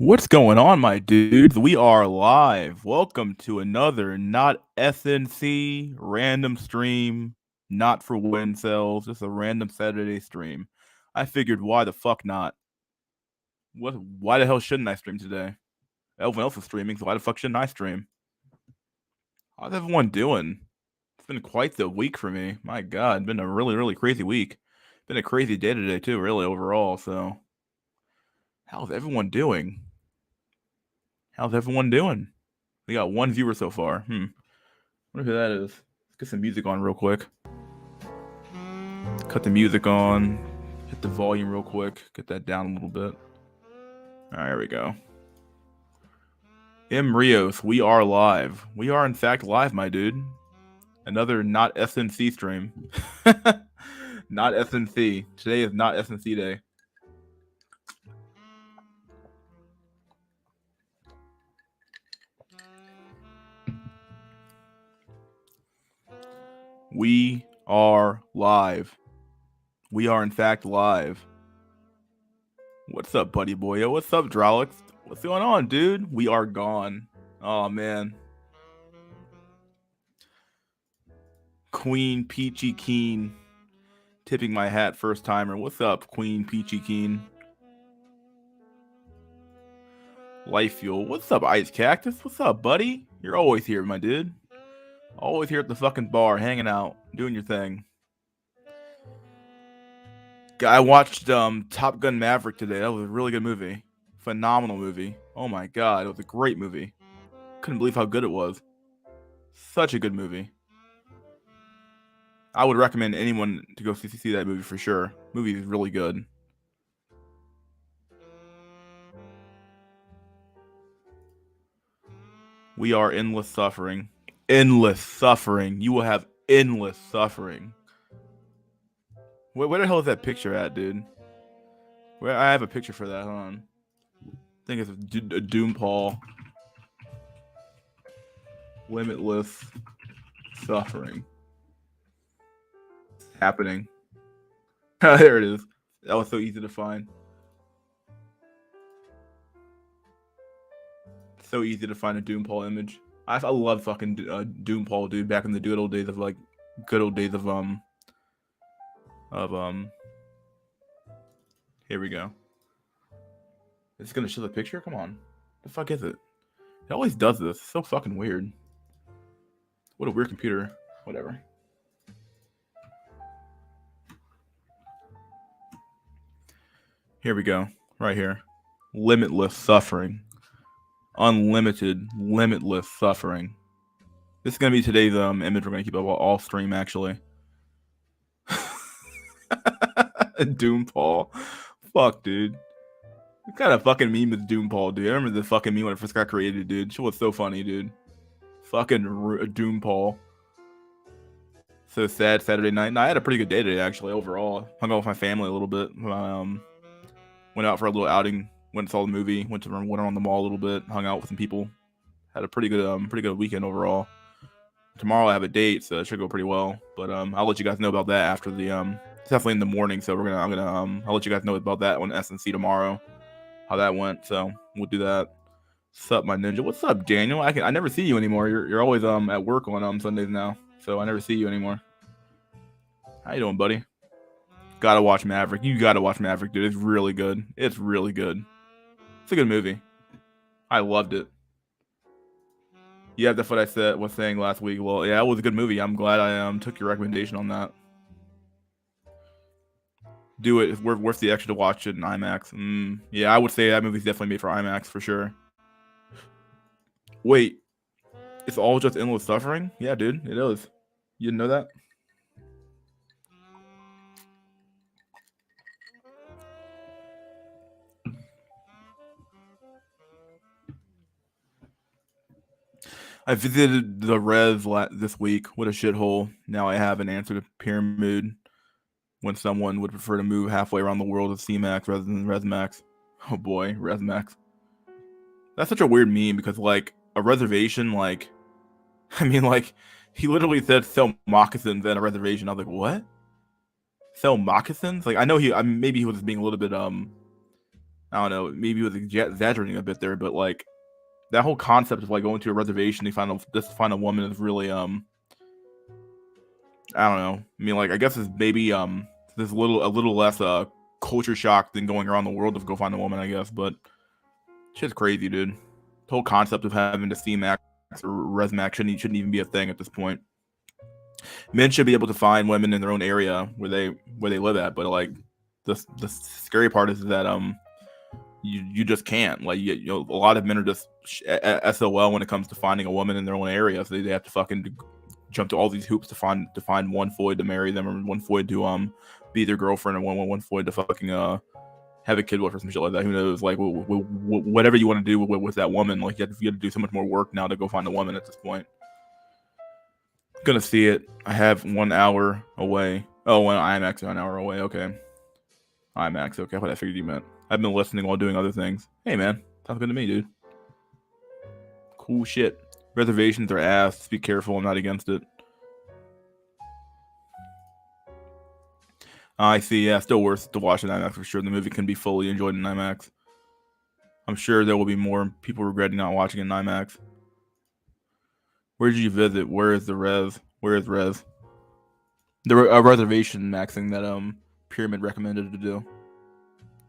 What's going on, my dudes? We are live. Welcome to another not SNC random stream, not for win cells, just a random Saturday stream. I figured, why the fuck not? Why the hell shouldn't I stream today? Everyone else is streaming, so why the fuck shouldn't I stream? How's everyone doing? It's been quite the week for me. My God, it's been a really crazy week. Been a crazy day today too, really overall. So, how's everyone doing? How's everyone doing? We got one viewer so far. Wonder who that is. Let's get some music on real quick. Cut the music on. Hit the volume real quick. Get that down a little bit. Alright, here we go. M. Rios, we are live. We are in fact live, my dude. Another not SNC stream. Not SNC. Today is not SNC day. We are live. We are in fact live. What's up, buddy boy? Yo, what's up, Drolix? What's going on, dude? We are gone. Oh, man. Queen Peachy Keen. Tipping my hat, first timer. What's up, Queen Peachy Keen? Life Fuel. What's up, Ice Cactus? What's up, buddy? You're always here, my dude. Always here at the fucking bar, hanging out, doing your thing. I watched Top Gun Maverick today. That was a really good movie. Phenomenal movie. Oh my god, it was a great movie. Couldn't believe how good it was. Such a good movie. I would recommend anyone to go see that movie for sure. Movie is really good. We are endless suffering. Endless suffering. You will have endless suffering. Where the hell is that picture at, dude? Where I have a picture for that. Hold on. I think it's a Doom Paul. Limitless suffering. Happening. There it is. That was so easy to find. So easy to find a Doom Paul image. I love fucking Doom Paul, dude. Back in the good old days of Here we go. It's gonna show the picture? Come on. The fuck is it? It always does this. It's so fucking weird. What a weird computer. Whatever. Here we go. Right here. Limitless suffering. Unlimited, limitless suffering. This is gonna be today's image we're gonna keep up all stream, actually. Doom Paul. Fuck, dude. What kind of fucking meme is Doom Paul, dude? I remember the fucking meme when it first got created, dude. Shit was so funny, dude. Fucking Doom Paul. So sad Saturday night. No, I had a pretty good day today, actually, overall. Hung out with my family a little bit. Went out for a little outing. Went and saw the movie. Went around the mall a little bit. Hung out with some people. Had a pretty good weekend overall. Tomorrow I have a date, so it should go pretty well. But I'll let you guys know about that after the it's definitely in the morning. So I'll let you guys know about that on SNC tomorrow. How that went. So we'll do that. What's up, my ninja? What's up, Daniel? I never see you anymore. You're always at work on Sundays now, so I never see you anymore. How you doing, buddy? Gotta watch Maverick. You gotta watch Maverick, dude. It's really good. It's really good. It's a good movie. I loved it. Yeah, that's what I was saying last week. Well, yeah, it was a good movie. I'm glad I took your recommendation on that. Do it. It's worth the extra to watch it in IMAX. Yeah, I would say that movie's definitely made for IMAX for sure. Wait, it's all just endless suffering? Yeah, dude, it is. You didn't know that? I visited the Res this week. What a shithole. Now I have an answer to Pyramid when someone would prefer to move halfway around the world with CMAX rather than ResMax. Oh boy, ResMax. That's such a weird meme because, like, a reservation, like, I mean, like, he literally said sell moccasins at a reservation. I was like, what? Sell moccasins? Like, I know maybe he was being a little bit, I don't know, maybe was exaggerating a bit there, but like that whole concept of like going to a reservation to find a woman is really I don't know. I mean, like I guess it's maybe there's a little less culture shock than going around the world to go find a woman, I guess. But shit's crazy, dude. The whole concept of having to see max or res max shouldn't even be a thing at this point. Men should be able to find women in their own area where they live at, but like the scary part is that you just can't. Like you know, a lot of men are just SOL when it comes to finding a woman in their own area, so they have to fucking jump to all these hoops to find one Floyd to marry them, or one Floyd to be their girlfriend, or one Floyd to fucking have a kid with, or some shit like that. Who knows? Like whatever you want to do with that woman, like you have to do so much more work now to go find a woman at this point. Gonna see it. I have 1 hour away. Oh, IMAX 1 hour away. Okay. IMAX. Okay, what I figured you meant. I've been listening while doing other things. Hey, man. Sounds good to me, dude. Cool shit. Reservations are ass. Be careful. I'm not against it. I see. Yeah, still worth to watch in IMAX for sure. The movie can be fully enjoyed in IMAX. I'm sure there will be more people regretting not watching in IMAX. Where did you visit? Where is the res? Where is res? The reservation maxing that Pyramid recommended to do.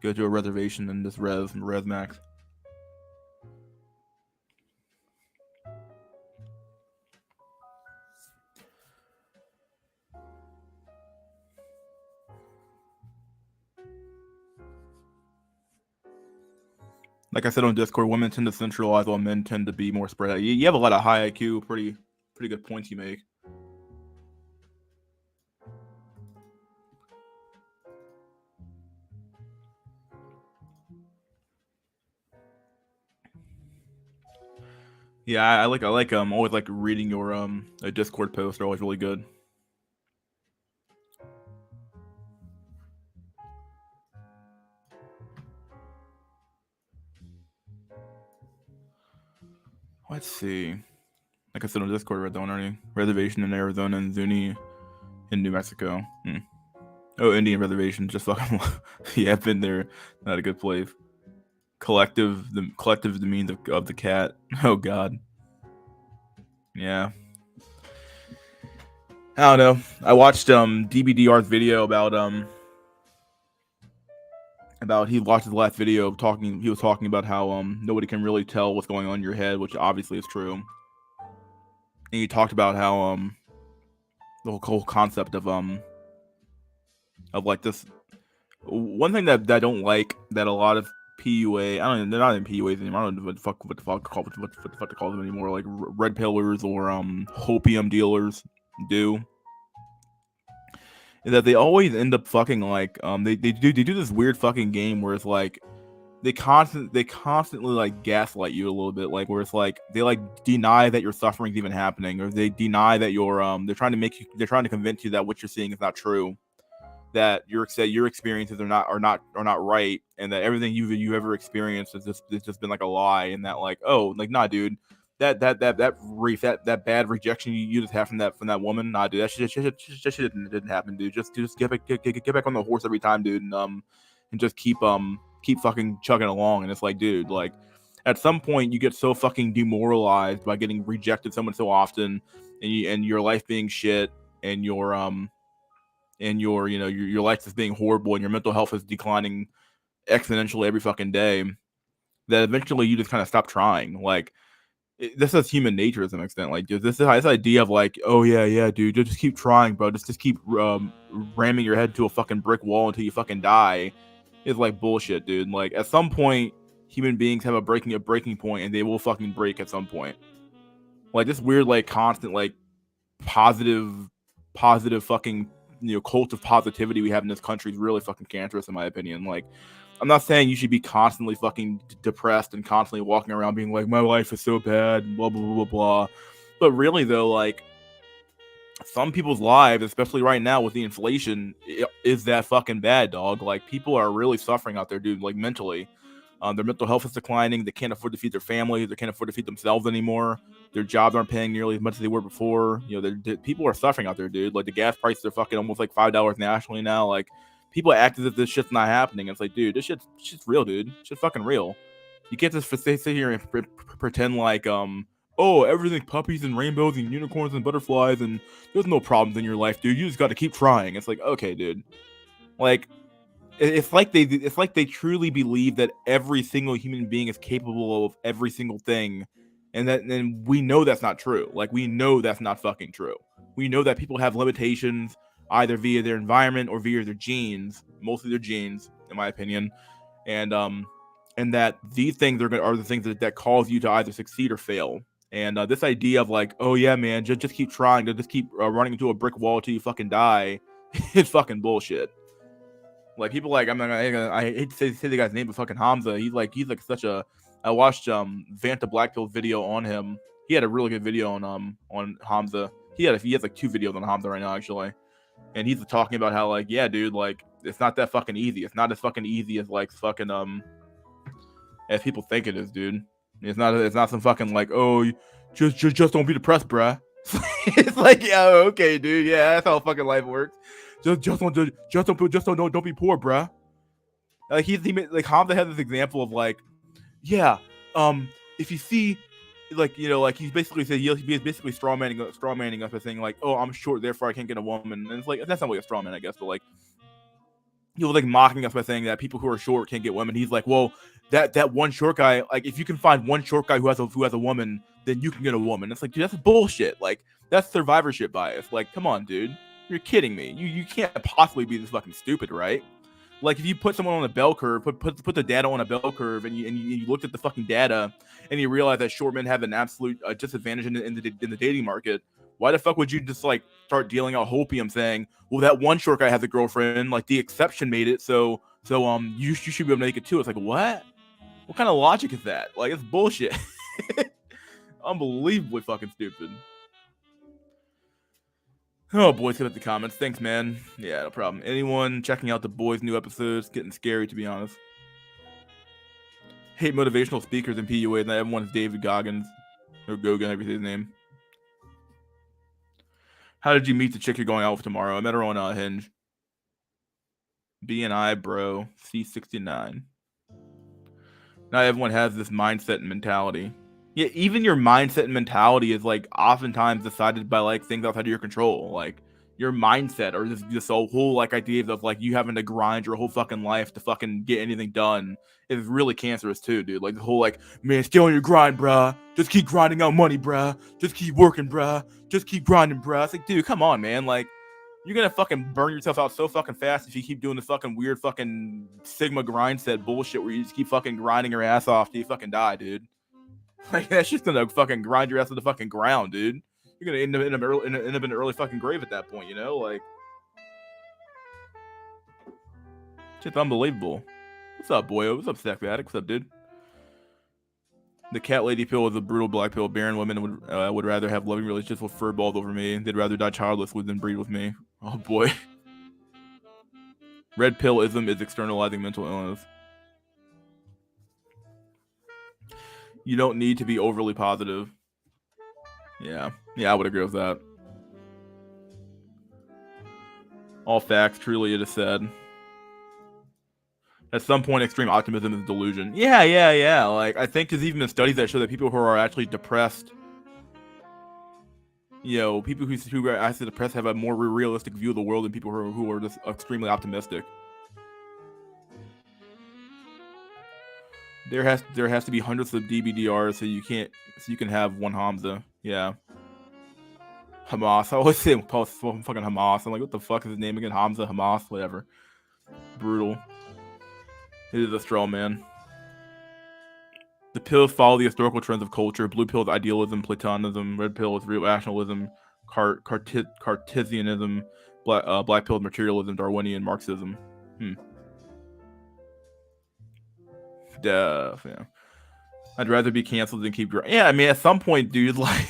Go to a reservation and just res max. Like I said on Discord, women tend to centralize while men tend to be more spread out. You have a lot of high IQ, pretty good points you make. Yeah, I like always like reading your a Discord post. They're always really good. Let's see. Like I said on Discord, Red Dawn already. Reservation in Arizona and Zuni in New Mexico. Oh, Indian reservation. Just fucking yeah, I've been there. Not a good place. The means of the cat. Oh god. Yeah. I don't know. I watched DBDR's video about he watched his last video he was talking about how nobody can really tell what's going on in your head, which obviously is true. And he talked about how the whole concept of like this. One thing that I don't like that a lot of PUA, they're not in PUAs anymore. I don't know what the fuck to call them anymore. Like red pillars or hopium dealers do, is that they always end up fucking like they do this weird fucking game where it's like they constantly like gaslight you a little bit, like where it's like they like deny that your suffering's even happening, or they deny that you're they're trying to convince you that what you're seeing is not true, that your experiences are not right, and that everything you ever experienced has just been like a lie, and that like, oh, like, nah, dude, that bad rejection you just have from that woman, nah, dude, that shit didn't happen, dude. Just get back on the horse every time, dude, and just keep fucking chugging along. And it's like, dude, like at some point you get so fucking demoralized by getting rejected so often, and your life being shit, and your your life is being horrible, and your mental health is declining exponentially every fucking day, that eventually you just kind of stop trying. Like this is human nature to some extent. Like this idea of like, oh yeah, dude, just keep trying, bro. Just keep ramming your head to a fucking brick wall until you fucking die, is like bullshit, dude. Like at some point, human beings have a breaking point, and they will fucking break at some point. Like this weird, like constant, like positive fucking cult of positivity we have in this country is really fucking cancerous, in my opinion. Like, I'm not saying you should be constantly fucking depressed and constantly walking around being like, my life is so bad, blah blah blah blah. But really though, like some people's lives, especially right now with the inflation, is that fucking bad, dog. Like people are really suffering out there, dude. Like mentally, their mental health is declining. They can't afford to feed their families. They can't afford to feed themselves anymore. Their jobs aren't paying nearly as much as they were before. People are suffering out there, dude. Like the gas prices are fucking almost like $5 nationally now. Like people act as if this shit's not happening. It's like, dude, this shit's real, dude. Shit's fucking real. You can't just sit here and pretend like, oh, everything's puppies and rainbows and unicorns and butterflies and there's no problems in your life, dude. You just got to keep trying. It's like, okay, dude. Like, it's like they truly believe that every single human being is capable of every single thing, and we know that's not true. Like, we know that's not fucking true. We know that people have limitations either via their environment or via their genes, mostly their genes, in my opinion, and that these things are the things that cause you to either succeed or fail. And this idea of like, oh yeah, man, just keep trying, just keep running into a brick wall till you fucking die, is fucking bullshit. Like, people like, I hate to say the guy's name, but fucking Hamza, he's like such a. I watched Vanta Blackpill's video on him. He had a really good video on Hamza. He has like 2 videos on Hamza right now, actually, and he's talking about how, like, yeah, dude, like, it's not that fucking easy. It's not as fucking easy as like fucking as people think it is, dude. It's not some fucking like, oh, just don't be depressed, bruh. It's like, yeah, okay, dude, yeah, that's how fucking life works. Just don't be poor, bruh. Like, like, Hamza has this example of like, yeah, if you see, like, you know, like, he's basically said he's basically strawmanning us by saying like, oh, I'm short, therefore I can't get a woman, and it's like, that's not like a straw man, I guess, but like, he was like mocking us by saying that people who are short can't get women. He's like, well, that one short guy, like, if you can find one short guy who has a woman, then you can get a woman. It's like, dude, that's bullshit. Like, that's survivorship bias. Like, come on, dude, you're kidding me. You can't possibly be this fucking stupid, right? Like, if you put someone on a bell curve, put the data on a bell curve, and you looked at the fucking data, and you realize that short men have an absolute disadvantage in the dating market, why the fuck would you just like start dealing out hopium saying, well, that one short guy has a girlfriend, like the exception made it, so you should be able to make it too? It's like, what kind of logic is that? Like, it's bullshit. Unbelievably fucking stupid. Oh, boys, hit up the comments. Thanks, man. Yeah, no problem. Anyone checking out the boys' new episodes? Getting scary, to be honest. Hate motivational speakers in PUA. Not everyone's David Goggins or Gogan, however you say his name. How did you meet the chick you're going out with tomorrow? I met her on Hinge. BNI, bro. C69. Not everyone has this mindset and mentality. Yeah, even your mindset and mentality is like oftentimes decided by like things outside of your control. Like, your mindset, or this whole like idea of like you having to grind your whole fucking life to fucking get anything done is really cancerous too, dude. Like, the whole like, man, stay on your grind, bruh. Just keep grinding out money, bruh. Just keep working, bruh. Just keep grinding, bruh. It's like, dude, come on, man. Like, you're gonna fucking burn yourself out so fucking fast if you keep doing the fucking weird fucking Sigma grind set bullshit where you just keep fucking grinding your ass off till you fucking die, dude. Like, that's just gonna fucking grind your ass to the fucking ground, dude. You're gonna end up in an early fucking grave at that point, you know? Like, shit's unbelievable. What's up, boyo? What's up, Stack Addict? What's up, dude? The cat lady pill is a brutal black pill. Barren women would rather have loving relationships with furballs over me. They'd rather die childless than breed with me. Oh boy. Red pillism is externalizing mental illness. You don't need to be overly positive. Yeah, I would agree with that. All facts, truly it is said. At some point, extreme optimism is delusion. Yeah. Like, I think there's even been studies that show that people who are actually depressed, you know, people who are actually depressed have a more realistic view of the world than people who are just extremely optimistic. There has to be hundreds of DBDRs so you can have one Hamza. Yeah. Hamas. I always say fucking Hamas. I'm like, what the fuck is his name again? Hamza, Hamas, whatever. Brutal. It is a straw man. The pills follow the historical trends of culture. Blue pill is idealism, Platonism. Red pill is real rationalism, Cartesianism. Black pill is materialism, Darwinian, Marxism. Yeah. I'd rather be canceled than keep growing. Yeah, I mean, at some point, dude, like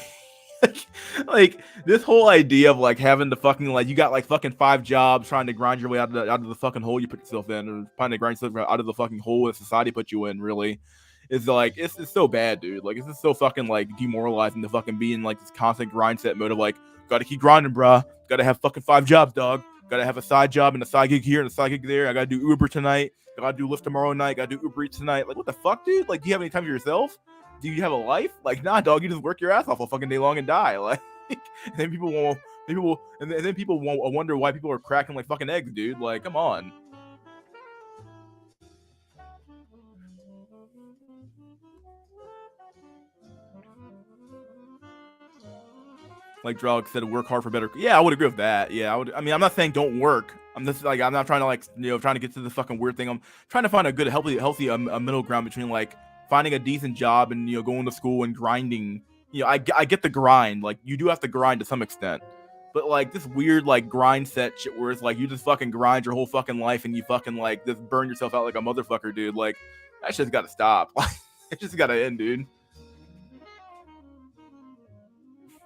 this whole idea of like having to fucking like you got like fucking 5 jobs trying to grind your way out of the fucking hole you put yourself in, or trying to grind yourself out of the fucking hole that society put you in, really is like it's so bad, dude. Like, it's just so fucking like demoralizing to fucking be in like this constant grind set mode of like, gotta keep grinding, bruh. Gotta have fucking 5 jobs, dog. Gotta have a side job and a side gig here and a side gig there. I gotta do Uber tonight. I gotta do Lyft tomorrow night. Gotta do Uber Eats tonight. Like, what the fuck, dude? Like, do you have any time for yourself? Do you have a life? Like, nah, dog. You just work your ass off all fucking day long and die. Like, and then people won't. And then people won't wonder why people are cracking like fucking eggs, dude. Like, come on. Like Drog said, work hard for better. Yeah, I would agree with that. Yeah, I would. I mean, I'm not saying don't work. I'm just like, I'm not trying to like, trying to get to the fucking weird thing. I'm trying to find a good, healthy a middle ground between like finding a decent job and going to school and grinding. I get the grind. Like, you do have to grind to some extent, but like this weird like grind set shit where it's like you just fucking grind your whole fucking life and you fucking like just burn yourself out like a motherfucker, dude. Like, that shit's got to stop. It just got to end, dude.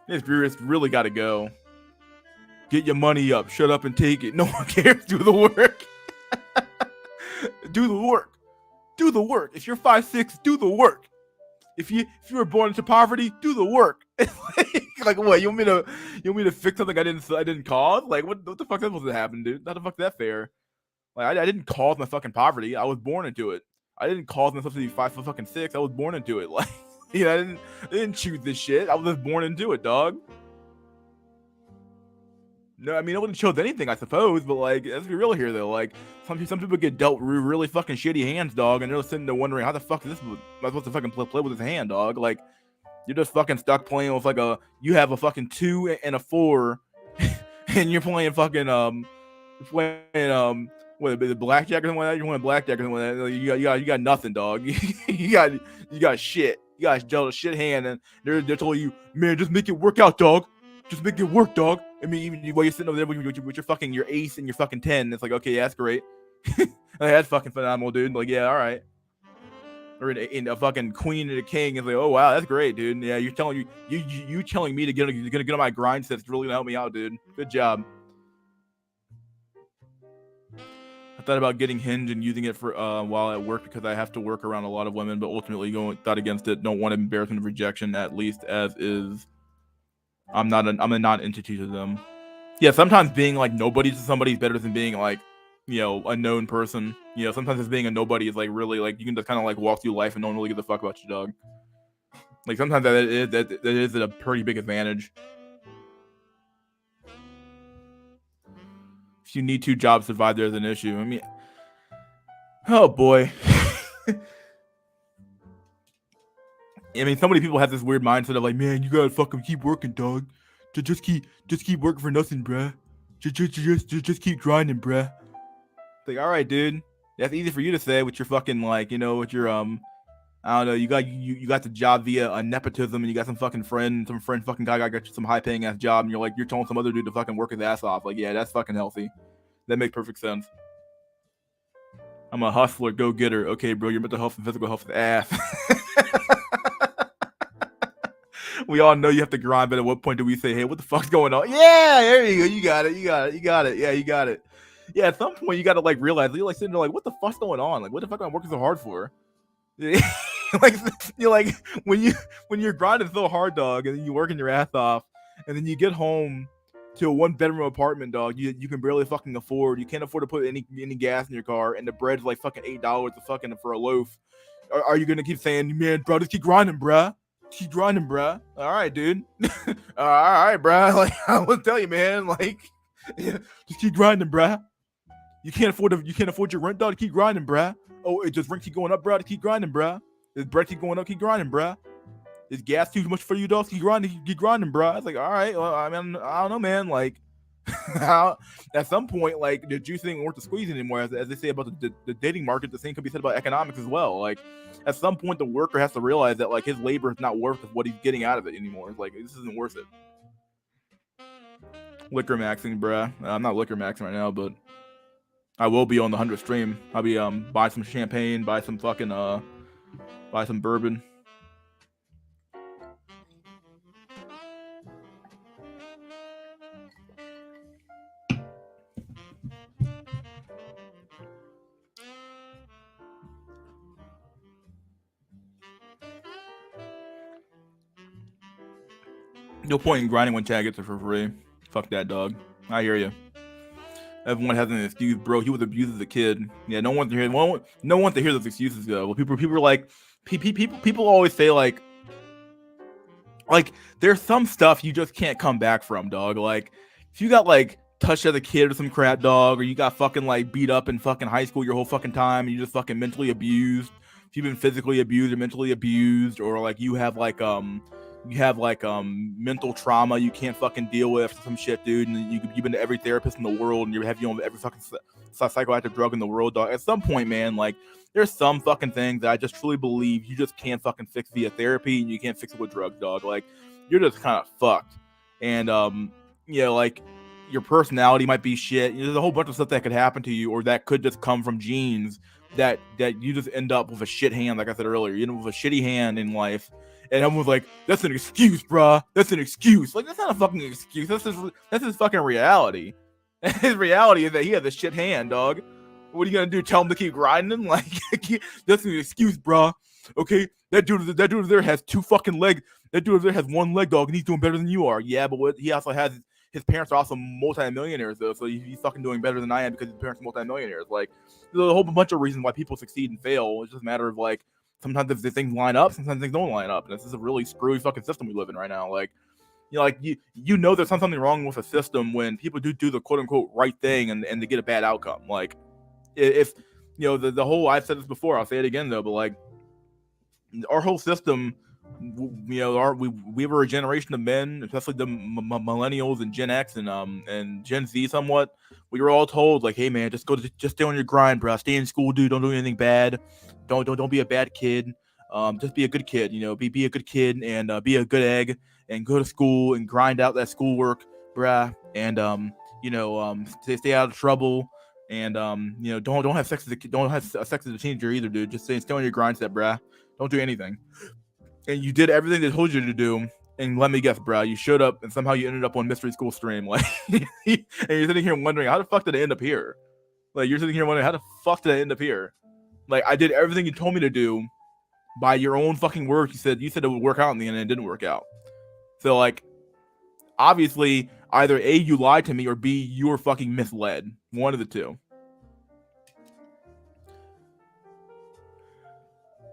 It's really got to go. Get your money up. Shut up and take it. No one cares. Do the work. Do the work. Do the work. If you're 5'6", do the work. If you were born into poverty, do the work. Like what? You want me to fix something I didn't cause? Like what the fuck is supposed to happen, dude? How the fuck is that fair? Like I didn't cause my fucking poverty. I was born into it. I didn't cause myself to be 5'6". I was born into it. Like, I didn't choose this shit. I was just born into it, dog. No, I mean, I wouldn't chose anything, I suppose, but like, let's be real here, though. Like, some people get dealt really fucking shitty hands, dog, and they're sitting there wondering how the fuck is am I supposed to fucking play with this hand, dog? Like, you're just fucking stuck playing with like you have a fucking 2 and a 4, and you're playing fucking what the blackjack or something like that. You're playing blackjack or something like that. Like, you got nothing, dog. you got shit. You got dealt a shit hand, and they're telling you, man, just make it work out, dog. Just make it work, dog. I mean, even while you're sitting over there with your fucking your ace and your fucking 10, it's like, okay, yeah, that's great. Like, that's fucking phenomenal, dude. Like, yeah, all right. Or in a fucking queen and a king, it's like, oh wow, that's great, dude. Yeah, you're telling you telling me to get on my grind set. It's really gonna help me out, dude. Good job. I thought about getting Hinge and using it for while at work because I have to work around a lot of women, but ultimately thought against it. Don't want embarrassment of rejection, at least as is. I'm a non-entity to them. Yeah, sometimes being like nobody to somebody is better than being like, a known person. Sometimes just being a nobody is like really like you can just kind of like walk through life and no one really gives a fuck about your dog. Like sometimes that is a pretty big advantage. If you need 2 jobs to survive, there's an issue. I mean, oh boy. I mean, so many people have this weird mindset of like, man, you gotta fucking keep working, dog. Just keep working for nothing, bruh. Just keep grinding, bruh. It's like, all right, dude. That's easy for you to say with your fucking like, with your I don't know. You got the job via a nepotism, and you got some friend fucking guy got you some high paying ass job, and you're telling some other dude to fucking work his ass off. Like, yeah, that's fucking healthy. That makes perfect sense. I'm a hustler, go getter. Okay, bro, your mental health and physical health is ass. We all know you have to grind, but at what point do we say, hey, what the fuck's going on? Yeah, there you go. You got it. Yeah, you got it. Yeah, at some point you gotta like realize you're like sitting there like, what the fuck's going on? Like, what the fuck am I working so hard for? Like, you're like when you're grinding so hard, dog, and then you're working your ass off, and then you get home to a 1-bedroom apartment, dog. You can barely fucking afford. You can't afford to put any gas in your car, and the bread's like fucking $8 for a loaf. Are you gonna keep saying, man, bro, just keep grinding, bruh? Keep grinding, bruh. All right, dude. All right, bruh. Like, I will tell you, man. Like, yeah, just keep grinding, bruh. You can't afford your rent, dog. Keep grinding, bruh. Oh, it just rent keep going up, bruh. Keep grinding, bruh. Is bread keep going up? Keep grinding, bruh. Is gas too much for you, dog? Keep grinding, bruh. I was like, all right. Well, I mean, I don't know, man. Like, at some point, like, the juice ain't worth the squeeze anymore. As they say about the dating market, the same could be said about economics as well. Like, at some point, the worker has to realize that like his labor is not worth what he's getting out of it anymore. It's like, this isn't worth it. Liquor maxing, bruh. I'm not liquor maxing right now, but I will be on the 100th stream. I'll be buy some champagne, buy some fucking buy some bourbon. No point in grinding when Chad gets it for free. Fuck that, dog. I hear you. Everyone has an excuse, bro. He was abused as a kid. Yeah, no one to hear. No one to hear those excuses though. People are like, people always say like there's some stuff you just can't come back from, dog. Like if you got like touched as a kid or some crap, dog, or you got fucking like beat up in fucking high school your whole fucking time, and you just fucking mentally abused. If you've been physically abused or mentally abused, or like you have mental trauma you can't fucking deal with some shit, dude, and you've been to every therapist in the world and you have on every fucking psychoactive drug in the world, dog. At some point, man, like there's some fucking things that I just truly believe you just can't fucking fix via therapy, and you can't fix it with drugs, dog. Like you're just kind of fucked, and like your personality might be shit. There's a whole bunch of stuff that could happen to you, or that could just come from genes that you just end up with a shit hand, like I said earlier. You end up with a shitty hand in life. And everyone's like, that's an excuse, bruh. That's an excuse. Like, that's not a fucking excuse. That's his fucking reality. His reality is that he has a shit hand, dog. What are you gonna do? Tell him to keep grinding? Like, that's an excuse, bruh. Okay, that dude there has 2 fucking legs. That dude there has 1 leg, dog, and he's doing better than you are. Yeah, but he also has his parents are also multi-millionaires, though, so he's fucking doing better than I am because his parents are multi-millionaires. Like, there's a whole bunch of reasons why people succeed and fail. It's just a matter of like, sometimes if the things line up, sometimes things don't line up. And this is a really screwy fucking system we live in right now. Like, you know there's something wrong with a system when people do the quote unquote right thing and they get a bad outcome. Like, if the whole, I've said this before, I'll say it again though, but like our whole system, we were a generation of men, especially the millennials and Gen X and Gen Z somewhat. We were all told like, hey man, just stay on your grind, bro. Stay in school, dude. Don't do anything bad. Don't be a bad kid. Just be a good kid. Be a good kid and be a good egg and go to school and grind out that schoolwork, bruh. And stay out of trouble. And don't have sex as a teenager either, dude. Just stay on your grind set, bruh. Don't do anything. And you did everything they told you to do. And let me guess, bro, you showed up and somehow you ended up on Mystery School Stream. Like, and you're sitting here wondering, how the fuck did I end up here? Like, you're sitting here wondering, how the fuck did I end up here? Like, I did everything you told me to do by your own fucking words. You said it would work out in the end and it didn't work out. So, like, obviously, either A, you lied to me, or B, you were fucking misled. One of the two.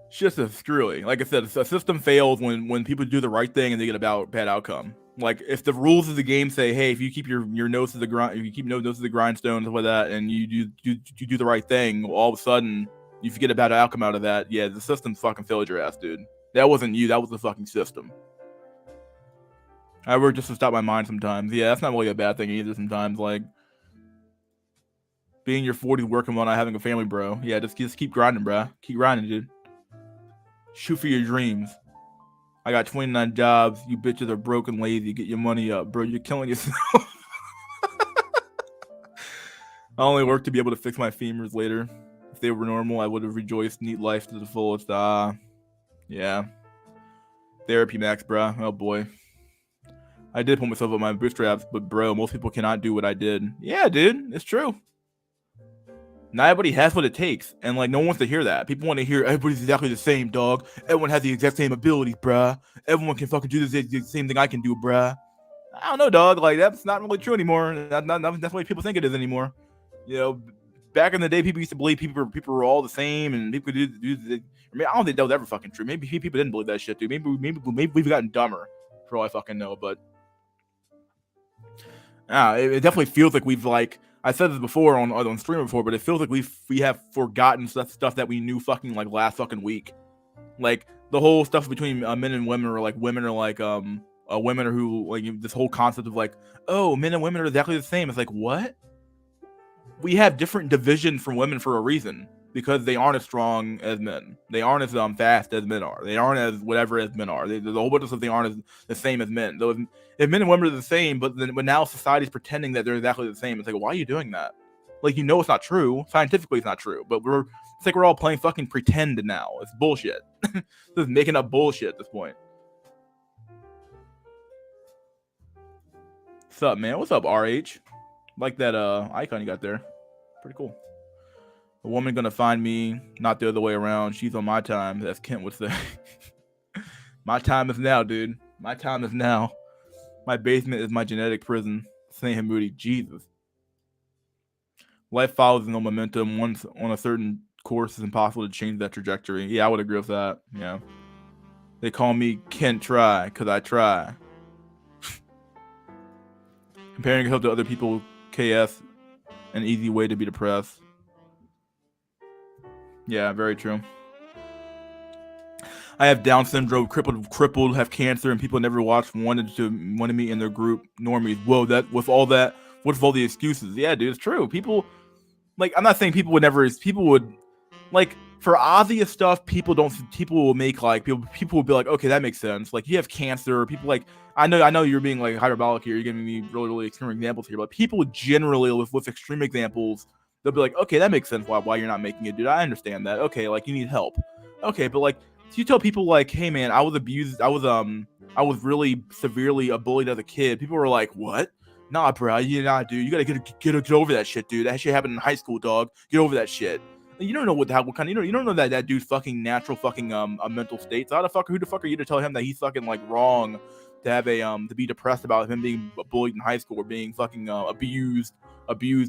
It's just a screwy. Like I said, a system fails when people do the right thing and they get a bad outcome. Like if the rules of the game say, hey, if you keep your nose to the grind, if you keep nose to the grindstone, stuff like that, and you do the right thing, all of a sudden you get a bad outcome out of that. Yeah, the system fucking failed your ass, dude. That wasn't you. That was the fucking system. I work just to stop my mind sometimes. Yeah, that's not really a bad thing either. Sometimes, like being your 40s working while not having a family, bro. Yeah, just keep grinding, bro. Keep grinding, dude. Shoot for your dreams. I got 29 jobs. You bitches are broke and lazy. Get your money up, bro. You're killing yourself. I only work to be able to fix my femurs later. If they were normal, I would have rejoiced. Neat life to the fullest. Yeah. Therapy max, bro. Oh boy. I did put myself up my bootstraps, but bro, most people cannot do what I did. Yeah, dude. It's true. Not everybody has what it takes, and like no one wants to hear that. People want to hear everybody's exactly the same, dog. Everyone has the exact same abilities, bruh. Everyone can fucking do the same thing I can do, bruh. I don't know, dog. Like that's not really true anymore. That's the way people think it is anymore. Back in the day, people used to believe people were all the same, and people could do. I mean, I don't think that was ever fucking true. Maybe people didn't believe that shit, dude. Maybe we've gotten dumber, for all I fucking know. But it definitely feels like we've like. I said this before on stream before, but it feels like we have forgotten stuff that we knew fucking like last fucking week. Like the whole stuff between men and women, or like women are like women are who like this whole concept of like, oh, men and women are exactly the same. It's like, what? We have different divisions from women for a reason, because they aren't as strong as men. They aren't as fast as men are. They aren't as whatever as men are. There's a whole bunch of stuff they aren't as the same as men. So if men and women are the same, but now society's pretending that they're exactly the same. It's like, why are you doing that? Like, it's not true. Scientifically, it's not true. But it's like we're all playing fucking pretend now. It's bullshit. Just making up bullshit at this point. What's up, man? What's up, RH? Like that icon you got there. Pretty cool. A woman gonna find me, not the other way around. She's on my time, as Kent would say. My time is now, dude. My time is now. My basement is my genetic prison. Saying Moody, Jesus. Life follows no momentum. Once on a certain course, it's impossible to change that trajectory. Yeah, I would agree with that. Yeah. They call me Can't Try because I try. Comparing yourself to other people, KS, an easy way to be depressed. Yeah, very true. I have Down syndrome, crippled, have cancer, and people never wanted me in their group. Normies. Whoa, that with all the excuses. Yeah, dude, it's true. People, like, I'm not saying people would like, for obvious stuff, people will make, like, people will be like, okay, that makes sense. Like, you have cancer. People, like, I know you're being, like, hyperbolic here. You're giving me really, really extreme examples here, but people generally with extreme examples, they'll be like, okay, that makes sense why you're not making it, dude. I understand that. Okay, like, you need help. Okay, but, like, so you tell people, like, hey man, I was abused, I was really severely bullied as a kid. People were like, what? Nah, bro, you gotta get over that shit, dude. That shit happened in high school, dog. Get over that shit. You don't know what kind of, you don't know that dude's fucking natural fucking a mental state. So who the fuck are you to tell him that he's fucking, like, wrong to have to be depressed about him being bullied in high school or being fucking abused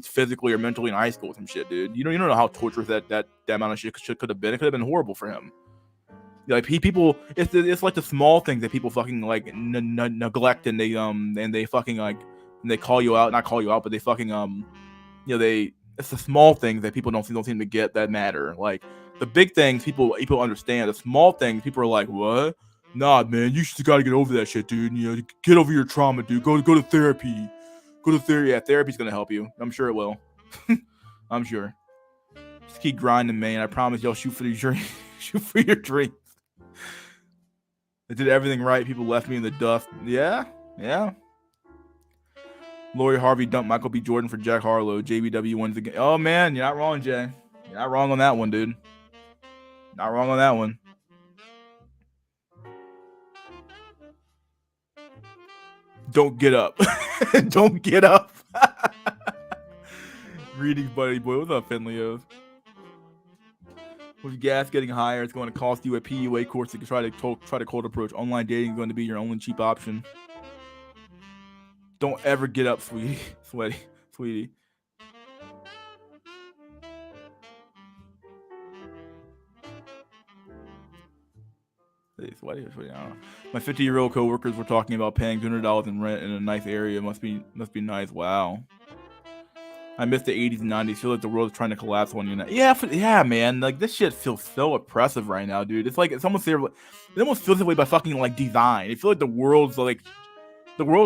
physically or mentally in high school or some shit, dude. You don't know how torturous that amount of shit could have been. It could have been horrible for him. Like, people, it's like the small things that people fucking, like, neglect, and they fucking, like, and they call you out, not call you out, but they fucking it's the small things that people don't seem to get that matter. Like, the big things people understand. The small things people are like, what? Nah, man, you just gotta get over that shit, dude. You know, get over your trauma, dude. Go to therapy. Go to therapy. Yeah, therapy's gonna help you. I'm sure it will. I'm sure. Just keep grinding, man. I promise y'all shoot for your dreams. Shoot for your dreams. I did everything right. People left me in the dust. Yeah. Lori Harvey dumped Michael B. Jordan for Jack Harlow. JBW wins again. Oh, man, you're not wrong, Jay. You're not wrong on that one, dude. Not wrong on that one. Don't get up. Don't get up. Greetings, buddy boy. What's up, Finleos? With gas getting higher, it's going to cost you a PUA course to try to cold approach. Online dating is going to be your only cheap option. Don't ever get up, sweetie. Sweetie. Sweaty. I don't know. My 50-year-old coworkers were talking about paying $200 in rent in a nice area. Must be nice. Wow. I miss the 80s and 90s. Feel like the world is trying to collapse on you now. Yeah, man. Like, this shit feels so oppressive right now, dude. It's like it almost feels this way by fucking, like, design. I feel like the world's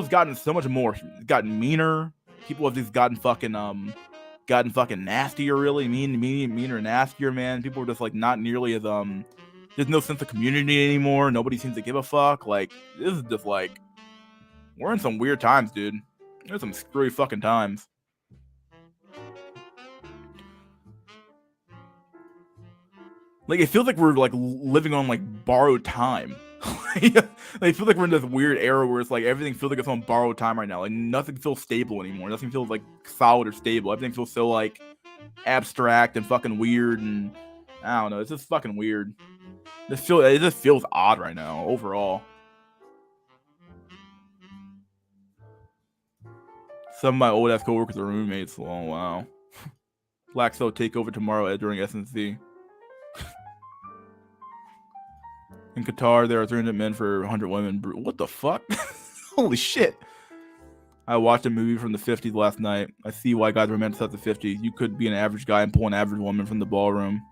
gotten so much more, gotten meaner. People have just gotten fucking nastier, really meaner and nastier, man. People are just, like, not nearly as there's no sense of community anymore. Nobody seems to give a fuck. Like, this is just, like, we're in some weird times, dude. There's some screwy fucking times. Like, it feels like we're, like, living on, like, borrowed time. I feel like we're in this weird era where it's like everything feels like it's on borrowed time right now. Like, nothing feels stable anymore. Nothing feels, like, solid or stable. Everything feels so, like, abstract and fucking weird, and I don't know. It's just fucking weird. It just feels odd right now overall. Some of my old ass coworkers are roommates. Oh wow. Black Cell take over tomorrow during SNC. In Qatar, there are 300 men for 100 women. What the fuck? Holy shit. I watched a movie from the 50s last night. I see why guys were meant to set the 50s. You could be an average guy and pull an average woman from the ballroom.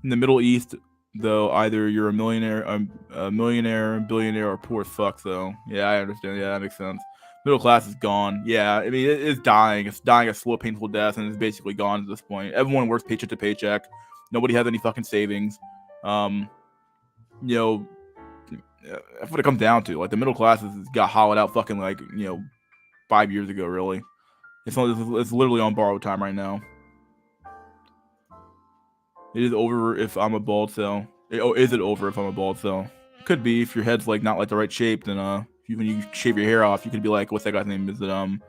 In the Middle East, though, either you're a millionaire, billionaire, or poor as fuck, though. Yeah, I understand. Yeah, that makes sense. Middle class is gone. Yeah, I mean, it's dying. It's dying a slow, painful death, and it's basically gone at this point. Everyone works paycheck to paycheck. Nobody has any fucking savings. You know, that's what it comes down to. Like, the middle class got hollowed out fucking, like, 5 years ago, really. It's literally on borrowed time right now. It is over if I'm a bald cell. Is it over if I'm a bald cell? Could be if your head's, like, not, like, the right shape. Then when you shave your hair off, you could be like, what's that guy's name? Is it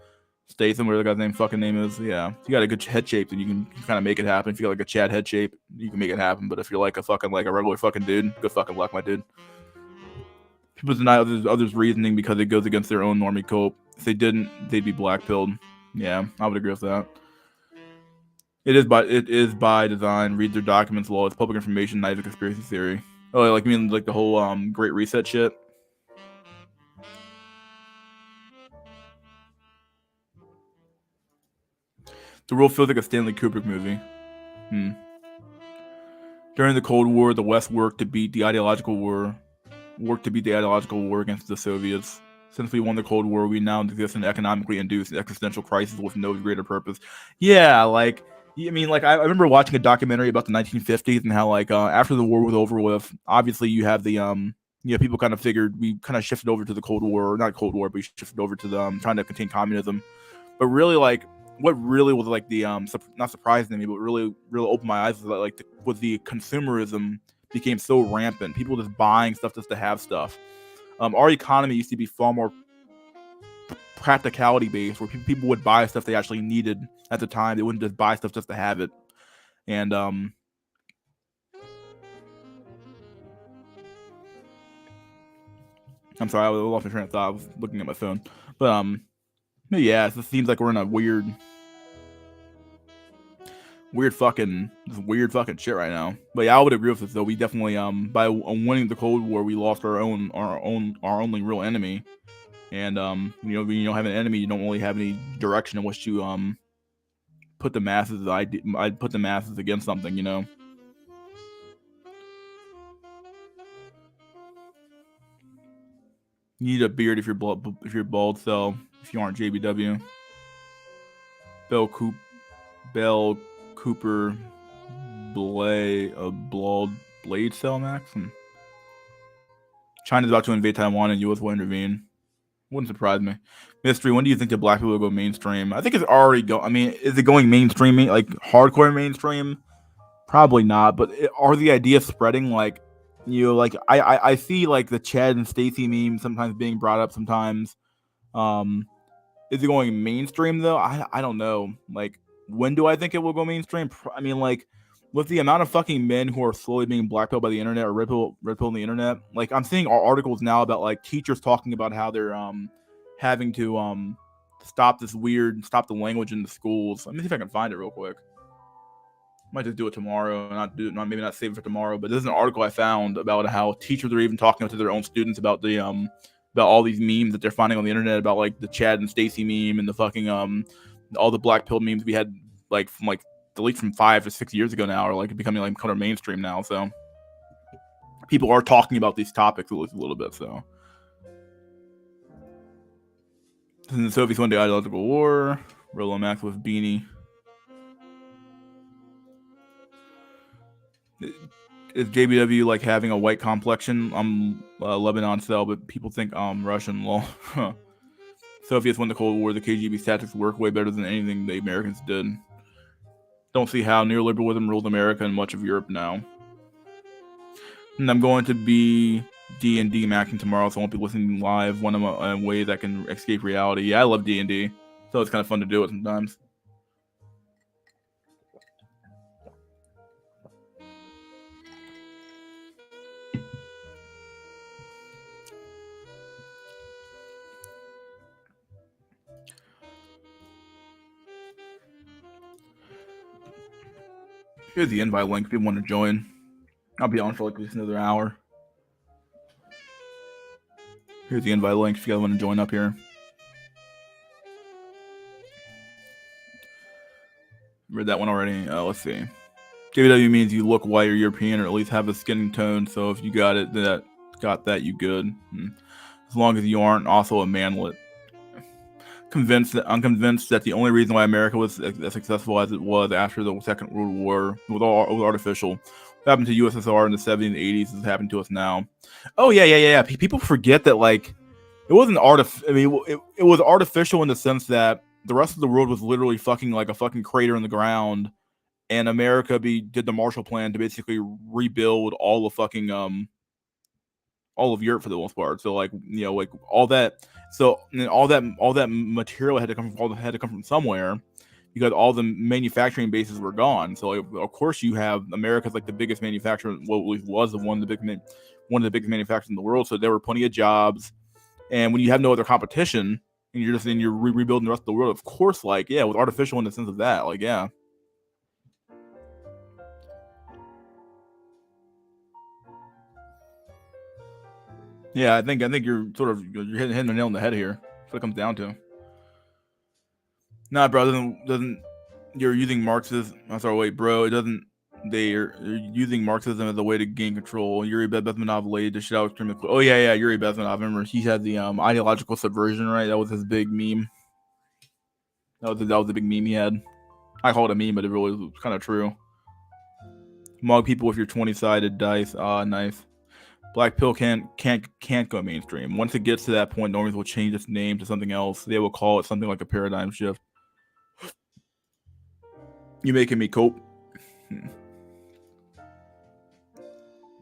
Statham? Where the guy's fucking name is? Yeah, if you got a good head shape, then you can kind of make it happen. If you got, like, a Chad head shape, you can make it happen. But if you're like a fucking, like, a regular fucking dude, good fucking luck, my dude. People deny others reasoning because it goes against their own normie cope. If they didn't, they'd be blackpilled. Yeah, I would agree with that. It is by design. Read their documents law. It's public information, not even conspiracy theory. Oh, like you mean like the whole Great Reset shit? The world feels like a Stanley Kubrick movie. During the Cold War, the West worked to beat the ideological war against the Soviets. Since we won the Cold War, we now exist in an economically induced existential crisis with no greater purpose. Yeah, like I mean, like I remember watching a documentary about the 1950s and how like after the war was over with, obviously you have the people kind of figured we kind of shifted over to the Cold War, not Cold War, but we shifted over to the trying to contain communism. But really, like what really was like the not surprising to me, but really opened my eyes was that like was the consumerism became so rampant. People just buying stuff just to have stuff. Our economy used to be far more practicality based, where people would buy stuff they actually needed at the time. They wouldn't just buy stuff just to have it. And I'm sorry, I was off my train of thought. I was looking at my phone, but yeah, it just seems like we're in a weird fucking shit right now. But yeah, I would agree with this though. We definitely by winning the Cold War, we lost our only real enemy. And when you don't have an enemy, you don't really have any direction in which to put the masses. I'd put the masses against something, you know. You need a beard if you're bald. So if you aren't JBW, Bell Cooper, Blade Cell Max. China's about to invade Taiwan, and U.S. will intervene. Wouldn't surprise me. Mystery, when do you think the black people will go mainstream? I think it's already go. I mean, is it going mainstream, like hardcore mainstream? Probably not. But are the ideas spreading? Like, like I see like the Chad and Stacy meme sometimes being brought up. Sometimes, is it going mainstream though? I don't know. Like, when do I think it will go mainstream? I mean, like, with the amount of fucking men who are slowly being blackpilled by the internet or red pill on the internet, like I'm seeing articles now about like teachers talking about how they're having to stop the language in the schools. Let me see if I can find it real quick. Might just do it tomorrow, maybe not save it for tomorrow. But there's an article I found about how teachers are even talking to their own students about the about all these memes that they're finding on the internet about like the Chad and Stacy meme and the fucking all the black pill memes we had like from like the leak from 5 to 6 years ago now are like becoming like kind of mainstream now. So people are talking about these topics a little bit. So in the Soviets won the ideological war. Rolo Max with Beanie. Is JBW like having a white complexion? I'm Lebanon cell, but people think I'm Russian. Lol. Soviets won the Cold War. The KGB tactics work way better than anything the Americans did. Don't see how neoliberalism ruled America and much of Europe now. And I'm going to be D&D maxing tomorrow, so I won't be listening live. One of my ways I can escape reality. Yeah, I love D&D, so it's kind of fun to do it sometimes. Here's the invite link if you want to join. I'll be on for like at least another hour. Here's the invite link if you guys want to join up here. Read that one already. Let's see. JW means you look white or European, or at least have a skin tone. So if you got it, you good. As long as you aren't also a manlet. I'm convinced that the only reason why America was as successful as it was after the Second World War was artificial. What happened to USSR in the 70s and 80s has happened to us now. Oh yeah. People forget that like it wasn't I mean, it was artificial in the sense that the rest of the world was literally fucking like a fucking crater in the ground, and America did the Marshall Plan to basically rebuild all of fucking all of Europe for the most part. So like like all that. So all that material had to come from somewhere, because all the manufacturing bases were gone. So like, of course you have America's like the biggest manufacturer. Well, was one of the biggest manufacturers in the world. So there were plenty of jobs, and when you have no other competition, and you're just you're rebuilding the rest of the world. Of course, like yeah, with artificial in the sense of that, like yeah. Yeah, I think you're sort of you're hitting the nail on the head here. That's what it comes down to. Nah, bro, doesn't you're using Marxism? I'm sorry, wait, bro, it doesn't. They're using Marxism as a way to gain control. Yuri Bezmenov laid the shit out extremely. Oh yeah, Yuri Bezmenov. Remember, he had the ideological subversion, right? That was his big meme. That was the big meme he had. I call it a meme, but it really was kind of true. Mug people with your 20-sided dice. Ah, nice. Black Pill can't go mainstream. Once it gets to that point, normies will change its name to something else. They will call it something like a paradigm shift. You making me cope?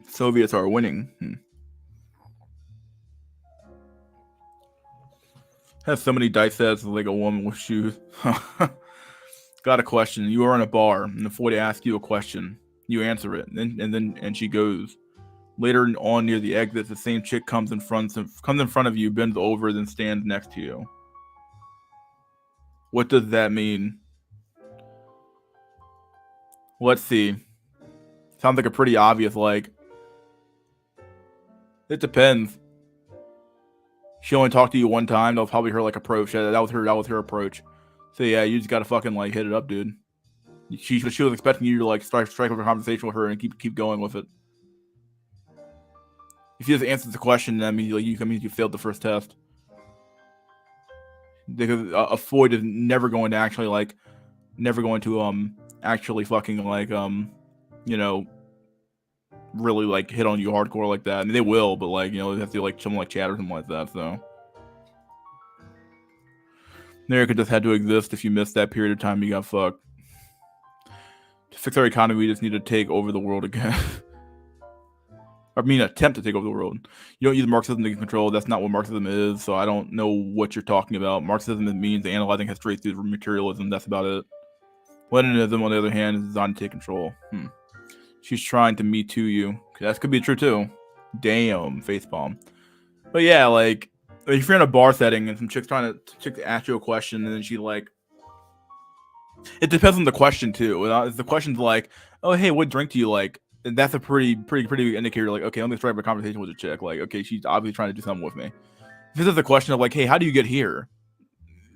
Soviets are winning. Has so many dice sets like a woman with shoes. Got a question. You are in a bar, and before they ask you a question, you answer it, and she goes. Later on, near the exit, the same chick comes in front of you, bends over, then stands next to you. What does that mean? Let's see. Sounds like a pretty obvious like. It depends. She only talked to you one time. That was probably her like approach. That was her approach. So yeah, you just gotta fucking like hit it up, dude. She was expecting you to like strike up a conversation with her and keep going with it. If you just answer the question, that means you failed the first test. Because a Floyd is never going to actually actually fucking like really like hit on you hardcore like that. I mean they will, but like they have to like someone like chat or something like that. So America just had to exist. If you missed that period of time, you got fucked. To fix our economy, we just need to take over the world again. I mean, attempt to take over the world. You don't use Marxism to get control. That's not what Marxism is. So I don't know what you're talking about. Marxism means analyzing history through materialism. That's about it. Leninism, on the other hand, is designed to take control. She's trying to me too you. That could be true too. Damn, facepalm. But yeah, like if you're in a bar setting and some chick's trying to ask you a question, and then she like, it depends on the question too. If the question's like, oh hey, what drink do you like? And that's a pretty indicator. Like, okay, let me strike up a conversation with a chick. Like, okay, she's obviously trying to do something with me. If this is a question of like, hey, how do you get here?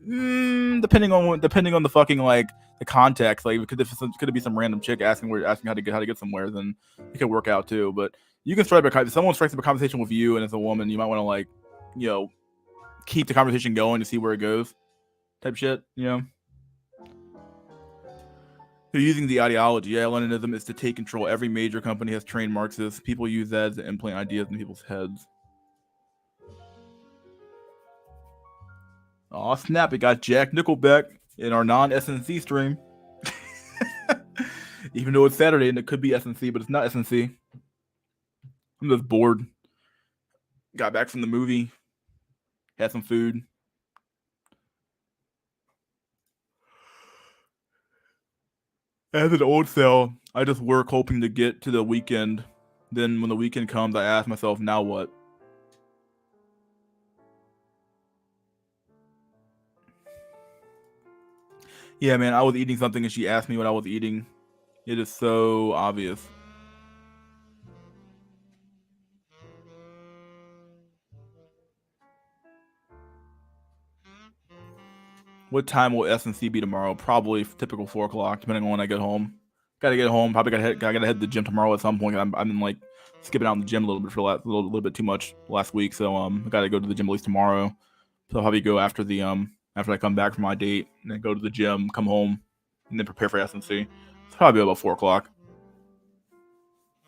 Depending on the fucking like the context, like could it be some random chick asking how to get somewhere, then it could work out too. But you can strike up if someone strikes up a conversation with you and it's a woman, you might want to like keep the conversation going to see where it goes, type shit. They're using the ideology. Yeah, Leninism is to take control. Every major company has trained Marxists. People use that to implant ideas in people's heads. Oh snap! It got Jack Nickelback in our non-SNC stream. Even though it's Saturday and it could be SNC, but it's not SNC. I'm just bored. Got back from the movie. Had some food. As an old cell, I just work hoping to get to the weekend. Then when the weekend comes, I ask myself, now what? Yeah, man, I was eating something and she asked me what I was eating. It is so obvious. What time will SNC be tomorrow? Probably typical 4 o'clock, depending on when I get home. Gotta get home. Probably gotta head to the gym tomorrow at some point. I've been like skipping out in the gym a little bit for a little bit too much last week, so I gotta go to the gym at least tomorrow. So I'll probably go after I come back from my date, and then go to the gym, come home, and then prepare for SNC. It's probably about 4 o'clock,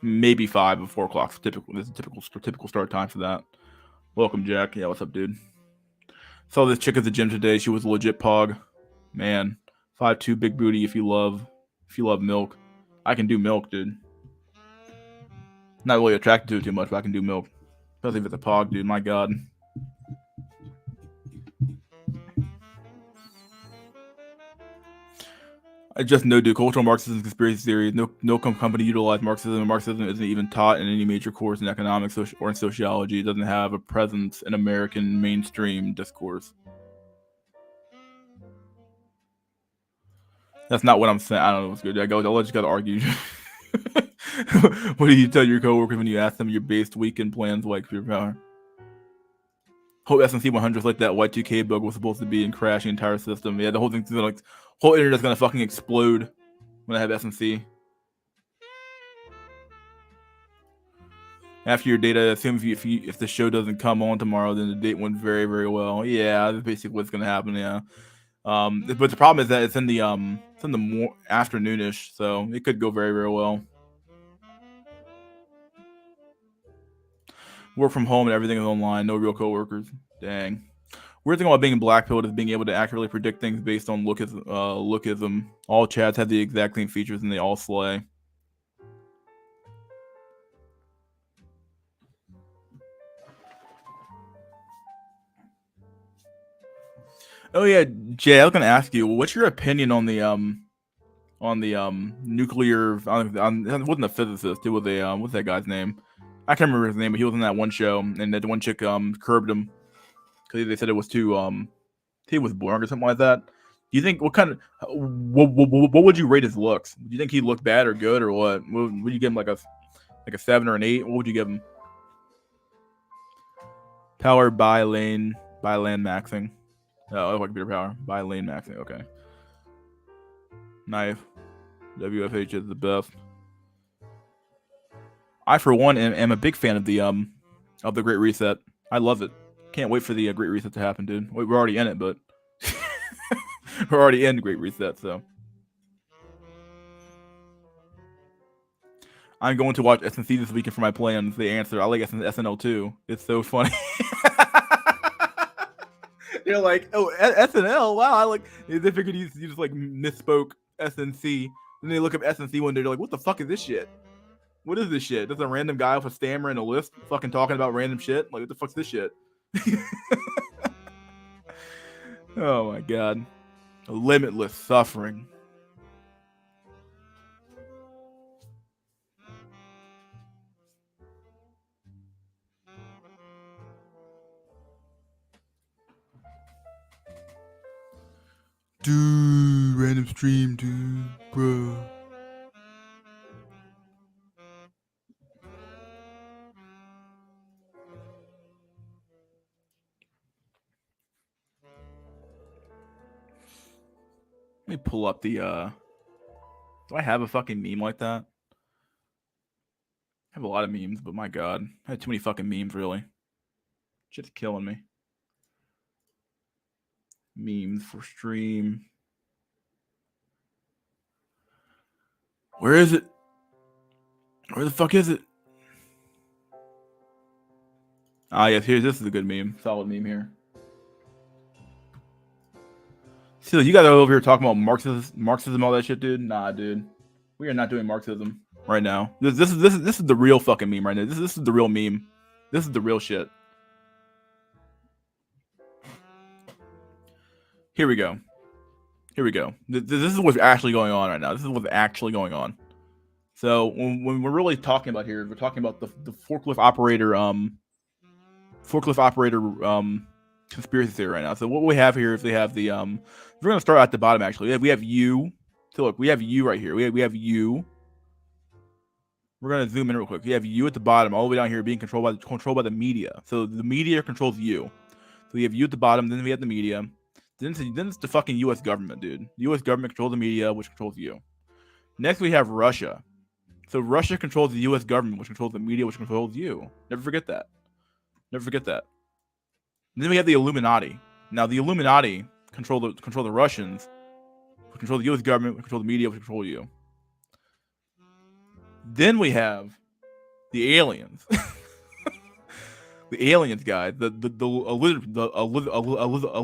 maybe 5 or 4 o'clock. This is typical start time for that. Welcome, Jack. Yeah, what's up, dude? Saw this chick at the gym today. She was a legit pog. Man, 5'2", big booty. If you love milk, I can do milk, dude. Not really attracted to it too much, but I can do milk. Especially if it's a pog, dude. My God. I just know, dude. Cultural Marxism conspiracy theory. No company utilized Marxism. Marxism isn't even taught in any major course in economics or in sociology. It doesn't have a presence in American mainstream discourse. That's not what I'm saying. I don't know what's good. I'll let you guys argue. What do you tell your coworkers when you ask them your based weekend plans like for your power? Hope SNC 100 like that Y2K bug was supposed to be and crash the entire system. Yeah, the whole thing's gonna, like, whole internet's gonna fucking explode when I have SNC. After your data, assume if the show doesn't come on tomorrow, then the date went very, very well. Yeah, that's basically what's gonna happen. Yeah. But the problem is that it's in the afternoonish, so it could go very, very well. Work from home and everything is online. No real coworkers. Dang. Weird thing about being blackpilled is being able to accurately predict things based on lookism. All chats have the exact same features and they all slay. Oh yeah, Jay, I was gonna ask you, what's your opinion on the nuclear? It wasn't a physicist. It was a what's that guy's name? I can't remember his name, but he was in that one show, and that one chick curbed him because they said it was too he was boring or something like that. Do you think what would you rate his looks? Do you think he looked bad or good or what? Would you give him like a 7 or an 8? What would you give him? Power by land maxing. Oh, like computer power by lane maxing. Okay. Knife. WFH is the best. I, for one, am a big fan of the Great Reset. I love it. Can't wait for the Great Reset to happen, dude. We're already in it, but we're already in Great Reset, so. I'm going to watch SNC this weekend for my plans. The answer. I like SNL too. It's so funny. You're like, oh, SNL. Wow, I like. They figured you just like misspoke SNC. Then they look up SNC one day. They're like, what the fuck is this shit? What is this shit? There's a random guy with a stammer and a lisp fucking talking about random shit. Like, what the fuck's this shit? Oh my god. Limitless suffering. Dude, random stream, dude, bro. Let me pull up the do I have a fucking meme like that? I have a lot of memes, but my god. I had too many fucking memes, really. Shit's killing me. Memes for stream. Where is it? Where the fuck is it? Ah, yes, here. This is a good meme. Solid meme here. See, you guys are over here talking about Marxism, all that shit, dude. Nah, dude. We are not doing Marxism right now. This is the real fucking meme right now. This is the real meme. This is the real shit. Here we go. Here we go. This is what's actually going on right now. This is what's actually going on. So when we're really talking about here, we're talking about the forklift operator conspiracy theory right now. So what we have here is they have the we're gonna start at the bottom actually. We have you. So look, we have you right here. We have you. We're gonna zoom in real quick. We have you at the bottom, all the way down here, being controlled by the media. So the media controls you. So we have you at the bottom. Then we have the media. Then it's the fucking U.S. government, dude. The U.S. government controls the media, which controls you. Next, we have Russia. So Russia controls the U.S. government, which controls the media, which controls you. Never forget that. Never forget that. And then we have the Illuminati. Now the Illuminati control the Russians, which control the U.S. government, which control the media, which control you. Then we have the aliens. The aliens, guys. The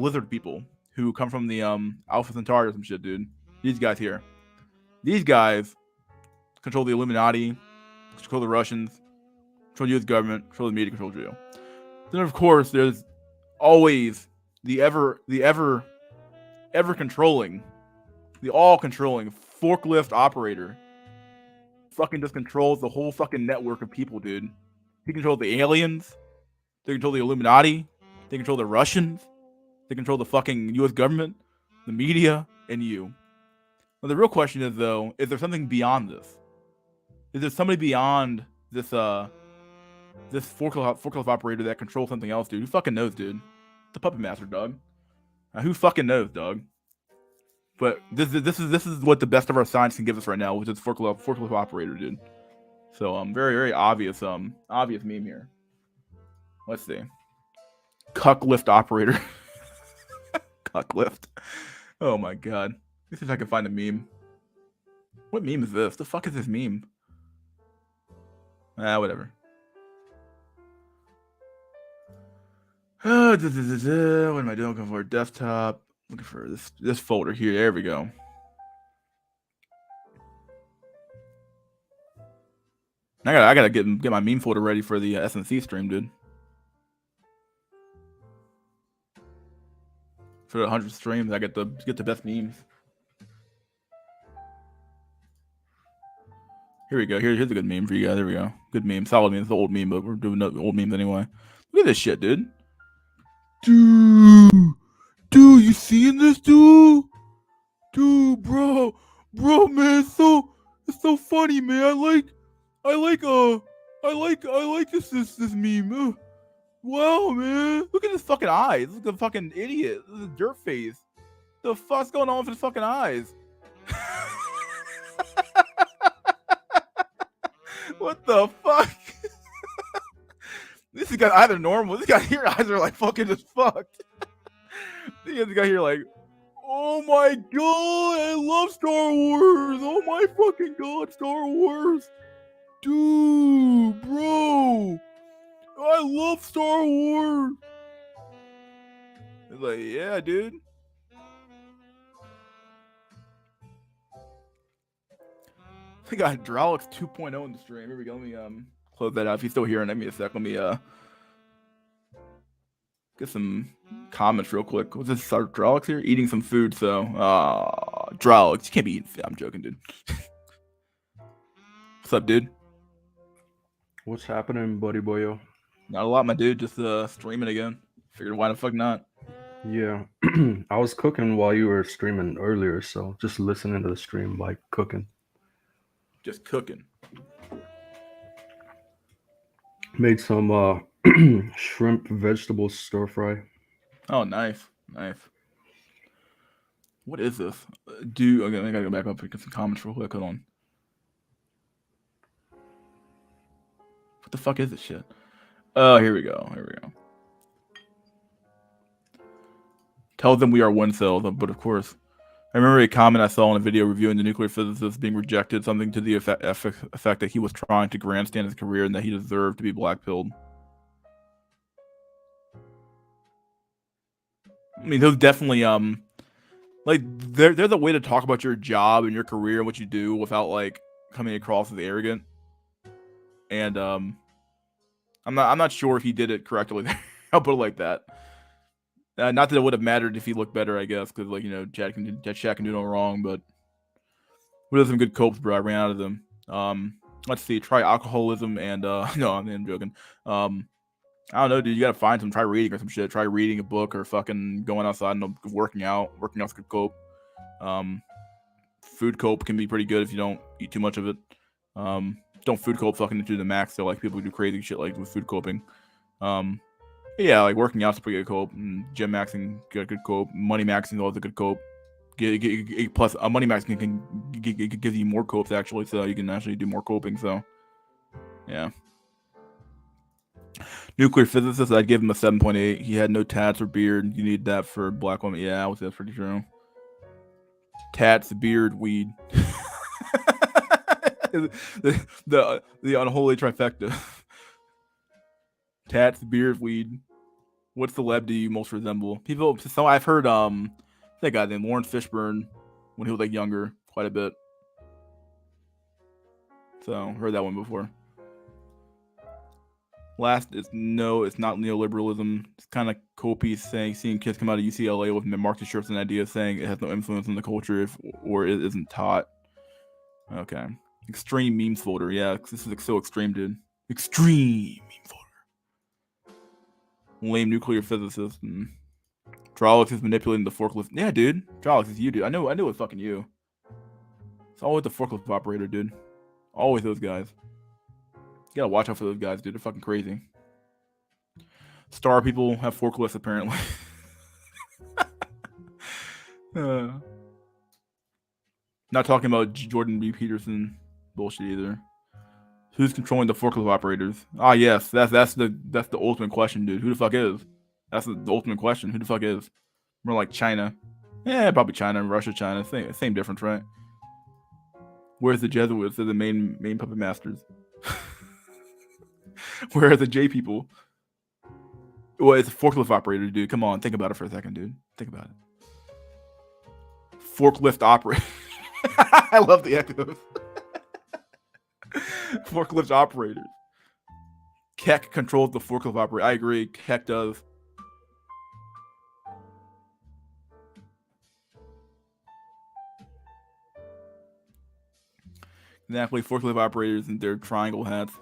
lizard people who come from the Alpha Centauri or some shit, dude. These guys here. These guys control the Illuminati, control the Russians, control the U.S. government, control the media, control you. Then of course there's always the ever controlling, the all controlling forklift operator. Fucking just controls the whole fucking network of people, dude. He controls the aliens. They control the Illuminati. They control the Russians. They control the fucking U.S. government, the media, and you. Well, the real question is though, is there something beyond this? Is there somebody beyond this this forklift operator that controls something else, dude? Who fucking knows, dude? The puppet master, dog. Who fucking knows, dog? But this is what the best of our science can give us right now, which is forklift operator, dude. So very obvious obvious meme here. Let's see. Cuck lift operator. Cuck lift. Oh my god. Let's see if I can find a meme. What meme is this? The fuck is this meme? Whatever. What am I doing? Looking for a desktop. Looking for this folder here. There we go. I gotta get my meme folder ready for the SNC stream, dude. For the 100 streams, I get the best memes. Here we go. Here's a good meme for you guys. There we go. Good meme. Solid meme. It's the old meme, but we're doing old memes anyway. Look at this shit, dude. Dude, you seeing this, dude? Dude, bro, man, it's so funny, man. I like this meme. Wow, man, look at his fucking eyes. Look at the fucking idiot. This is a dirt face. The fuck's going on with his fucking eyes? What the fuck? This guy either normal. This guy here eyes are like fucking just fucked. This guy here like, oh my god, I love Star Wars. Oh my fucking god, Star Wars. Dude, bro. I love Star Wars. It's like, yeah, dude. I got Hydraulics 2.0 in the stream. Here we go. Let me close that out. If he's still here, let me a sec. Let me get some comments real quick. What's this? Hydraulics here? Eating some food, so Hydraulics. You can't be eating food. I'm joking, dude. What's up, dude? What's happening, buddy boyo? Not a lot, my dude. Just streaming again. Figured why the fuck not? Yeah, I was cooking while you were streaming earlier, so just listening to the stream like cooking. Just cooking. Made some shrimp vegetable stir fry. Oh, nice. What is this? Dude, okay, I gotta go back up and get some comments real quick. Hold on. What the fuck is this shit? Oh, here we go. Tell them we are one cell, but of course. I remember a comment I saw in a video reviewing the nuclear physicist being rejected, something to the effect that he was trying to grandstand his career and that he deserved to be blackpilled. I mean, those definitely like there's a way to talk about your job and your career and what you do without like coming across as arrogant. And I'm not sure if he did it correctly. I'll put it like that. Not that it would have mattered if he looked better, I guess, because like Chad can do no wrong. But we have some good copes, bro. I ran out of them. Let's see. Try alcoholism and no, I'm joking. I don't know, dude. You gotta find some. Try reading or some shit. Try reading a book or fucking going outside and working out. Working out's good cope. Food cope can be pretty good if you don't eat too much of it. Don't food cope fucking to the max. So like people who do crazy shit like with food coping. Yeah, like working out's a pretty good cope. Gym maxing, good cope. Money maxing is always a good cope. Plus, money maxing can give you more copes actually, so you can actually do more coping. So, yeah. Nuclear physicist, I'd give him a 7.8. He had no tats or beard. You need that for black women. Yeah, I would say that's pretty true. Tats, beard, weed. the unholy trifecta. Tats, beard, weed. What celeb do you most resemble? People. So I've heard that guy named Lawrence Fishburne when he was like younger quite a bit. So heard that one before. Last is no, it's not neoliberalism. It's kind of copy seeing kids come out of UCLA with Marxist shirts and ideas saying it has no influence on the culture or it isn't taught. Okay. Extreme memes folder. Yeah, this is so extreme, dude. Extreme meme folder. Lame nuclear physicist and Trollocs is manipulating the forklift. Yeah, dude. Trollocs is you, dude. I know it's fucking you. It's always the forklift operator, dude. Always those guys. You gotta watch out for those guys, dude. They're fucking crazy. Star people have forklifts, apparently. Not talking about Jordan B. Peterson bullshit either. Who's controlling the forklift operators? Ah, yes, that's the ultimate question, dude. Who the fuck is? That's the ultimate question. Who the fuck is? More like China. Yeah, probably China, Russia, China. Same difference, right? Where's the Jesuits? They're the main puppet masters. Where are the J people? Well, it's a forklift operator, dude. Come on, think about it for a second, dude. Think about it. Forklift operator. I love the echoes. Forklift operators. Keck controls the forklift operator. I agree. Keck does. Exactly. Forklift operators and their triangle hats.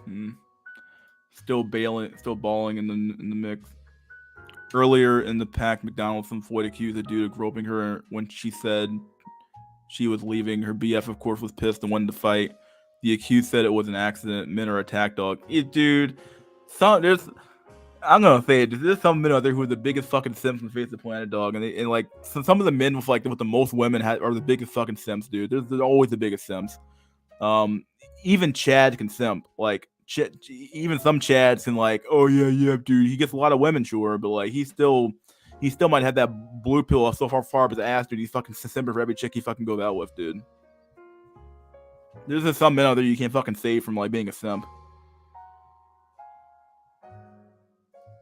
Still balling in the mix. Earlier in the pack, McDonald's and Floyd accused the dude of groping her when she said she was leaving. Her BF, of course, was pissed and wanted to fight. The accused said it was an accident. Men are attack dog. Dude, I'm gonna say it. There's some men out there who are the biggest fucking simps on the face of the planet, dog. And like some of the men with the most women are the biggest fucking simps, dude. There's always the biggest simps. Even Chad can simp. Like even some Chads can oh yeah, dude. He gets a lot of women, sure, but like he still might have that blue pill so far up his ass, dude. He's fucking simping for every chick he fucking goes out with, dude. There's just some men out there you can't fucking save from being a simp.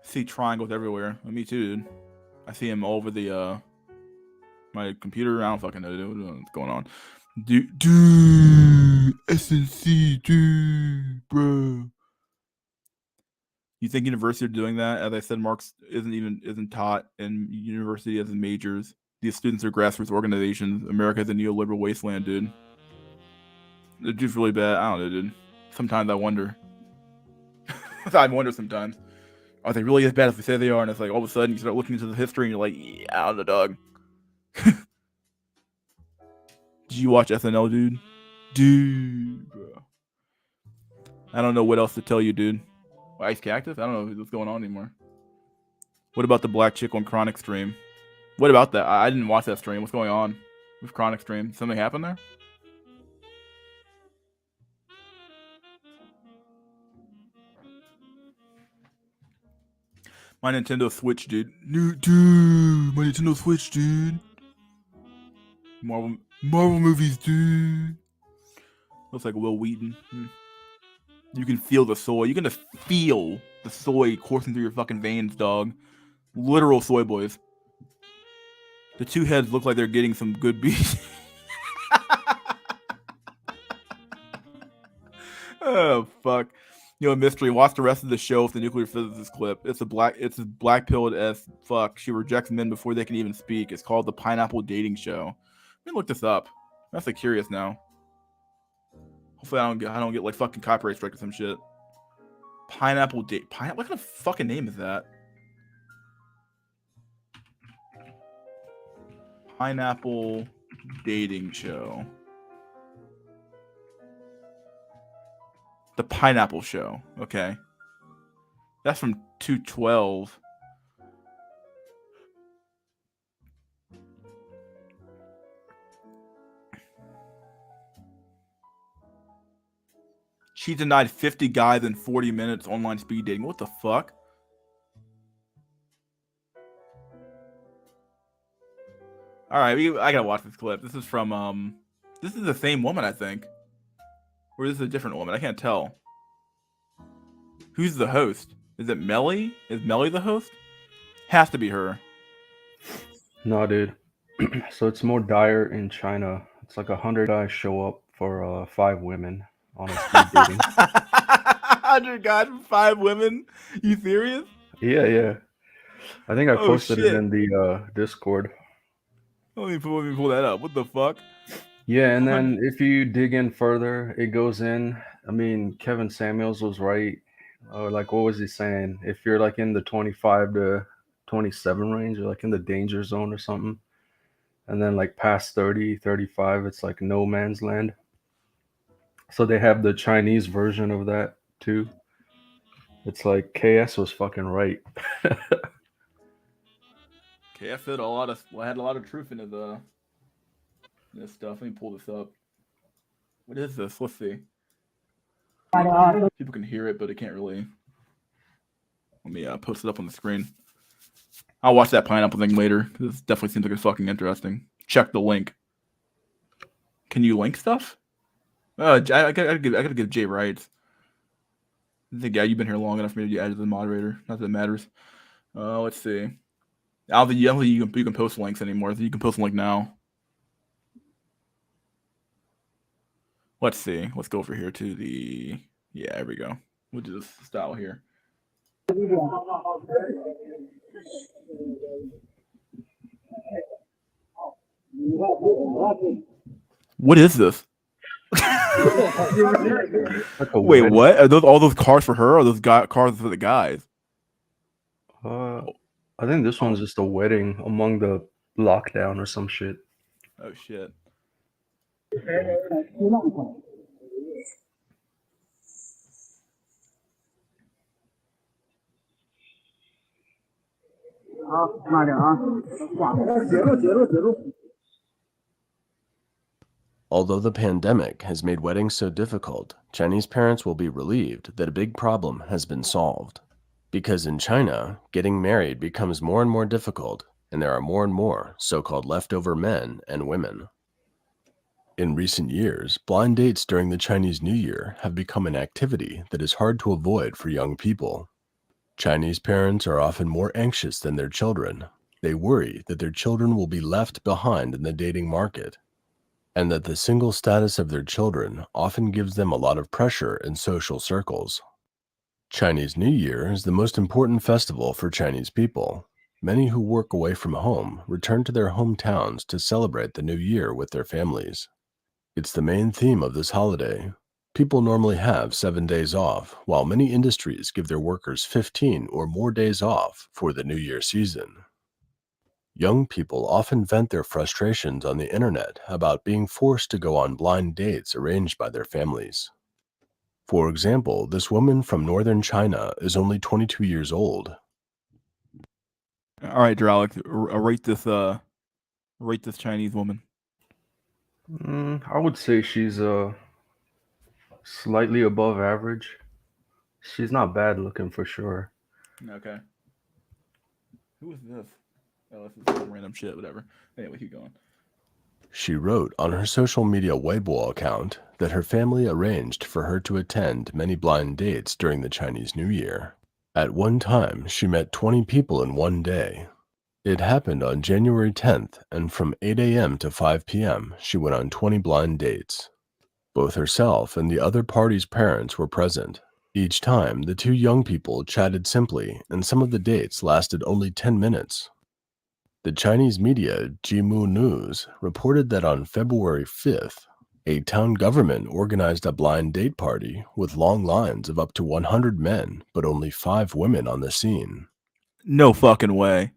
See triangles everywhere. Me too, dude. I see him all over the my computer. I don't fucking know, dude. What's going on? Dude, SNC, dude, bro. You think university are doing that? As I said, Marx isn't taught in university as in majors. These students are grassroots organizations. America is a neoliberal wasteland, dude. The dude's really bad. I don't know, dude. Sometimes I wonder. I wonder sometimes. Are they really as bad as they say they are? And it's like all of a sudden you start looking into the history and you're like, yeah, I don't know, dog. Did you watch SNL, dude? Dude, bro. I don't know what else to tell you, dude. Ice Cactus? I don't know what's going on anymore. What about the black chick on Chronic stream? What about that? I didn't watch that stream. What's going on with Chronic stream? Something happened there? My Nintendo Switch, dude. My Nintendo Switch, dude. Marvel movies, dude. Looks like Will Wheaton. You can feel the soy. You can just feel the soy coursing through your fucking veins, dog. Literal soy boys. The two heads look like they're getting some good beef. Oh fuck. Mystery. Watch the rest of the show with the nuclear physicist clip. It's as black pilled as fuck. She rejects men before they can even speak. It's called the Pineapple Dating Show. Let me look this up. I'm actually curious now. Hopefully I don't get fucking copyright strike or some shit. Pineapple date. What kind of fucking name is that? Pineapple Dating Show. The Pineapple Show. Okay. That's from 2012. She denied 50 guys in 40 minutes online speed dating. What the fuck? All right, I gotta watch this clip. This is from this is the same woman, I think, or this is a different woman. I can't tell. Who's the host? Is it Melly? Is Melly the host? Has to be her. No, dude. So it's more dire in China. It's like 100 guys show up for 5 women on a speed dating. 100 guys for 5 women? You serious? Yeah. I think I posted it in the Discord. Let me pull that up. What the fuck? Yeah, and then if you dig in further, it goes in. I mean, Kevin Samuels was right. What was he saying? If you're in the 25 to 27 range, you're in the danger zone or something. And then past 30, 35, it's no man's land. So they have the Chinese version of that too. It's like KS was fucking right. Okay, I said a lot of. Well, I had a lot of truth in this stuff. Let me pull this up. What is this? Let's see. People can hear it, but it can't really. Let me post it up on the screen. I'll watch that pineapple thing later because this definitely seems like it's fucking interesting. Check the link. Can you link stuff? I gotta give Jay rights. I think, yeah, you've been here long enough for me to get added as a moderator. Not that it matters. Let's see. I don't think you can post links anymore. You can post a link now. Let's see. Let's go over here to the. Yeah, there we go. We'll do this style here. What is this? Like a Wait, wedding. what? Are those all those cars for her? Or are those cars for the guys? I think this one's just a wedding among the lockdown or some shit. Oh shit. Although the pandemic has made weddings so difficult, Chinese parents will be relieved that a big problem has been solved. Because in China, getting married becomes more and more difficult, and there are more and more so-called leftover men and women. In recent years, blind dates during the Chinese New Year have become an activity that is hard to avoid for young people. Chinese parents are often more anxious than their children. They worry that their children will be left behind in the dating market, and that the single status of their children often gives them a lot of pressure in social circles. Chinese New Year is the most important festival for Chinese people. Many who work away from home return to their hometowns to celebrate the new year with their families. It's the main theme of this holiday. People normally have 7 days off, while many industries give their workers 15 or more days off for the New Year season. Young people often vent their frustrations on the internet about being forced to go on blind dates arranged by their families. For example, this woman from northern China is only 22 years old. All right, Dralik, rate this Chinese woman. I would say she's slightly above average. She's not bad looking for sure. Okay. Who is this? Oh, this is some random shit. Whatever. Anyway, keep going. She wrote on her social media Weibo account that her family arranged for her to attend many blind dates during the Chinese New Year. At one time, she met 20 people in one day. It happened on January 10th, and from 8 a.m. to 5 p.m., she went on 20 blind dates. Both herself and the other party's parents were present. Each time, the two young people chatted simply, and some of the dates lasted only 10 minutes. The Chinese media Jimu News reported that on February 5th, a town government organized a blind date party with long lines of up to 100 men, but only 5 women on the scene. No fucking way.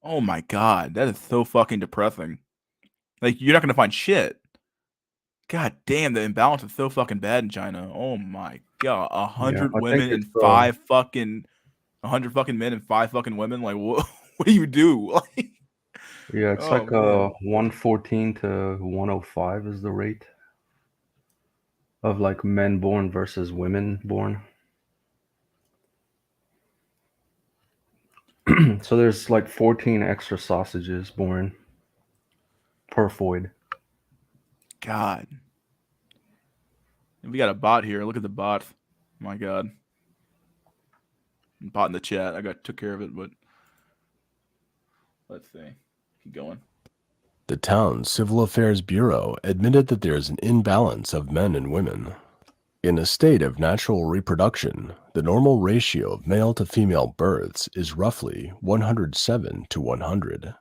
Oh my god, that is so fucking depressing. Like, you're not gonna find shit. God damn, the imbalance is so fucking bad in China. Oh my god, Yeah, 100 I think women and it's 100 fucking men and 5 fucking women. Like, what? What do you do? Like, yeah, it's oh like man. 114 to 105 is the rate of like men born versus women born. So there's like 14 extra sausages born per void. God. We got a bot here. Look at the bot. My god. Bot in the chat. I took care of it, but let's see. Keep going. The town's Civil Affairs Bureau admitted that there is an imbalance of men and women. In a state of natural reproduction, the normal ratio of male to female births is roughly 107 to 100.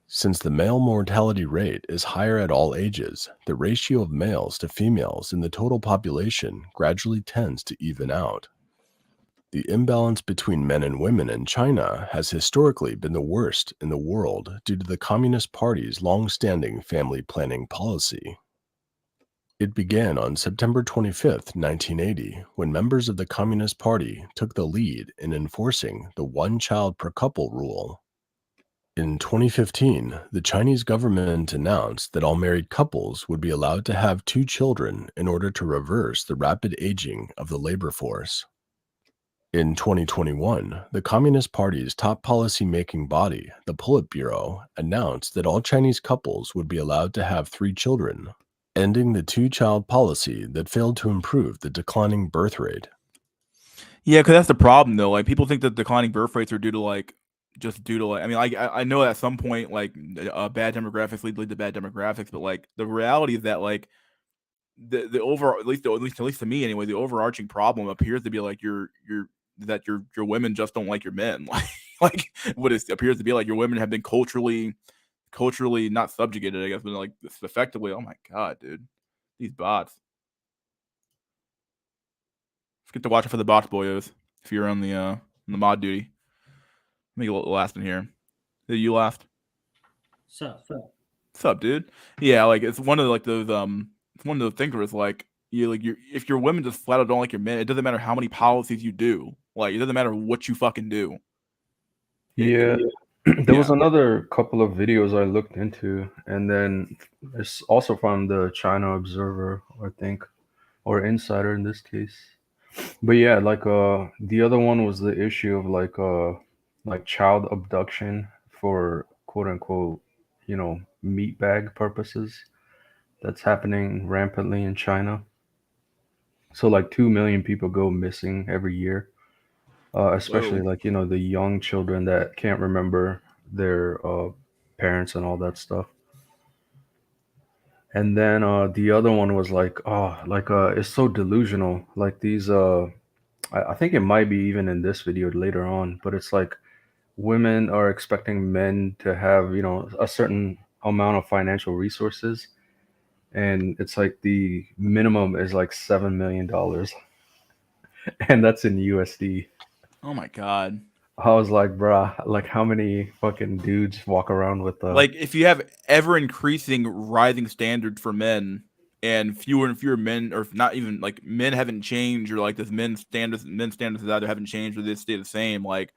Since the male mortality rate is higher at all ages, the ratio of males to females in the total population gradually tends to even out. The imbalance between men and women in China has historically been the worst in the world due to the Communist Party's long-standing family planning policy. It began on September 25, 1980, when members of the Communist Party took the lead in enforcing the one-child per couple rule. In 2015, the Chinese government announced that all married couples would be allowed to have 2 children in order to reverse the rapid aging of the labor force. In 2021, the Communist Party's top policy-making body, the Politburo, announced that all Chinese couples would be allowed to have 3 children, ending the two-child policy that failed to improve the declining birth rate. Yeah, because that's the problem, though. Like, people think that declining birth rates are due to, like, just due to, like, I mean, I know at some point, like, bad demographics lead to bad demographics, but, like, the reality is that, like, the overall, at least to me anyway, the overarching problem appears to be, like, your women just don't like your men. Like what it appears to be like your women have been culturally not subjugated, I guess, but like effectively. Oh my god, dude, these bots. Let's get to watching for the bots, boyos. If you're on the mod duty, let me get a little last in here. Did you last? Sup? What's up, dude? Yeah, like it's one of like those it's one of those things where it's like if your women just flat out don't like your men, it doesn't matter how many policies you do. Like it doesn't matter what you fucking do. Yeah. There was another couple of videos I looked into, and then it's also from the China Observer, I think, or Insider in this case. But yeah, like the other one was the issue of like child abduction for quote unquote, meat bag purposes. That's happening rampantly in China. So like 2 million people go missing every year. Especially Whoa. like the young children that can't remember their parents and all that stuff. And then the other one was like, it's so delusional. Like these, I think it might be even in this video later on, but it's like women are expecting men to have a certain amount of financial resources, and it's like the minimum is like $7 million, and that's in USD. Oh my god. I was like, bruh, like how many fucking dudes walk around with like if you have ever increasing rising standards for men and fewer men, or not even like men haven't changed, or like this men's standards either haven't changed or they stay the same, like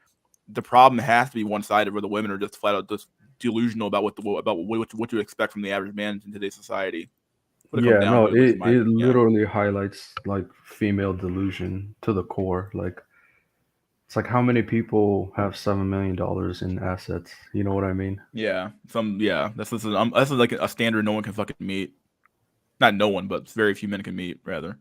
the problem has to be one-sided where the women are just flat out just delusional about what you expect from the average man in today's society. What it comes Yeah, down no, to, at least in it, my it opinion. Yeah. literally highlights like female delusion to the core. Like it's like how many people have $7 million in assets? You know what I mean? Yeah, this is like a standard no one can fucking meet. Not no one, but very few men can meet, rather.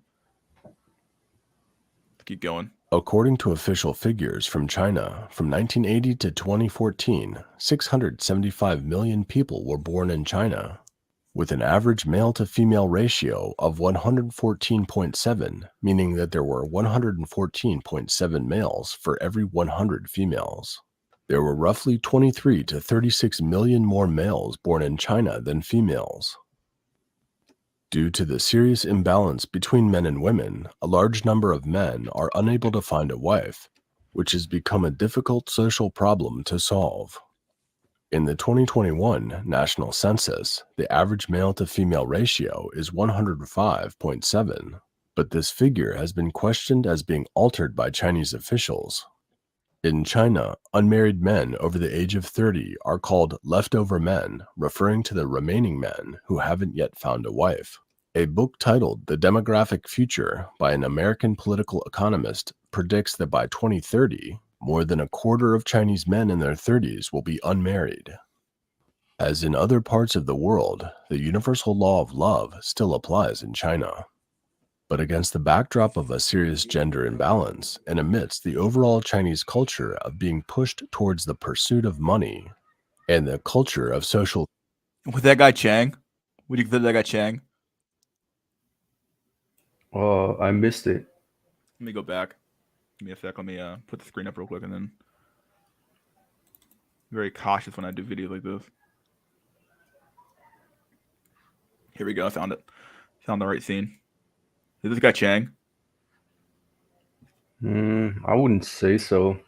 Keep going. According to official figures from China, from 1980 to 2014, 675 million people were born in China, with an average male-to-female ratio of 114.7, meaning that there were 114.7 males for every 100 females. There were roughly 23 to 36 million more males born in China than females. Due to the serious imbalance between men and women, a large number of men are unable to find a wife, which has become a difficult social problem to solve. In the 2021 national census, the average male-to-female ratio is 105.7, but this figure has been questioned as being altered by Chinese officials. In China, unmarried men over the age of 30 are called leftover men, referring to the remaining men who haven't yet found a wife. A book titled The Demographic Future by an American political economist predicts that by 2030, more than a quarter of Chinese men in their 30s will be unmarried. As in other parts of the world, the universal law of love still applies in China. But against the backdrop of a serious gender imbalance, and amidst the overall Chinese culture of being pushed towards the pursuit of money and the culture of social... With that guy Chang? Would you consider that guy Chang? I missed it. Let me go back. Give me a sec. Let me put the screen up real quick, and then I'm very cautious when I do videos like this. Here we go. I found it. Found the right scene. Is this guy Chang? I wouldn't say so.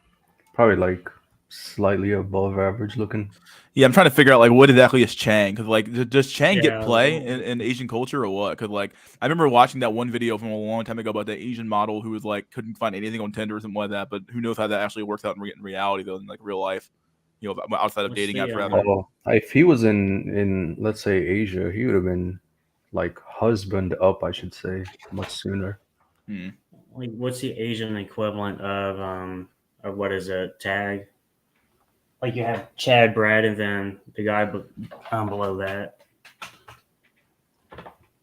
Probably like slightly above average looking. Yeah, I'm trying to figure out like what exactly is Chang, because like does Chang get Yeah, play in Asian culture or what? Because like I remember watching that one video from a long time ago about the Asian model who was like couldn't find anything on Tinder or something like that. But who knows how that actually works out in reality though, in like real life, you know, outside of What's dating the, apps rather. Oh, if he was in let's say Asia, he would have been like husband up, I should say, much sooner. Hmm. like what's the Asian equivalent of what is it, tag? Like you have Chad, Brad, and then the guy below that.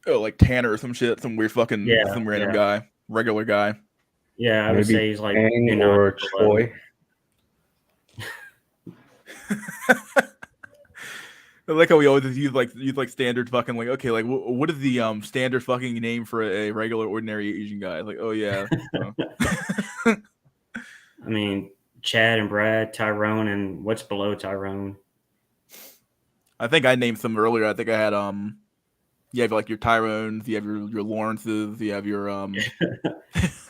Oh, like Tanner or some shit, some weird fucking Yeah, some random yeah. guy, regular guy. Yeah, I would Maybe say he's like Kang 2 or notches below. Choi. I like how we always just use like standard fucking like okay like what is the standard fucking name for a regular ordinary Asian guy? Like oh yeah. I mean, Chad and Brad, Tyrone, and what's below Tyrone? I think I named some earlier. I think I had you have like your Tyrones, you have your Lawrences, you have your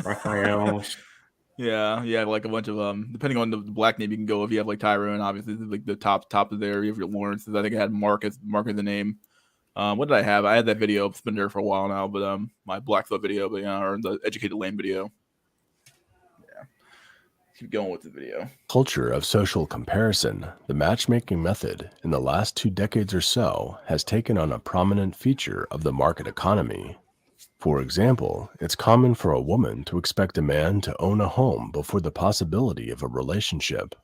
Raphael. yeah, you have like a bunch of depending on the black name you can go if you have like Tyrone, obviously like the top of there, you have your Lawrences. I think I had Mark as the name. What did I have? I had that video. It's been there for a while now, but my Blackfoot video, but yeah, or the Educated Lame video. Yeah. Keep going with the video. Culture of social comparison, the matchmaking method, in the last 2 decades or so, has taken on a prominent feature of the market economy. For example, it's common for a woman to expect a man to own a home before the possibility of a relationship.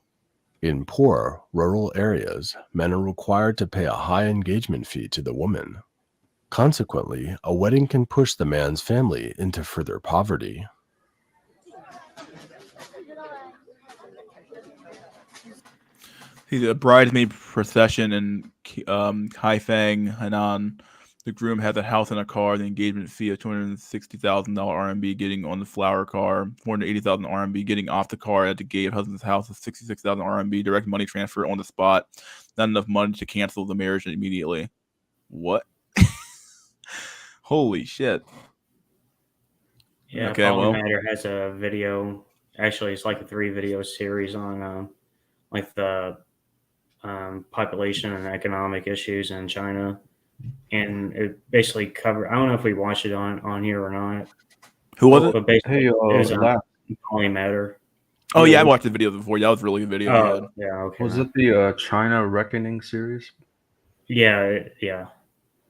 In poor, rural areas, men are required to pay a high engagement fee to the woman. Consequently, a wedding can push the man's family into further poverty. See the bridesmaid procession in Kaifeng, Hainan. The groom has a house and a car. The engagement fee of $260,000 RMB getting on the flower car, 480,000 RMB getting off the car at the gate of husband's house, of 66,000 RMB direct money transfer on the spot. Not enough money to cancel the marriage immediately. What? Holy shit! Yeah, Okay, well, Polymatter has a video. Actually, it's like a 3-video series on like the population and economic issues in China, and it basically covered. I don't know if we watched it on here or not, who was it? but basically Hey, it was last, Polymatter. Oh yeah, I watched the video before. That was a really good video. he had. Oh, yeah, okay. was it the China Reckoning series? Yeah, yeah.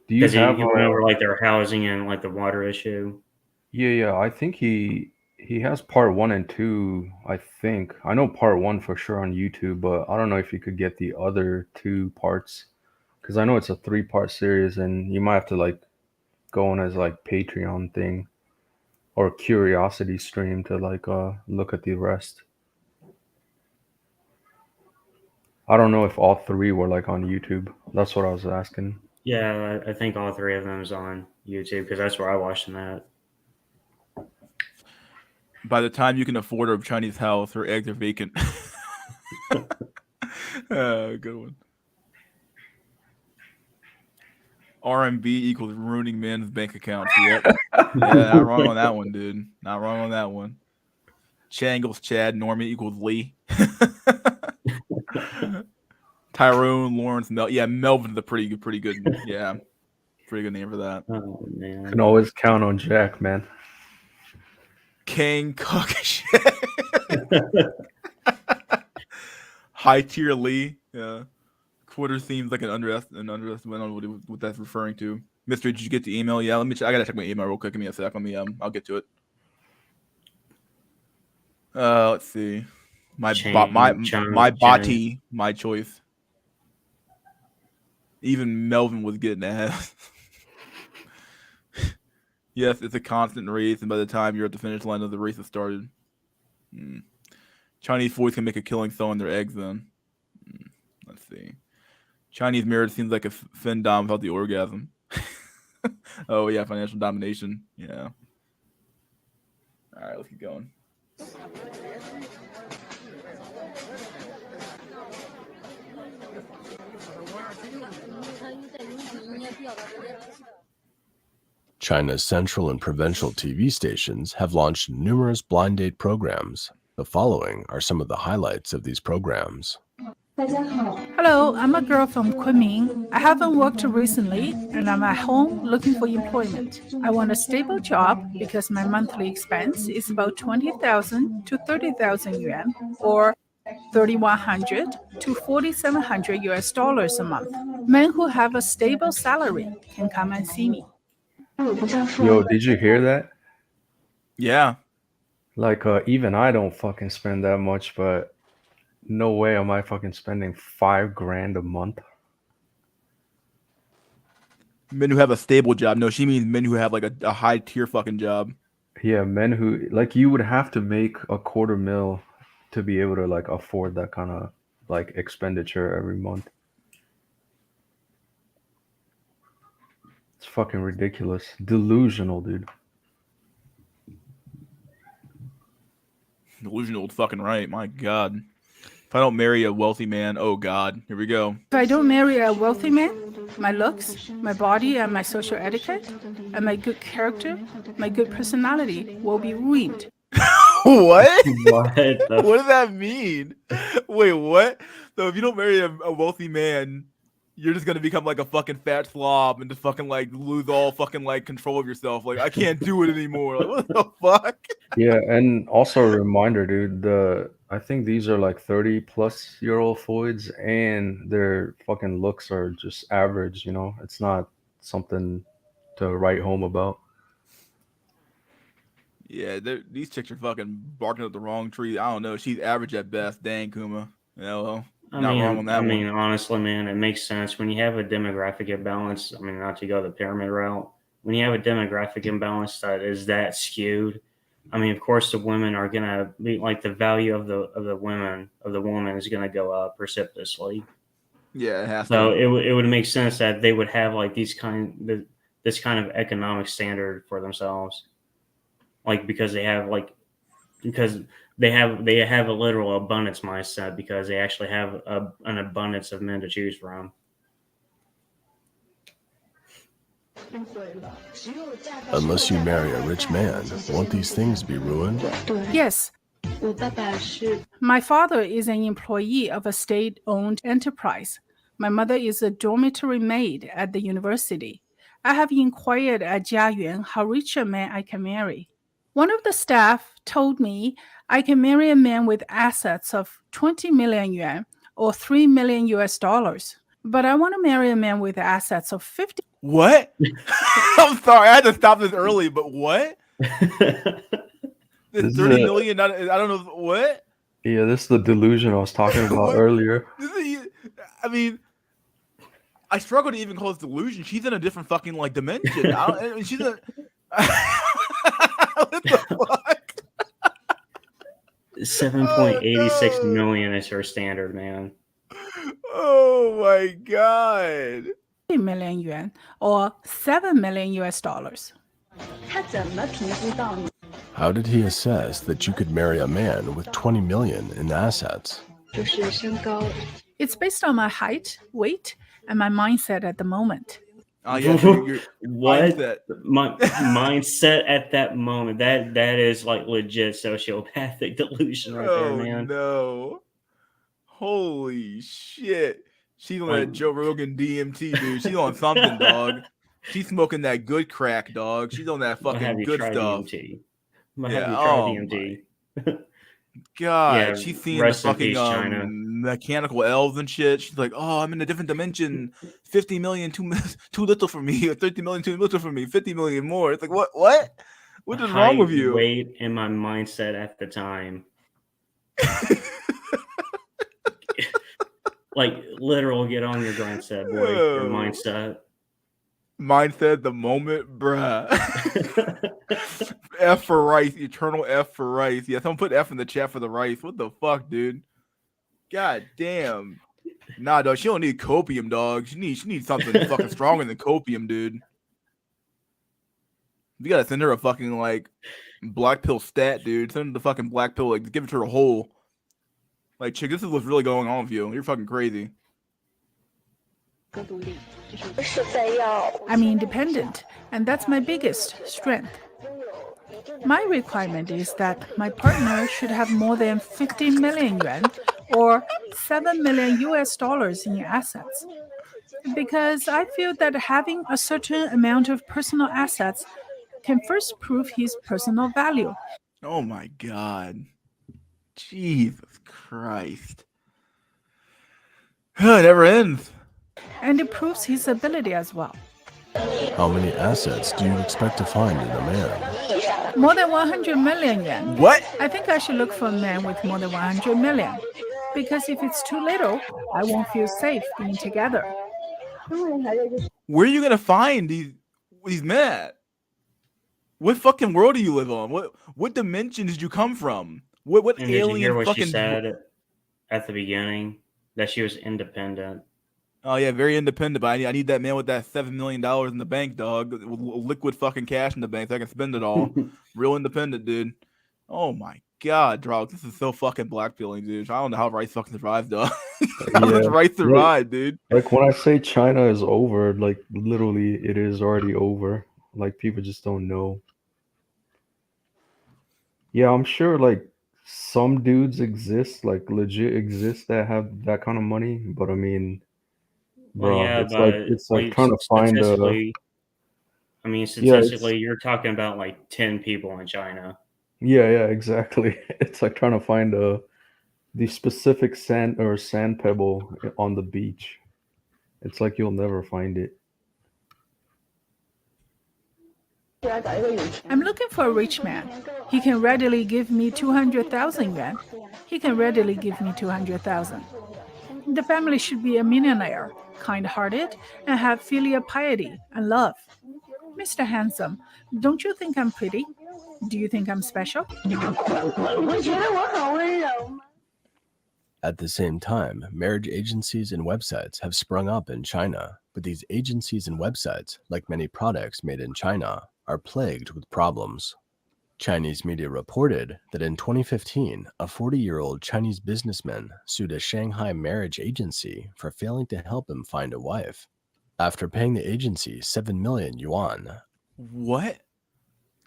Do you Because have he went over like their housing and like the water issue. Yeah, I think he has part 1 and 2, I think. I know part 1 for sure on YouTube, but I don't know if you could get the other 2 parts, because I know it's a 3-part series and you might have to like go on as like Patreon thing or Curiosity stream to like look at the rest. I don't know if all 3 were like on YouTube. That's what I was asking. Yeah, I think all 3 of them is on YouTube because that's where I watched them at. By the time you can afford a Chinese house, her eggs are vacant. Good one. RMB equals ruining men's bank accounts. Yep. Yeah, not wrong on that one, dude. Not wrong on that one. Changles, Chad, Norman equals Lee. Tyrone, Lawrence, yeah, Melvin's a pretty good, yeah, pretty good name for that. Oh man, Can always count on Jack, man. King Cook shit. High tier Lee. Yeah. Quarter seems like an underestimate on what that's referring to. Mister, did you get the email? Yeah, let me. I gotta check my email real quick. Give me a sec. Let me. I'll get to it. Let's see. My body, my choice. Even Melvin was getting ass. Yes, it's a constant race, and by the time you're at the finish line of the race has started. Chinese boys can make a killing selling their eggs then. Let's see. Chinese marriage seems like a findom without the orgasm. Oh, yeah, financial domination. Yeah. All right, let's keep going. China's central and provincial TV stations have launched numerous blind date programs, The following are some of the highlights of these programs. Hello, I'm a girl from Kunming. I haven't worked recently and I'm at home looking for employment. I want a stable job because my monthly expense is about 20,000 to 30,000 yuan or 3,100 to 4,700 US dollars a month. Men who have a stable salary can come and see me. Yo, did you hear that? Yeah. Like, even I don't fucking spend that much, but no way am I fucking spending $5,000 a month. Men who have a stable job. No, she means men who have like a high tier fucking job. Yeah, men who, like, you would have to make $250,000 to be able to like afford that kind of like expenditure every month. It's fucking ridiculous. Delusional, dude. Delusional fucking right. My God. If I don't marry a wealthy man, oh God, here we go. If I don't marry a wealthy man, my looks, my body, and my social etiquette, and my good character, my good personality will be ruined. What? What the What does that mean? Wait, what? So if you don't marry a wealthy man, you're just gonna become like a fucking fat slob and just fucking like lose all fucking like control of yourself. Like I can't do it anymore. Like what the fuck? Yeah, and also a reminder, dude, I think these are like 30-plus-year-old foids and their fucking looks are just average, you know? It's not something to write home about. Yeah, these chicks are fucking barking up the wrong tree. I don't know. She's average at best. Dang, Kuma. Yeah, well, not wrong on that one. Honestly, man, it makes sense when you have a demographic imbalance. I mean, not to go the pyramid route. When you have a demographic imbalance that is that skewed, I mean, of course, the women are gonna be like the value of the woman is gonna go up precipitously. Yeah, it has So to. it would make sense that they would have like this kind of economic standard for themselves, like because they have a literal abundance mindset because they actually have an abundance of men to choose from. Unless you marry a rich man, won't these things be ruined? Yes. My father is an employee of a state-owned enterprise. My mother is a dormitory maid at the university. I have inquired at Jiayuan how rich a man I can marry. One of the staff told me I can marry a man with assets of 20 million yuan or 3 million US dollars. But I want to marry a man with assets of 50. What? I'm sorry, I had to stop this early, but what? This is 30 million? I don't know what. Yeah, this is the delusion I was talking about earlier. I mean, I struggle to even call this delusion. She's in a different fucking like dimension. She's a. What the fuck? 7.86 million is her standard, man. Oh my God. 50 million yuan or 7 million US dollars. How did he assess that you could marry a man with 20 million in assets? It's based on my height, weight, and my mindset at the moment. Oh yeah, your What? mindset. My mindset at that moment. That is like legit sociopathic delusion right there, man. No. Holy shit. She's on that Joe Rogan DMT, dude. She's on something, dog. She's smoking that good crack, dog. She's on that fucking good stuff. DMT. DMT. God, Yeah, she's seeing the rest in fucking peace, China. mechanical elves and shit. She's like, oh, I'm in a different dimension. 50 million, too little for me. Or 30 million, too little for me. 50 million more. It's like, what? What is wrong with you? Weight and my mindset at the time. Like literal, get on your grind set, boy. Your mindset. Mindset, the moment, bruh. F for rice, eternal F for rice. Yeah, someone put F in the chat for the rice. What the fuck, dude? God damn. Nah, dog. She don't need copium, dog. She needs something fucking stronger than copium, dude. You gotta send her a fucking like black pill stat, dude. Send her the fucking black pill, like give it to her whole. Like, chick, this is what's really going on with you. You're fucking crazy. I'm independent, and that's my biggest strength. My requirement is that my partner should have more than 50 million yuan or 7 million US dollars in assets. Because I feel that having a certain amount of personal assets can first prove his personal value. Oh my God. Jesus Christ. It never ends. And it proves his ability as well. How many assets do you expect to find in a man? More than 100 million yuan. What? I think I should look for a man with more than 100 million. Because if it's too little, I won't feel safe being together. Where are you gonna find these men at? What fucking world do you live on? What dimension did you come from? What And did you hear alien what fucking she said at the beginning? That she was independent. Oh yeah, very independent. But I need that man with that $7 million in the bank, dog. With liquid fucking cash in the bank, so I can spend it all. Real independent, dude. Oh my God, dog. This is so fucking blackpilling, dude. I don't know how Rice fucking survived, dog. How does Rice survive, dude? Like when I say China is over, like literally it is already over. Like people just don't know. Yeah, I'm sure like some dudes exist, like legit exist that have that kind of money, but I mean, Well, bro, yeah, it's like like trying to find a yeah, statistically, you're talking about like 10 people in China. yeah, exactly. It's like trying to find the specific sand pebble on the beach. It's like you'll never find it. I'm looking for a rich man. He can readily give me 200,000 yuan. He can readily give me 200,000. The family should be a millionaire, kind-hearted, and have filial piety and love. Mr. Handsome, don't you think I'm pretty? Do you think I'm special? At the same time, marriage agencies and websites have sprung up in China, but these agencies and websites, like many products made in China, are plagued with problems. Chinese media reported that in 2015, a 40-year-old Chinese businessman sued a Shanghai marriage agency for failing to help him find a wife. After paying the agency 7 million yuan. What?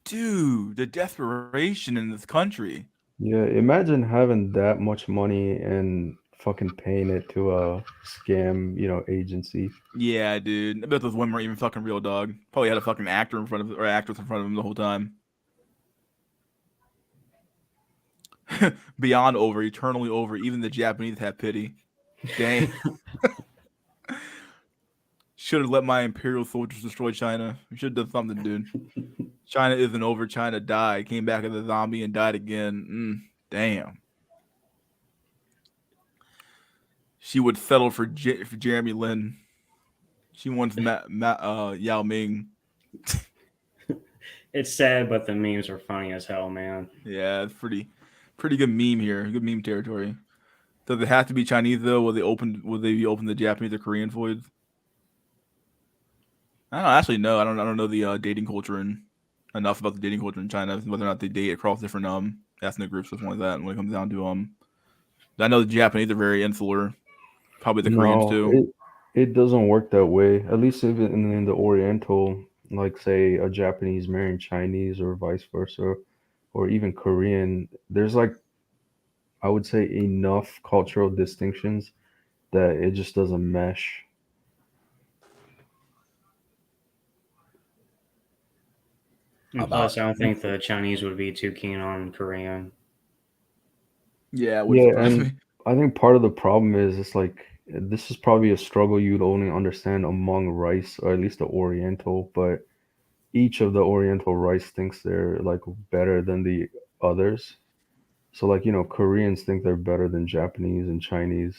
Dude, the desperation in this country. Yeah, imagine having that much money and fucking paying it to a scam, agency. Yeah, dude. I bet those women weren't even fucking real, dog. Probably had a fucking actor in front of or actress in front of him the whole time. Beyond over, eternally over. Even the Japanese have pity. Dang. Should have let my imperial soldiers destroy China. We should have done something, dude. China isn't over. China died. Came back as a zombie and died again. Damn. She would settle for Jeremy Lin. She wants Yao Ming. It's sad, but the memes are funny as hell, man. Yeah, it's pretty good meme here. Good meme territory. Does it have to be Chinese though? Will they be open to Japanese or Korean voids? I don't actually know. I don't know the dating culture and enough about the dating culture in China, whether or not they date across different ethnic groups or something like that. And when it comes down to I know the Japanese are very insular. Probably the Koreans too. It doesn't work that way. At least even in the Oriental, like say a Japanese marrying Chinese or vice versa, or even Korean, there's like I would say enough cultural distinctions that it just doesn't mesh. And plus, I don't think the Chinese would be too keen on Korean. Yeah, and I think part of the problem is it's like this is probably a struggle you'd only understand among rice, or at least the Oriental, but each of the Oriental rice thinks they're like better than the others. So like, Koreans think they're better than Japanese and Chinese.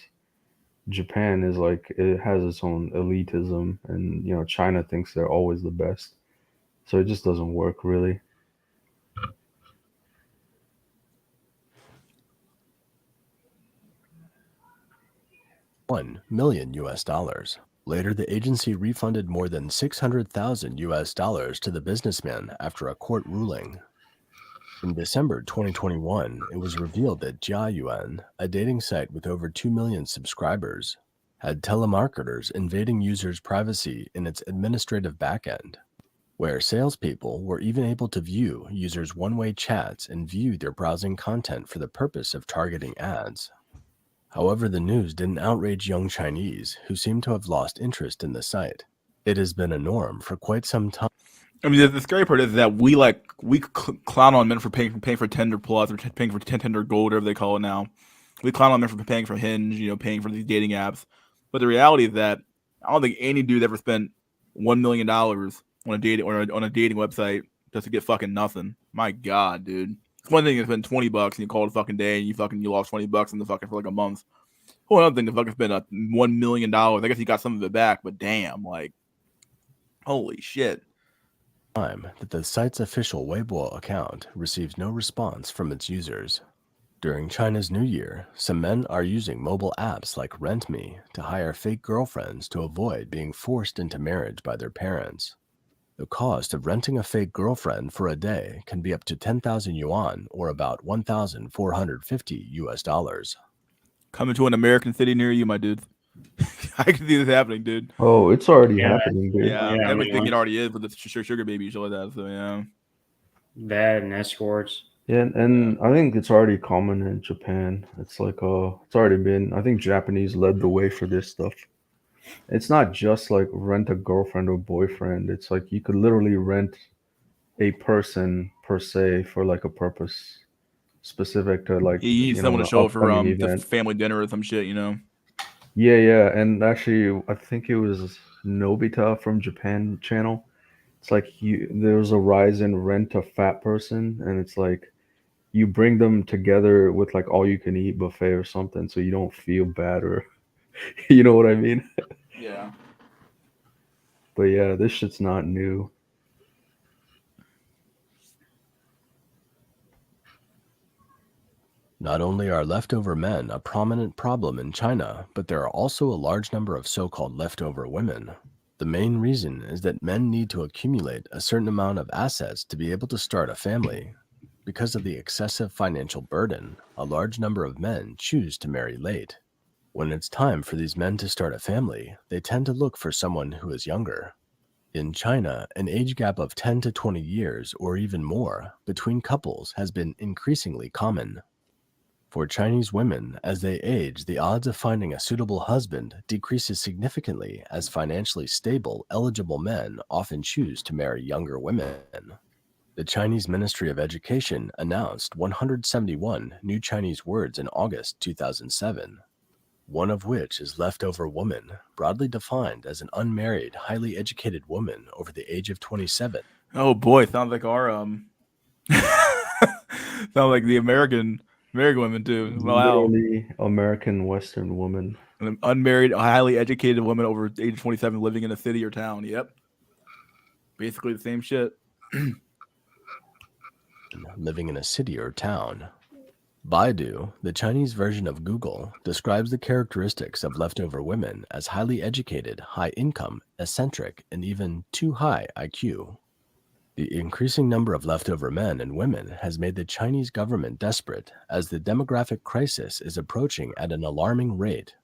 Japan is like it has its own elitism, and China thinks they're always the best. So it just doesn't work really. $1 million. Later, the agency refunded more than $600,000 to the businessman after a court ruling. In December 2021, it was revealed that Jiayuan, a dating site with over 2 million subscribers, had telemarketers invading users' privacy in its administrative backend. where salespeople were even able to view users' one-way chats and view their browsing content for the purpose of targeting ads. However, the news didn't outrage young Chinese who seem to have lost interest in the site. It has been a norm for quite some time. I mean, the scary part is that we clown on men for paying for Tinder Plus or paying for Tinder Gold, whatever they call it now. We clown on men for paying for Hinge, paying for these dating apps. But the reality is that I don't think any dude ever spent $1 million on a dating website just to get fucking nothing. My God, dude. It's one thing to spend $20 and you call it a fucking day and you lost $20 in the fucking for like a month. Whole other thing to fucking spend $1 million. I guess you got some of it back, but damn, like, holy shit. Time that the site's official Weibo account receives no response from its users. During China's New Year, some men are using mobile apps like RentMe to hire fake girlfriends to avoid being forced into marriage by their parents. The cost of renting a fake girlfriend for a day can be up to 10,000 yuan or about $1,450 US. Coming to an American city near you, my dude. I can see this happening, dude. Oh, it's already happening, dude. Yeah, everything it already is with the sugar baby shit like that. So yeah, that and escorts. Yeah, and I think it's already common in Japan. It's like it's already been. I think Japanese led the way for this stuff. It's not just like rent a girlfriend or boyfriend. It's like you could literally rent a person per se for like a purpose specific to like you need someone to show up for the event. family dinner or some shit, Yeah, and actually, I think it was Nobita from Japan channel. It's like there was a rise in rent a fat person, and it's like you bring them together with like all you can eat buffet or something, so you don't feel bad or you know what I mean? Yeah. But yeah, this shit's not new. Not only are leftover men a prominent problem in China, but there are also a large number of so-called leftover women. The main reason is that men need to accumulate a certain amount of assets to be able to start a family. Because of the excessive financial burden, a large number of men choose to marry late. When it's time for these men to start a family, they tend to look for someone who is younger. In China, an age gap of 10 to 20 years or even more between couples has been increasingly common. For Chinese women, as they age, the odds of finding a suitable husband decreases significantly as financially stable, eligible men often choose to marry younger women. The Chinese Ministry of Education announced 171 new Chinese words in August 2007, one of which is leftover woman, broadly defined as an unmarried, highly educated woman over the age of 27. Oh boy, sounds like our sounds like the American women too. Wow. Literally American Western woman. An unmarried, highly educated woman over the age of 27 living in a city or town. Yep. Basically the same shit. Living in a city or town. Baidu, the Chinese version of Google, describes the characteristics of leftover women as highly educated, high income, eccentric, and even too high IQ. The increasing number of leftover men and women has made the Chinese government desperate as the demographic crisis is approaching at an alarming rate.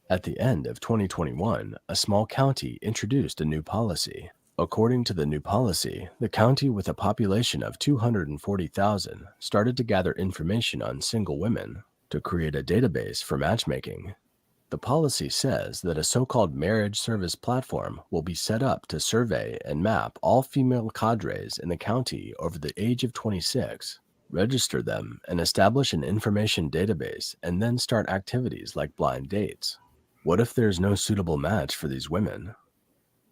At the end of 2021, a small county introduced a new policy. According to the new policy, the county with a population of 240,000 started to gather information on single women to create a database for matchmaking. The policy says that a so-called marriage service platform will be set up to survey and map all female cadres in the county over the age of 26, register them, and establish an information database, and then start activities like blind dates. What if there's no suitable match for these women?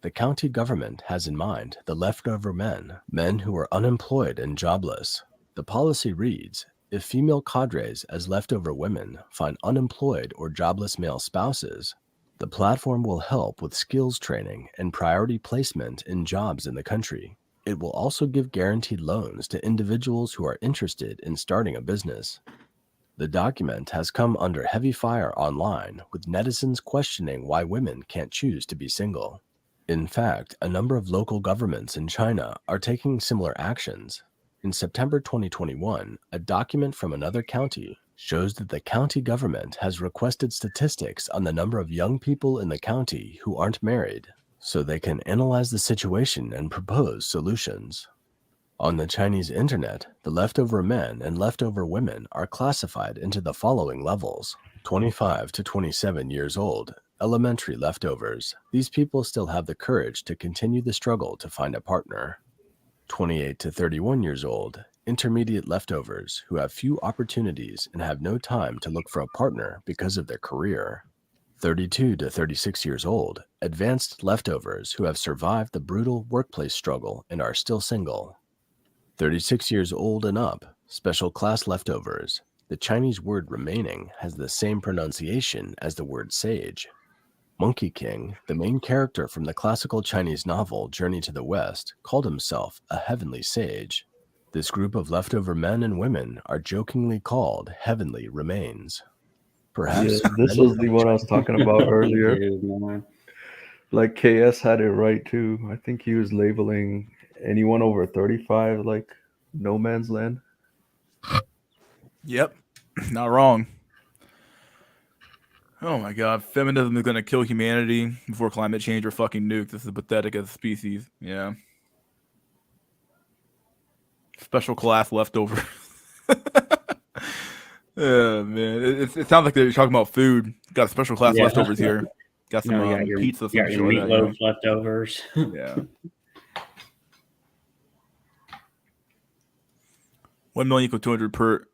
The county government has in mind the leftover men who are unemployed and jobless. The policy reads, if female cadres as leftover women find unemployed or jobless male spouses, the platform will help with skills training and priority placement in jobs in the country. It will also give guaranteed loans to individuals who are interested in starting a business. The document has come under heavy fire online, with netizens questioning why women can't choose to be single. In fact, a number of local governments in China are taking similar actions. In September 2021, a document from another county shows that the county government has requested statistics on the number of young people in the county who aren't married, so they can analyze the situation and propose solutions. On the Chinese internet, the leftover men and leftover women are classified into the following levels: 25 to 27 years old, elementary leftovers. These people still have the courage to continue the struggle to find a partner. 28 to 31 years old, intermediate leftovers who have few opportunities and have no time to look for a partner because of their career. 32 to 36 years old, advanced leftovers who have survived the brutal workplace struggle and are still single. 36 years old and up, special class leftovers. The Chinese word remaining has the same pronunciation as the word sage. Monkey King, the main character from the classical Chinese novel Journey to the West, called himself a heavenly sage. This group of leftover men and women are jokingly called heavenly remains. Perhaps this was the one I was talking about earlier. Dude, man. Like KS had it right too. I think he was labeling anyone over 35 like no man's land. Yep, not wrong. Oh my god, feminism is gonna kill humanity before climate change or fucking nuke. This is pathetic as a species. Yeah. Special class leftover. Oh man, it sounds like they're talking about food. Got special class Yeah. leftovers here. Got some You got your, pizza, you some got your shit. meatloaf leftovers. Yeah. 1 million equal 200 per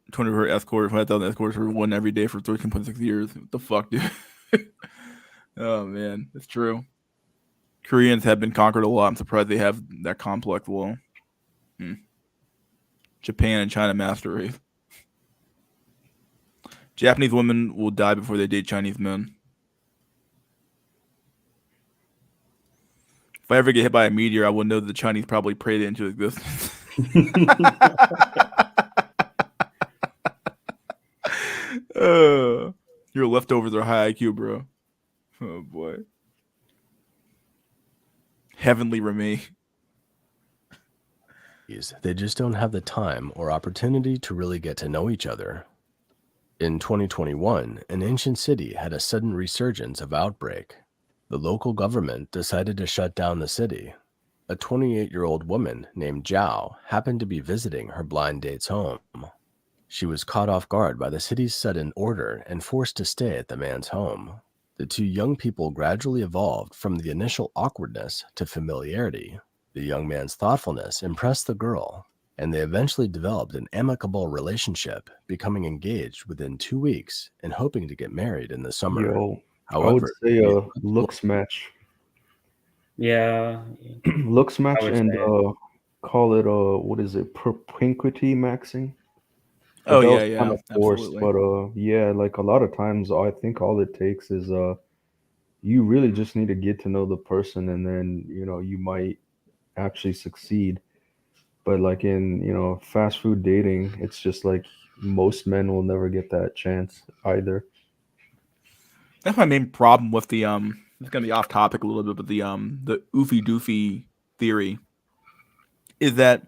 escort. 5,000 escorts for one every day for 13.6 years. What the fuck, dude? Oh man, it's true. Koreans have been conquered a lot. I'm surprised they have that complex law. Japan and China master race. Japanese women will die before they date Chinese men. If I ever get hit by a meteor, I will know that the Chinese probably prayed it into existence. Your leftovers are high IQ, bro. Oh boy. Heavenly remain. They just don't have the time or opportunity to really get to know each other. In 2021, an ancient city had a sudden resurgence of outbreak. The local government decided to shut down the city. A 28-year-old woman named Zhao happened to be visiting her blind date's home. She was caught off guard by the city's sudden order and forced to stay at the man's home. The two young people gradually evolved from the initial awkwardness to familiarity. The young man's thoughtfulness impressed the girl, and they eventually developed an amicable relationship, becoming engaged within 2 weeks and hoping to get married in the summer. Yo, However, I would say a looks match. Yeah. Looks match and say. call it what is it, propinquity maxing? But Oh that yeah, was yeah, kind of forced. absolutely. But yeah, like a lot of times I think all it takes is you really just need to get to know the person, and then you might actually succeed. But like in fast food dating, it's just like most men will never get that chance either. That's my main problem with the It's gonna be off topic a little bit, but the oofy doofy theory is that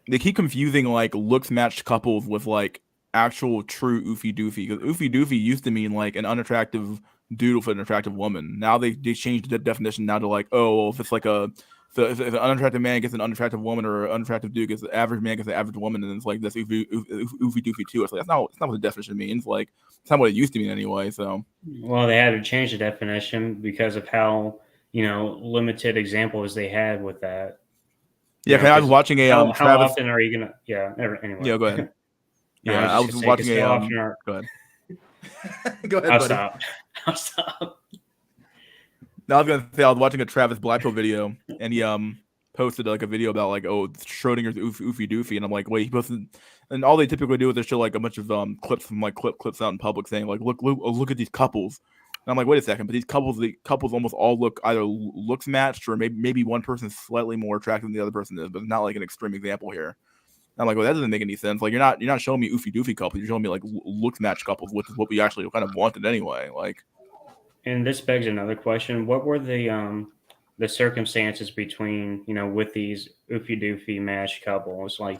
they keep confusing like looks matched couples with like actual true oofy doofy. Because oofy doofy used to mean like an unattractive dude with an attractive woman. Now they changed the definition now to like, oh, well, if it's like if an unattractive man gets an unattractive woman, or an unattractive dude gets an average man gets an average woman, and it's like that's oofy doofy too. It's like that's not what the definition means. Like it's not what it used to mean anyway. So Well, they had to change the definition because of how limited examples they had with that. yeah, I was watching a how Travis. often are you gonna? Yeah. Anyway. Yeah, go ahead. No, Yeah, I was watching a. how often are, Go ahead. Go ahead, I'll buddy. stop. I'll stop. No, I was gonna say I was watching a Travis Blackpill video, and he posted like a video about like, oh, Schrodinger's oofy doofy, and I'm like, wait, he posted, and all they typically do is they show like a bunch of clips from like clips out in public saying like, look at these couples, and I'm like, wait a second, but the couples almost all look either looks matched, or maybe one person's slightly more attractive than the other person is, but it's not like an extreme example here. I'm like, well, that doesn't make any sense. Like, you're not showing me oofy doofy couples. You're showing me like looks matched couples, which is what we actually kind of wanted anyway. Like, And this begs another question: what were the circumstances between with these oofy doofy matched couples? Like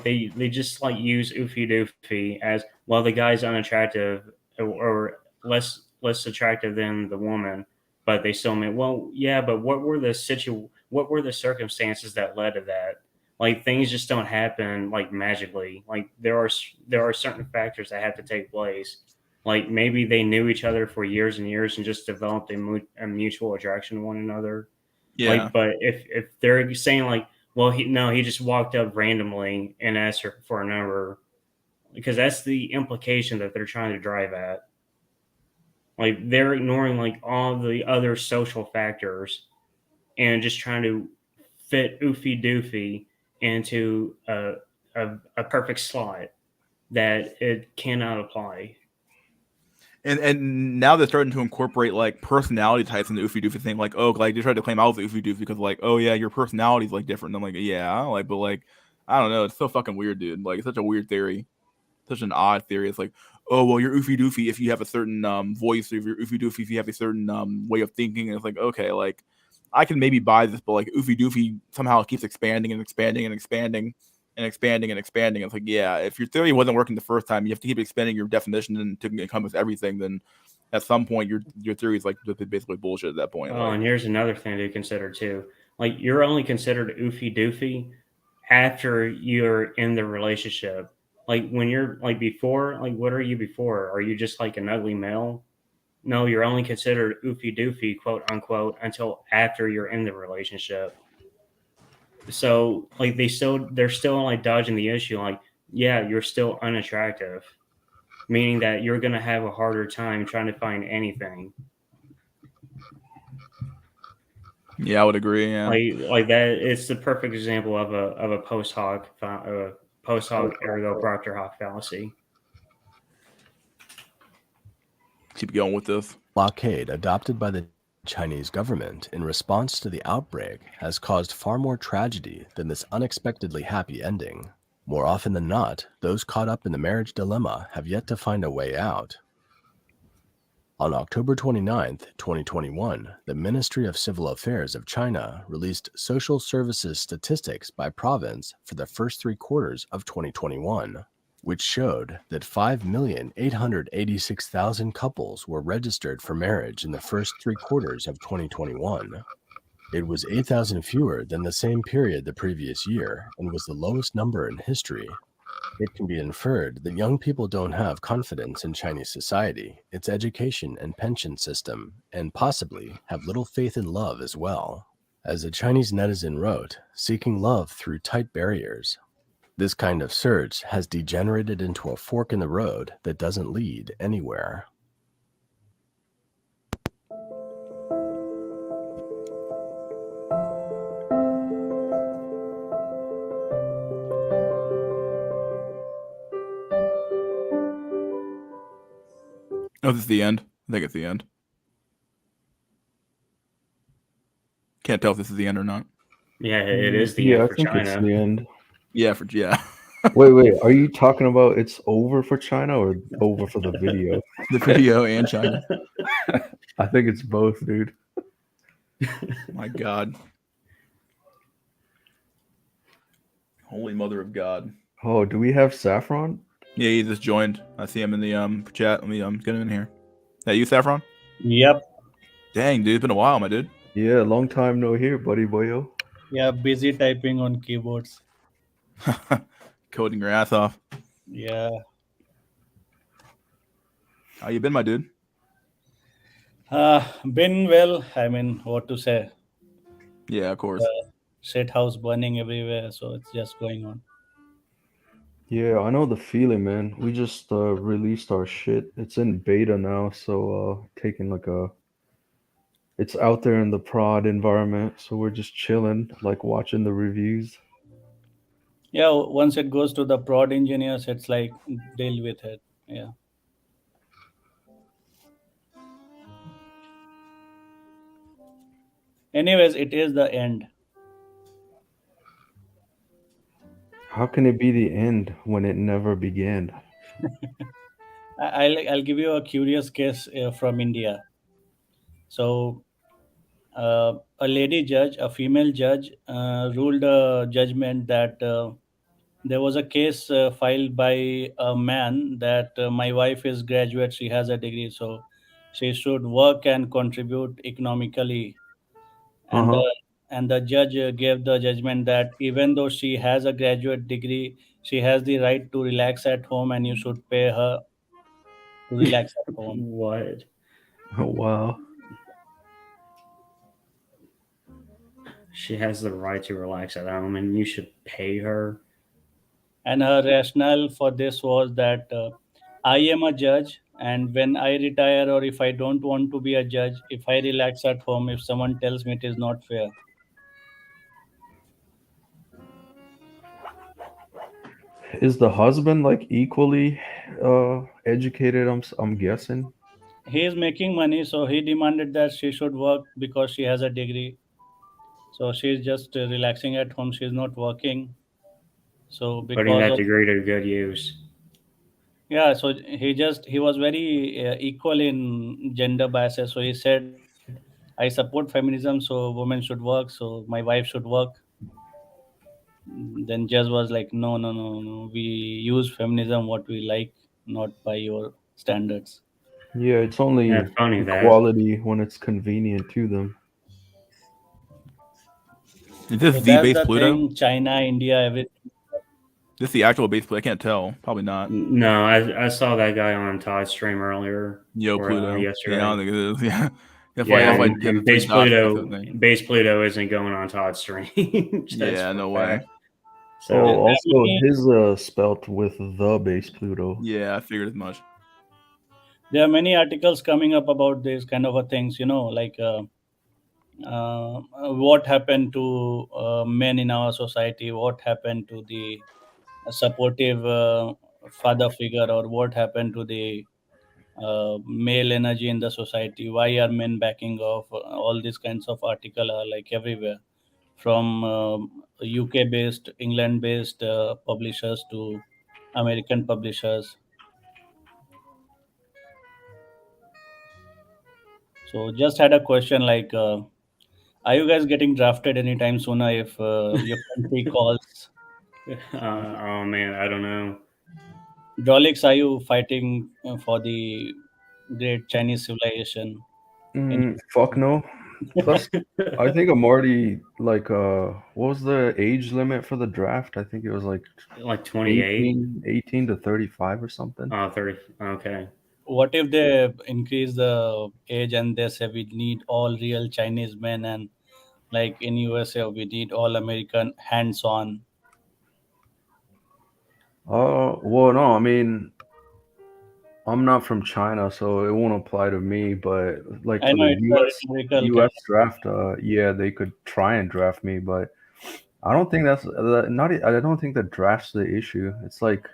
they just like use oofy doofy as, well, the guy's unattractive or less attractive than the woman, but they still made. Well, yeah, but what were the circumstances that led to that? Like things just don't happen like magically. Like there are certain factors that have to take place. Like maybe they knew each other for years and years and just developed a mutual attraction to one another. Yeah. Like, but if they're saying like, well, he just walked up randomly and asked her for a number, because that's the implication that they're trying to drive at. Like they're ignoring like all the other social factors and just trying to fit oofy doofy into a perfect slot that it cannot apply. And now they're starting to incorporate like personality types in the oofy doofy thing. Like, oh, like they tried to claim I was the oofy doofy because like, oh yeah, your personality's like different. And I'm like, yeah, like, but like, I don't know, it's so fucking weird, dude. Like, it's such a weird theory, such an odd theory. It's like, oh well, you're oofy doofy if you have a certain voice, or if you're oofy doofy if you have a certain way of thinking. And it's like, okay, like I can maybe buy this, but like oofy doofy somehow keeps expanding and expanding and expanding and expanding and expanding. It's like, yeah, if your theory wasn't working the first time, you have to keep expanding your definition and to encompass everything. Then at some point, your theory is like basically bullshit at that point. Oh, and here's another thing to consider too. Like you're only considered oofy doofy after you're in the relationship. Like when you're like before, like what are you before? Are you just like an ugly male? No, you're only considered oofy doofy, quote unquote, until after you're in the relationship. So like they're still like dodging the issue. Like, yeah, you're still unattractive, meaning that you're gonna have a harder time trying to find anything. Yeah, I would agree. Yeah, Like that. It's the perfect example of a post hoc ergo propter hoc fallacy. keep going with this. Blockade adopted by the Chinese government in response to the outbreak has caused far more tragedy than this unexpectedly happy ending. More often than not, those caught up in the marriage dilemma have yet to find a way out. On October 29, 2021, the Ministry of Civil Affairs of China released social services statistics by province for the first 3 quarters of 2021, which showed that 5,886,000 couples were registered for marriage in the first 3 quarters of 2021. It was 8,000 fewer than the same period the previous year and was the lowest number in history. It can be inferred that young people don't have confidence in Chinese society, its education and pension system, and possibly have little faith in love as well. As a Chinese netizen wrote, seeking love through tight barriers. This kind of search has degenerated into a fork in the road that doesn't lead anywhere. Oh, this is the end. I think it's the end. Can't tell if this is the end or not. Yeah, it is the Yeah, end I for think China. it's the end. Yeah, yeah. Wait, are you talking about it's over for China or over for the video? The video and China. I think it's both, dude. My God. Holy Mother of God. Oh, do we have Saffron? Yeah, he just joined. I see him in the chat. Let me get him in here. That you, Saffron? Yep. Dang, dude, it's been a while, my dude. Yeah, long time no here, buddy boyo. Yeah, busy typing on keyboards. Coding your ass off. Yeah. How you been, my dude? Been well. I mean, what to say? Yeah, of course. Shit house burning everywhere, so it's just going on. Yeah, I know the feeling, man. We just released our shit. It's in beta now, so taking like it's out there in the prod environment, so we're just chilling, like watching the reviews. Yeah, once it goes to the prod engineers, it's like deal with it. Yeah. Anyways, it is the end. How can it be the end when it never began? I'll give you a curious case from India. So, a lady judge, a female judge, ruled a judgment that there was a case filed by a man that my wife is graduate, she has a degree, so she should work and contribute economically. Uh And huh. the judge gave the judgment that even though she has a graduate degree, she has the right to relax at home, and you should pay her to relax at home. What? Oh wow. She has the right to relax at home, and you should pay her. And her rationale for this was that I am a judge, and when I retire, or if I don't want to be a judge, if I relax at home, if someone tells me it is not fair, Is the husband like equally educated? I'm guessing. he is making money, so he demanded that she should work because she has a degree. So she's just relaxing at home, she's not working. So Putting because that of, degree to good use. yeah, so he was very equal in gender biases. So he said, I support feminism, so women should work, so my wife should work. Then judge was like, no, no, no, no, we use feminism what we like, not by your standards. Yeah, it's Yeah, only funny that. equality when it's convenient to them. Is this So the that's base the Pluto? thing. China, India, everything. This is the actual base Pluto. I can't tell. Probably not. No, I saw that guy on Todd's stream earlier Yo, or Pluto. Yeah, I yesterday. don't think it is. Yeah. Yeah, That's why he had the and three dots next to the thing. Base Pluto isn't going on Todd's stream. That's Yeah, for no a way. fact. Oh, There So are also many, his spelt with the base Pluto. Yeah, I figured as much. there are many articles coming up about this kind of a things. Like what happened to men in our society, what happened to the supportive father figure, or what happened to the male energy in the society, why are men backing off. All these kinds of article are like everywhere, from UK based, England based publishers to American publishers. So just had a question like, are you guys getting drafted anytime sooner if your country calls? oh man, I don't know. Jolix, are you fighting for the great Chinese civilization? In Fuck no. Plus, I think I'm already like what was the age limit for the draft? I think it was like Like 28. 18 to 35 or something. 30. Okay. What if they increase the age and they say we need all real Chinese men, and like in USA we need all American hands on? Well, no, I mean, I'm not from China, so it won't apply to me. But like I for know the it's a rhetorical kind U.S. draft, yeah, they could try and draft me, but I don't think that's not. I don't think that draft's the issue. It's like,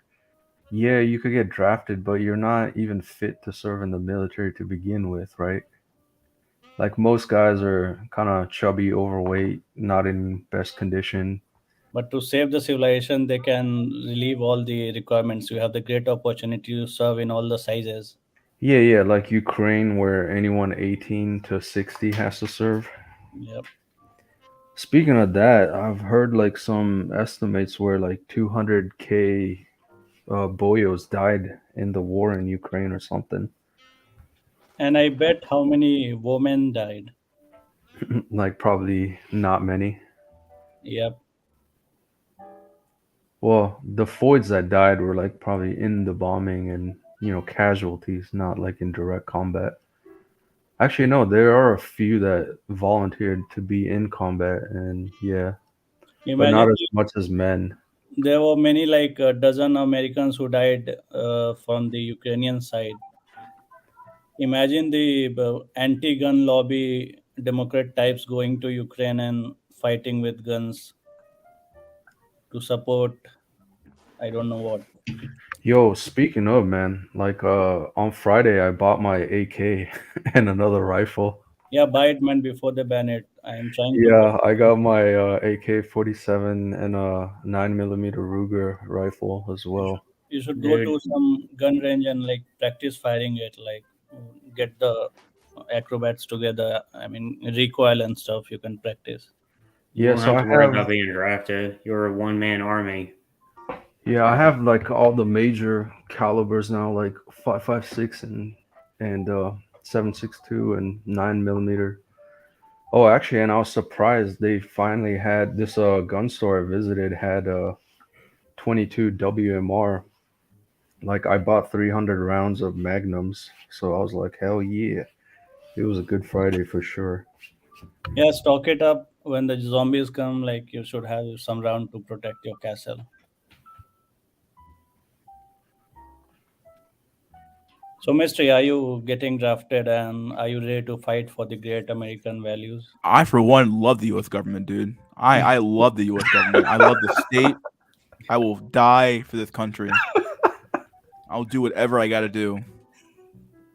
yeah, you could get drafted, but you're not even fit to serve in the military to begin with, right? Like most guys are kind of chubby, overweight, not in best condition. but to save the civilization they can relieve all the requirements. You have the great opportunity to serve in all the sizes. Yeah, yeah, like Ukraine, where anyone 18 to 60 has to serve. Yep. Speaking of that, I've heard like some estimates where like 200K boyos died in the war in Ukraine or something. And I bet how many women died. Like probably not many. Yep. Well, the Foids that died were like probably in the bombing and casualties, not like in direct combat. Actually, no, there are a few that volunteered to be in combat, and yeah, but Imagine not as much as men. there were many, like a dozen Americans who died from the Ukrainian side. Imagine the anti-gun lobby Democrat types going to Ukraine and fighting with guns to support, I don't know what. Yo, speaking of, man, like on Friday I bought my AK and another rifle. Yeah, buy it, man, before they ban it. I am trying to buy. Yeah, I got my AK-47 and a 9mm Ruger rifle as well. You should go Dude, to some gun range and like practice firing it, like get the acrobats together. I mean, recoil and stuff. You can practice. you Yeah, won't so have I to worry have about being drafted. You're a one-man army. yeah, I have like all the major calibers now, like 5.56 and 7.62 and 9mm. Oh, actually, and I was surprised they finally had this gun store I visited had a 22 WMR. Like I bought 300 rounds of Magnums, so I was like, hell yeah. It was a good Friday for sure. Yeah, stock it up when the zombies come. Like you should have some round to protect your castle. So, Mystery, are you getting drafted and are you ready to fight for the great American values? I, for one, love the U.S. government, dude. I love the U.S. government. I love the state. I will die for this country. I'll do whatever I got to do.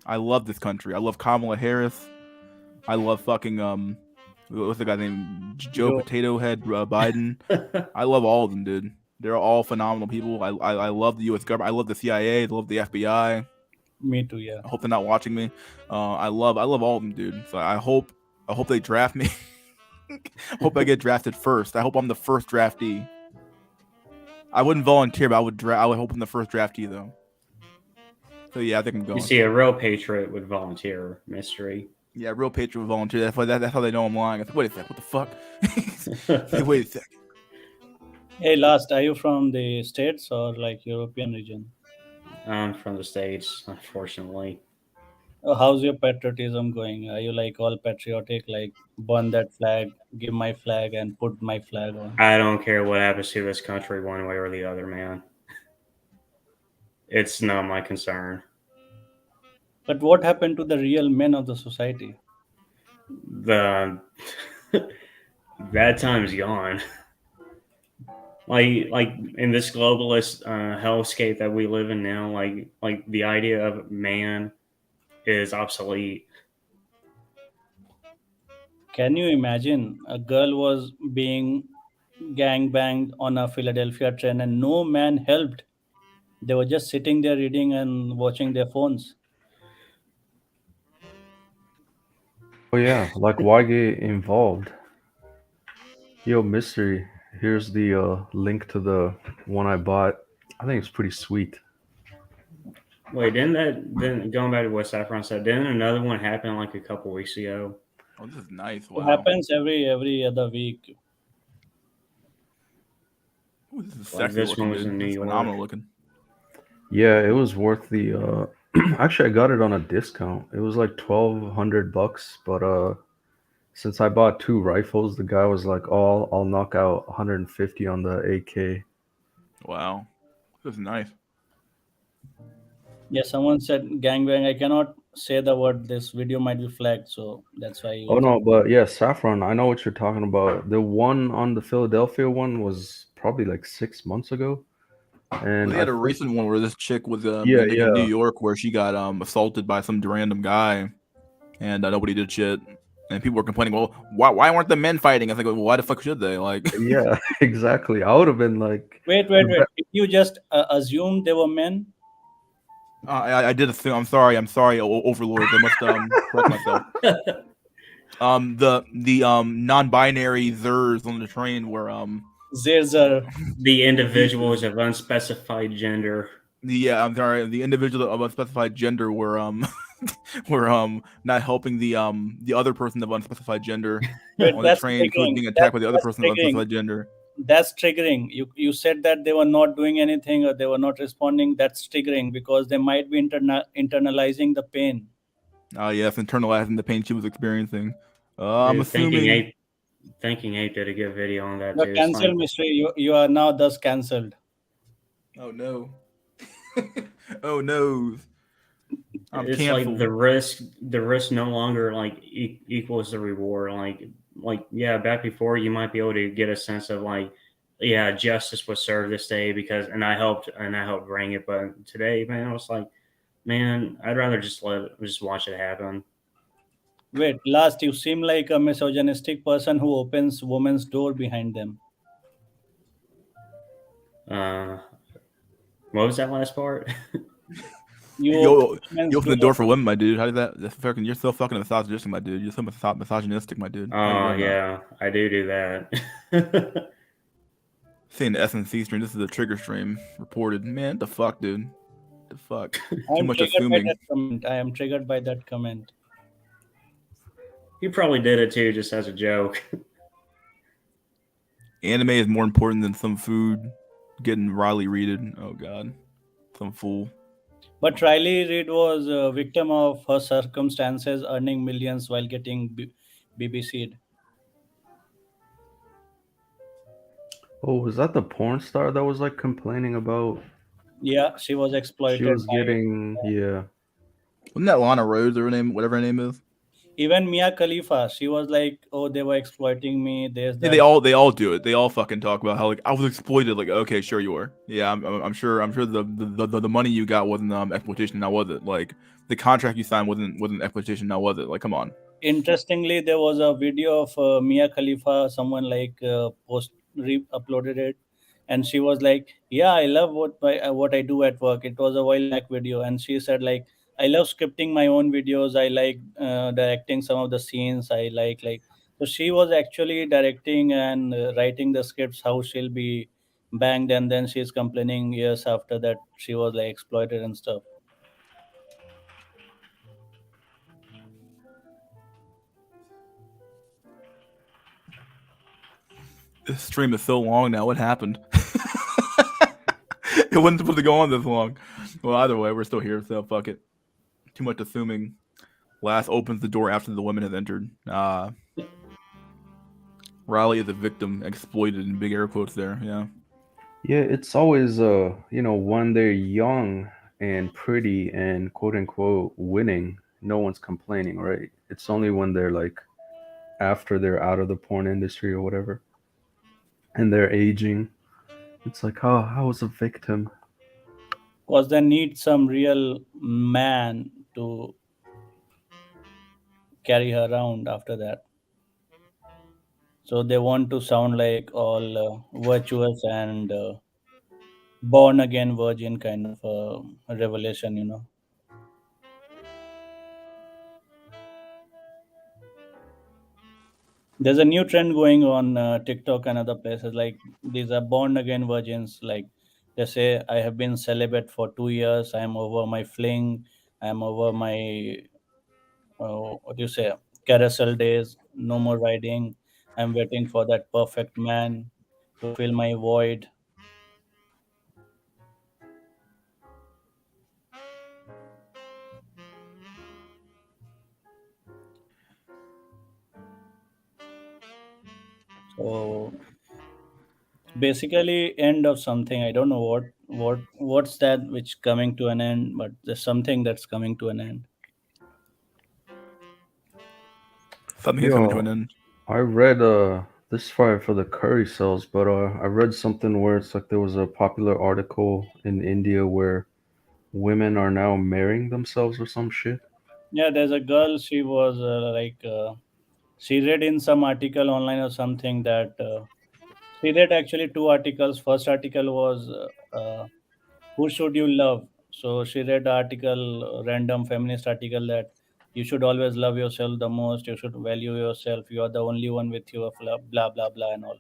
I love this country. I love Kamala Harris. I love fucking what's the guy's name? Joe Joe. Potato Head Biden. I love all of them, dude. They're all phenomenal people. I love the U.S. government. I love the CIA. I love the FBI. Me too, yeah. I hope they're not watching me. I love all of them, dude. So I hope they draft me. Hope I get drafted first. I hope I'm the first draftee. I wouldn't volunteer, but I would hope I'm the first draftee though. So yeah, I think I'm going. You see, a real patriot would volunteer, Mystery. Yeah, real patriot would volunteer. That's how they know I'm lying. I said, wait a sec, what the fuck? Hey, wait a sec. Hey, last, are you from the States or like European region? I'm from the States, unfortunately. How's your patriotism going? Are you like all patriotic, like burn that flag, give my flag, and put my flag on? I don't care what happens to this country one way or the other, man. It's not my concern. But what happened to the real men of the society? The bad time's gone. Like in this globalist hellscape that we live in now, like the idea of man is obsolete. Can you imagine a girl was being gang banged on a Philadelphia train and no man helped? They were just sitting there reading and watching their phones. Oh yeah, like why get involved? Yo, Mystery, here's the link to the one I bought. I think it's pretty sweet. Wait, then going back to what Saffron said, didn't another one happen like a couple weeks ago? Oh, this is nice. It Wow. happens every other week. Ooh, this is Like sexy this looking, one was dude. in New It's York. phenomenal looking. Yeah, it was worth the actually I got it on a discount. It was like $1,200, but since I bought 2 rifles, the guy was like, "Oh, I'll knock out 150 on the AK." Wow. This is nice. Yeah, someone said gangbang. I cannot say the word. This video might be flagged, so that's why. Oh no, but yeah, Saffron, I know what you're talking about. The one on the Philadelphia one was probably like 6 months ago. And They had a recent one where this chick was in New York where she got assaulted by some random guy, and nobody did shit. And people were complaining, well, why weren't the men fighting? I was like, well, why the fuck should they? Like, yeah, exactly. I would have been like, Wait. Did you just assume they were men? I did assume. I'm sorry, overlords. I must correct myself. The non-binary zers on the train were There's a The individuals of unspecified gender. I'm sorry, the individual of unspecified gender were were not helping the other person of unspecified gender on the train who was being attacked by the other person of unspecified gender. That's triggering. You said that they were not doing anything or they were not responding. That's triggering because they might be internalizing the pain. Yes, internalizing the pain she was experiencing. I'm Dude, assuming. Thinking Ape did a good video on that You're too. cancelled, Mystery. You are now thus cancelled. Oh no. Oh no. It's canceled. like the risk no longer like equals the reward. Like yeah, back before you might be able to get a sense of like, yeah, justice was served this day and I helped bring it. But today, man, I was like, man, I'd rather just watch it happen. Wait, last, you seem like a misogynistic person who opens women's door behind them. What was that last part? You open the door for women, my dude. How did that? You're so fucking misogynistic, my dude. You're so misogynistic, my dude. Oh yeah, I do that. Seeing the SNC stream. This is a trigger stream reported. Man, the fuck, dude. The fuck. Too much assuming. I am triggered by that comment. He probably did it too, just as a joke. Anime is more important than some food. Getting Riley Reeded. Oh god, some fool. But Riley Reid was a victim of her circumstances, earning millions while getting BBC'd. Oh, was that the porn star that was like complaining about? Yeah, she was She exploited was by. getting, yeah. Wasn't that Lana Rhodes or her name, whatever her name is? Even Mia Khalifa, she was like, "Oh, they were exploiting me." There's Yeah, that. they all do it. They all fucking talk about how like I was exploited. Like, okay, sure you were. Yeah, I'm sure the money you got wasn't exploitation. Now was it? Like the contract you signed wasn't exploitation. Now was it? Like, come on. Interestingly, there was a video of Mia Khalifa. Someone like uploaded it, and she was like, "Yeah, I love what I do at work." It was a while back video, and she said like, "I love scripting my own videos. I like directing some of the scenes. I like." So she was actually directing and writing the scripts how she'll be banged, and then she's complaining years after that she was like exploited and stuff. This stream is so long now. What happened? It wasn't supposed to go on this long. Well, either way, we're still here, so fuck it. Too much assuming. Last opens the door after the women have entered. Riley is a victim, exploited in big air quotes there. Yeah. Yeah, it's always when they're young and pretty and quote unquote winning, no one's complaining, right? It's only when they're like after they're out of the porn industry or whatever and they're aging. It's like, oh, I was a victim. Because they need some real man to carry her around after that. So they want to sound like all virtuous and born again virgin kind of revelation, you know. There's a new trend going on TikTok and other places. Like these are born again virgins. Like they say, I have been celibate for 2 years. I am over my fling. I am over my what do you say, carousel days. No more riding. I'm waiting for that perfect man to fill my void. So basically end of something. I don't know what's that which coming to an end, but there's something that's coming to an end. Something is coming to an Yo, end. I read this fire for the curry cells, but I read something where it's like there was a popular article in India where women are now marrying themselves or some shit. Yeah, there's a girl. She was she read in some article online or something that she read actually two articles. First article was who should you love. So she read the article, random feminist article, that you should always love yourself the most. You should value yourself. You are the only one with your blah blah blah and all.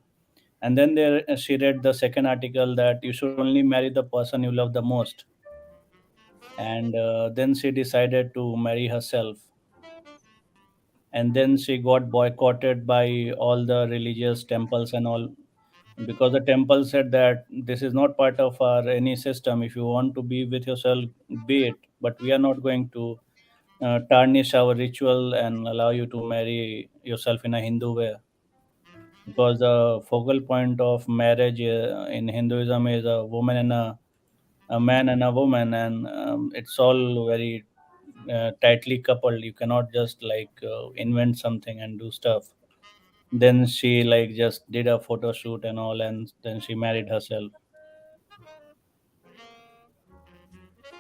And then there she read the second article that you should only marry the person you love the most. And then she decided to marry herself. And then she got boycotted by all the religious temples and all, because the temple said that this is not part of our any system. If you want to be with yourself, be it, but we are not going to tarnish our ritual and allow you to marry yourself in a Hindu way, because the focal point of marriage in Hinduism is a woman and a man and a woman, and it's all very tightly coupled. You cannot just like invent something and do stuff. Then she like just did a photo shoot and all, and then she married herself.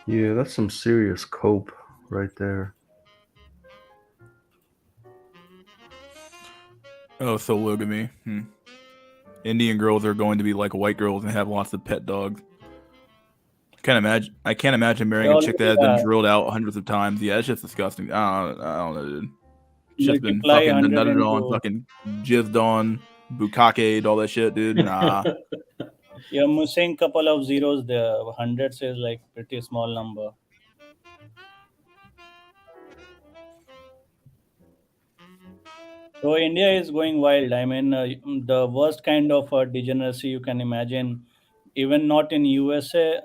Yeah, that's some serious cope right there. Oh, so look at me. Indian girls are going to be like white girls and have lots of pet dogs. I can't imagine They marrying a chick that already has been are. drilled out hundreds of times. Yeah, it's just disgusting. I don't know, dude. It's just been Multiply fucking 100 nutted on, into. fucking jizzed on, bukkake, all that shit, dude. Nah. You're missing couple of zeros there. Hundreds is like pretty small number. So India is going wild. I mean, the worst kind of degeneracy you can imagine, even not in USA,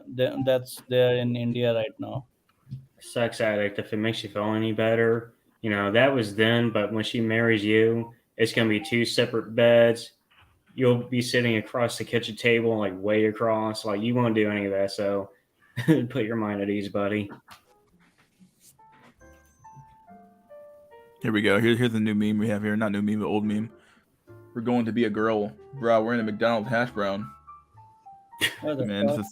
that's there in India right now. Sex addict, if it makes you feel any better, that was then, but when she marries you, it's going to be two separate beds. You'll be sitting across the kitchen table, like way across. Like, you won't do any of that. So put your mind at ease, buddy. Here we go. Here's the new meme we have here. Not new meme, but old meme. We're going to be a girl. Bro, we're in a McDonald's hash brown. What the Man, fuck?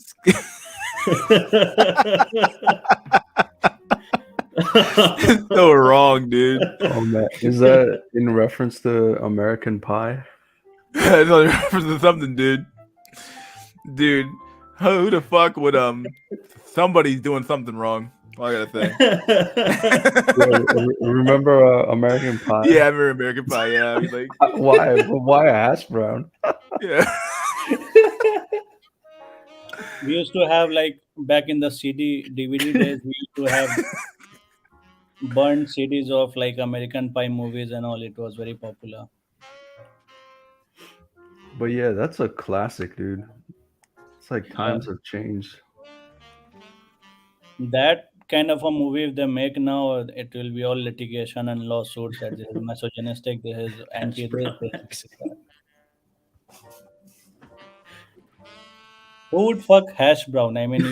this is so wrong, dude. Oh man, is that in reference to American Pie? It's only reference to something, dude. Dude, who the fuck would somebody's doing something wrong. All I gotta say. Yeah, remember American Pie? Yeah, I remember American Pie. Yeah, I was like, Why? Why a hash brown? yeah. We used to have, like, back in the CD DVD days, we used to have burned CDs of like American Pie movies and all. It was very popular. But yeah, that's a classic, dude. It's like times have changed. That kind of a movie, if they make now, it will be all litigation and lawsuits that this is misogynistic, this is anti-race, this is that. Who would fuck hash brown? I mean,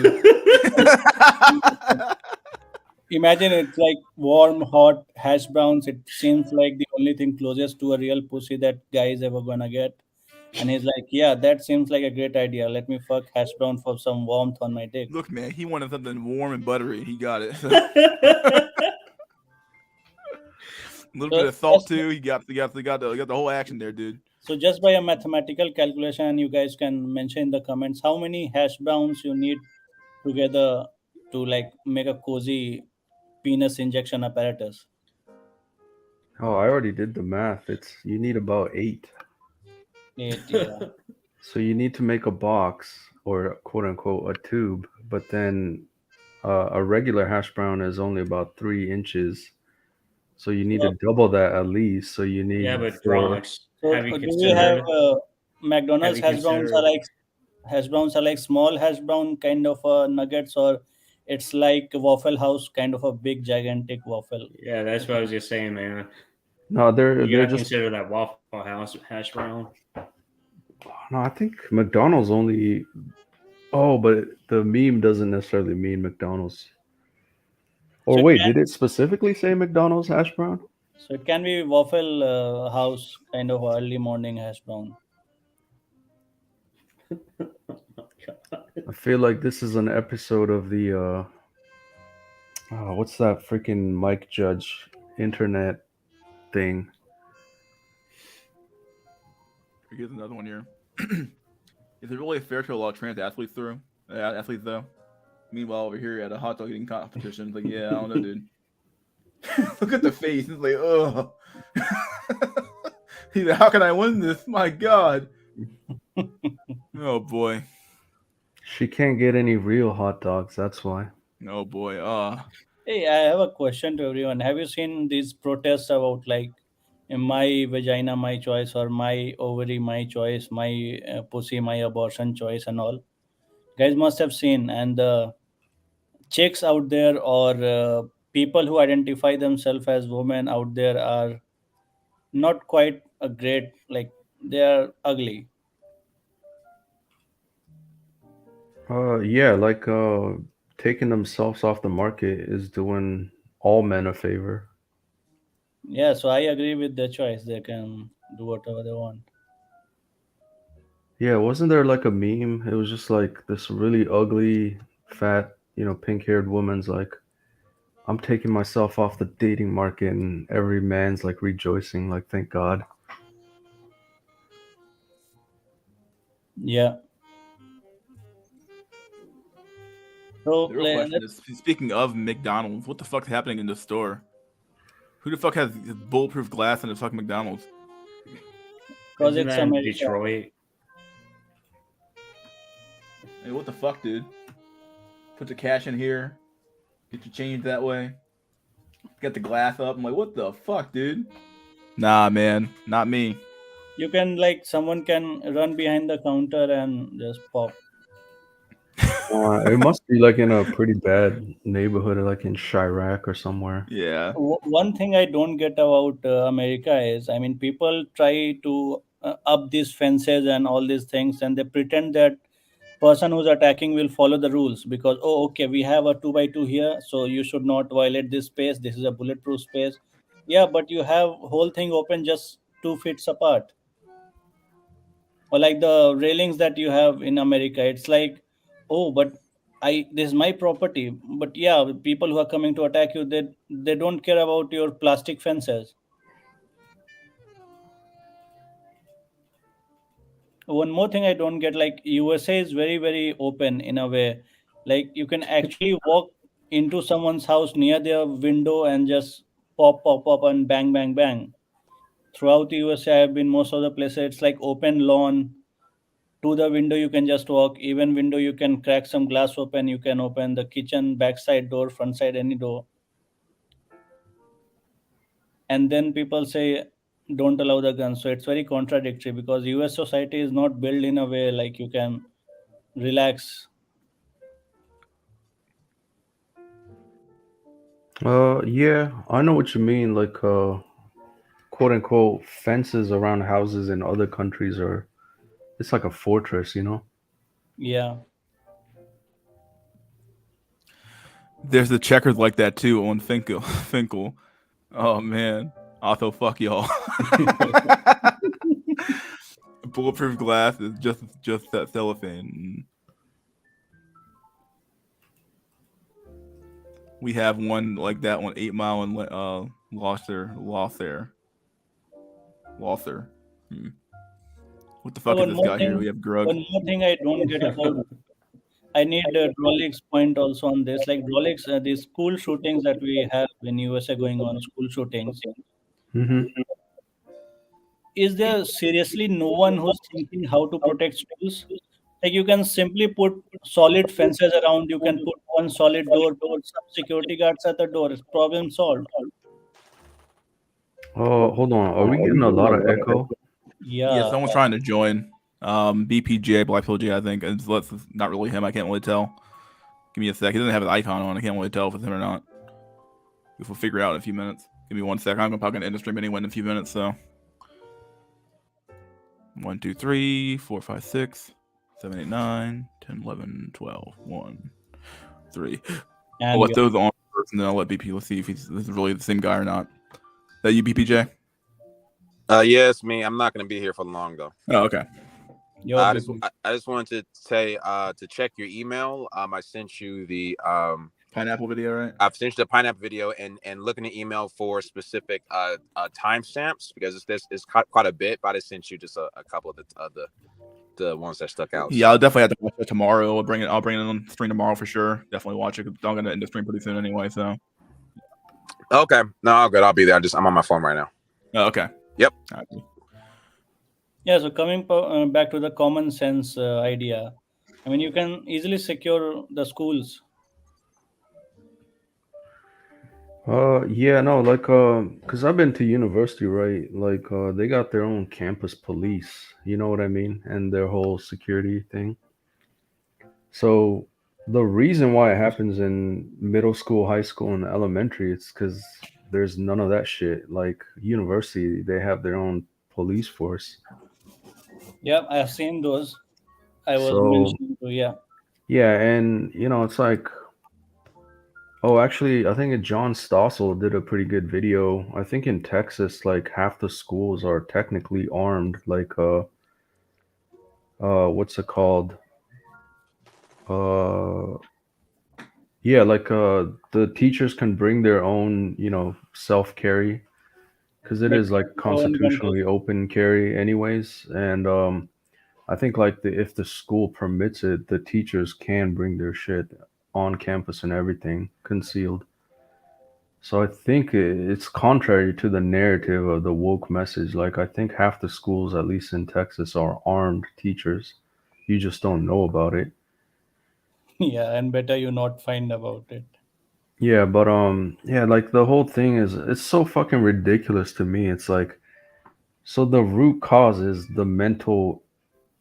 imagine it's like warm, hot hash browns. It seems like the only thing closest to a real pussy that guy is ever gonna get. And he's like, yeah, that seems like a great idea. Let me fuck hash brown for some warmth on my dick. Look, man, he wanted something warm and buttery. He got it. A little bit of salt too. He got the whole action there, dude. So just by a mathematical calculation, you guys can mention in the comments how many hash browns you need together to like make a cozy penis injection apparatus. Oh, I already did the math. You need about 8. 8, yeah. So you need to make a box or quote unquote a tube, but then a regular hash brown is only about 3 inches. So you need to double that at least. So you need. Yeah, but 4. Bronx. So Have you do we have considered? McDonald's have you hash browns are like small hash brown kind of nuggets, or it's like Waffle House kind of a big gigantic waffle? Yeah, that's what I was just saying, man. No, You they're gotta just. consider that Waffle House hash brown. No, I think McDonald's only. Oh, but the meme doesn't necessarily mean McDonald's. Or So wait, did it specifically say McDonald's hash brown? So it can be Waffle House kind of early morning hash brown. I feel like this is an episode of the what's that freaking Mike Judge internet thing? Here's another one here. Is it really fair to allow trans athletes through? Athletes though. Meanwhile, over here at a hot dog eating competition, it's like, yeah, I don't know, dude. Look at the face. It's like, ugh. He's like, how can I win this? My God. Oh boy. She can't get any real hot dogs. That's why. Oh boy. Hey, I have a question to everyone. Have you seen these protests about like my vagina, my choice, or my ovary, my choice, my pussy, my abortion choice, and all? Guys must have seen. And the chicks out there or people who identify themselves as women out there are not quite a great, like, they are ugly. Yeah, like taking themselves off the market is doing all men a favor. Yeah, so I agree with their choice. They can do whatever they want. Yeah, wasn't there like a meme? It was just like this really ugly, fat, pink-haired woman's like, I'm taking myself off the dating market, and every man's like rejoicing, like, thank God. Yeah. So the real question is, speaking of McDonald's, what the fuck's happening in the store? Who the fuck has bulletproof glass in the fucking McDonald's? because Isn't it's that in America. Detroit? Hey, what the fuck, dude? Put the cash in here. Get your change that way. Get the glass up. I'm like, what the fuck, dude? Nah, man, not me. You can like someone can run behind the counter and just pop. It must be like in a pretty bad neighborhood, like in Chirac or somewhere. Yeah. One thing I don't get about America is, I mean, people try to up these fences and all these things, and they pretend that person who's attacking will follow the rules because, oh, okay, we have a 2x2 here, so you should not violate this space. This is a bulletproof space. Yeah, but you have whole thing open just 2 feet apart, or like the railings that you have in America. It's like, oh, but this is my property. But yeah, people who are coming to attack you, they don't care about your plastic fences. One more thing I don't get, like USA is very very open in a way, like you can actually walk into someone's house near their window and just pop and bang bang bang. Throughout the USA, I have been most of the places, it's like open lawn. To the window you can just walk, even window you can crack some glass open, you can open the kitchen backside door, front side, any door. And then people say don't allow the gun, so it's very contradictory because US society is not built in a way like you can relax. Yeah, I know what you mean. Like, quote unquote fences around houses in other countries are, it's like a fortress, you know? Yeah. There's the checkers like that too on Finkel. Finkel. Oh man. Also, fuck y'all. Bulletproof glass is just that cellophane. We have one like that on 8 Mile and Losser. What the fuck is this guy here? We have Grug. One more thing I don't get about, I need Drolik's point also on this. Like Drolik's, these school shootings that we have in USA going on, school shootings. Mm-hmm. Is there seriously no one who's thinking how to protect schools? Like you can simply put solid fences around. You can put one solid door, put some security guards at the door. It's problem solved. Oh, hold on. Are we getting a lot of echo? Yeah, someone's trying to join. BPJ, Black Pill J, I think. It's not really him. I can't really tell. Give me a sec. He doesn't have an icon on. I can't really tell if it's him or not. We'll figure it out in a few minutes. Give me 1 sec. I'm probably gonna end the stream anyway in a few minutes. So 1, 2, 3, 4, 5, 6, 7, 8, 9, 10, 11, 12, 1, 3. I'll let those on first, and then I'll let BP. Let's see if this is really the same guy or not. Is that you, BPJ? Yeah, it's me. I'm not going to be here for long though. Oh, okay. I just wanted to say to check your email. I sent you the pineapple video, right? I've sent you the pineapple video and look in the email for specific timestamps because it's quite a bit. But I sent you just a couple of the ones that stuck out. Yeah, I'll definitely have to watch it tomorrow. I'll bring it on stream tomorrow for sure. Definitely watch it. I'm gonna end the stream pretty soon anyway. So. Okay. No, all good. I'll be there. I'm on my phone right now. Oh, okay. Yep. Right. Yeah. So coming back to the common sense idea, I mean, you can easily secure the schools. Yeah, no, like, cause I've been to university, right? Like, they got their own campus police, you know what I mean? And their whole security thing. So the reason why it happens in middle school, high school, and elementary, it's because there's none of that shit. Like university, they have their own police force. Yeah, I've seen those. I was mentioning to, yeah. Yeah, and you know, it's like, oh, actually, I think John Stossel did a pretty good video. I think in Texas, like half the schools are technically armed. Like, what's it called? Yeah, like the teachers can bring their own, you know, self carry, because it is like constitutionally open carry, anyways. And I think like if the school permits it, the teachers can bring their shit on campus and everything concealed. So I think it's contrary to the narrative of the woke message. Like I think half the schools, at least in Texas, are armed teachers. You just don't know about it. Yeah, and better you not find about it. Yeah, but yeah, like the whole thing is, it's so fucking ridiculous to me. It's like So the root cause is the mental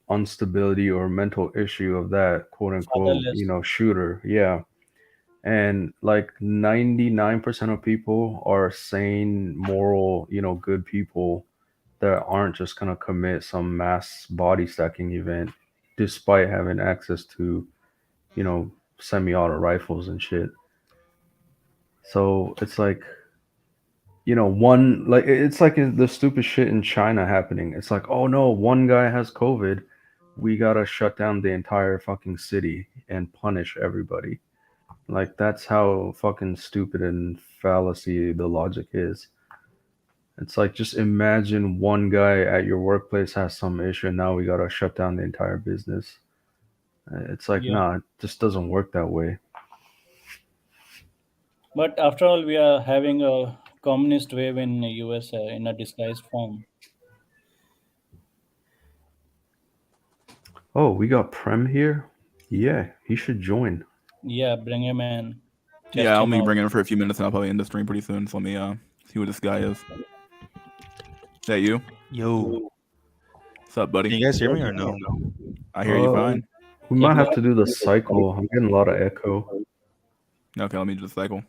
instability or mental issue of that quote unquote, Fatherless. shooter. Yeah. And like 99% of people are sane, moral, good people that aren't just going to commit some mass body stacking event despite having access to, semi-auto rifles and shit. So it's like, one, like, it's like the stupid shit in China happening. It's like, oh no, one guy has COVID. We gotta shut down the entire fucking city and punish everybody. Like, that's how fucking stupid and fallacy the logic is. It's like, just imagine one guy at your workplace has some issue and now we gotta shut down the entire business. It's like, Yeah. nah, it just doesn't work that way. But after all, we are having a communist wave in US in a disguised form. Oh, we got Prem here? Yeah, he should join. Yeah, bring him in. Test Yeah, I'll him be out. bringing him for a few minutes and I'll probably end the stream pretty soon. So let me see what this guy is. Is that you? Yo, What's up, buddy? can you guys hear me or no? I hear you fine. We might have to do the cycle. I'm getting a lot of echo. Okay, let me do the cycle.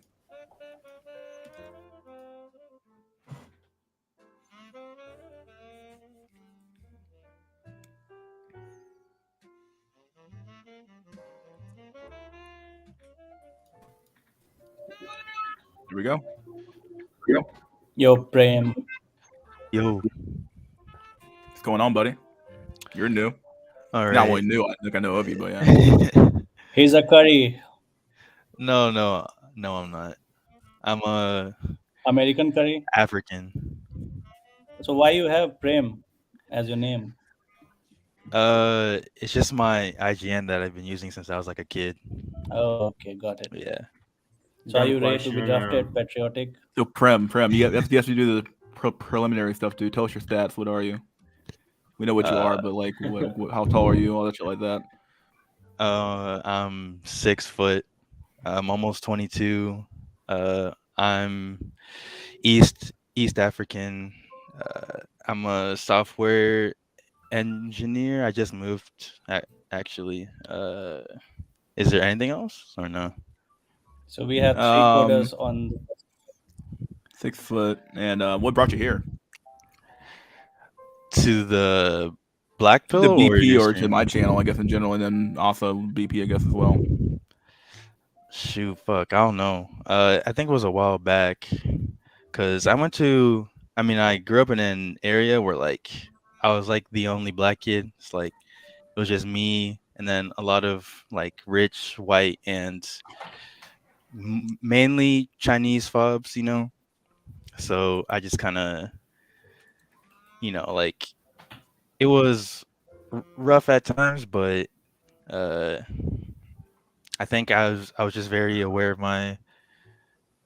Here we go. Yo, Prem. Yo, What's going on, buddy? You're new. all right. Not only new, I think I know of you, but yeah. He's a curry. No, I'm not. I'm American curry. African. So why you have Prem as your name? It's just my IGN that I've been using since I was like a kid. Oh, okay, got it. Yeah. So are Dumb you ready to be question, drafted? Patriotic? So Prem, you have to do the preliminary stuff, dude. Tell us your stats. What are you? We know what you are, but like, how tall are you? All that shit like that. I'm 6 foot. I'm almost 22. I'm East African. I'm a software engineer. I just moved actually. Is there anything else or no? So we have three coders on. 6 foot. And what brought you here? To the Black The Pill BP or or to my channel, I guess in general, and then also BP, I guess as well. Shoot, fuck, I don't know. I think it was a while back, cause I grew up in an area where like I was like the only black kid. It's like it was just me, and then a lot of like rich white and mainly Chinese fobs, So I just kind of, like it was rough at times, but I think I was just very aware of my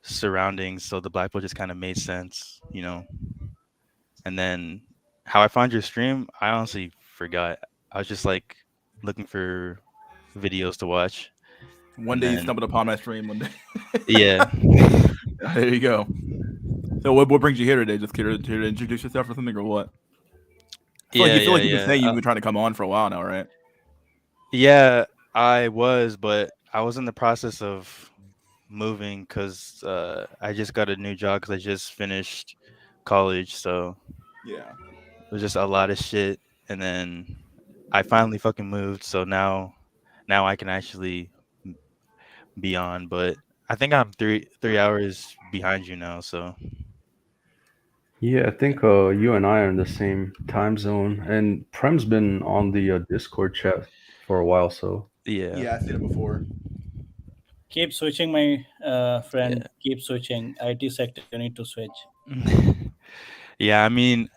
surroundings, so the Black Pill just kind of made sense, And then how I found your stream, I honestly forgot. I was just like looking for videos to watch. One day you stumbled upon my stream. One day. Yeah. There you go. So what brings you here today? Just here to introduce yourself or something, or what? I feel like you've been saying you've been trying to come on for a while now, right? Yeah, I was, but I was in the process of moving because I just got a new job because I just finished college, so yeah, it was just a lot of shit, and then I finally fucking moved, so now I can actually be on, but I think I'm three hours behind you now, so Yeah, I think you and I are in the same time zone, and Prem's been on the Discord chat for a while, so yeah, I've seen it before. Keep switching, my friend. Yeah. Keep switching. IT sector, you need to switch. Yeah, I mean,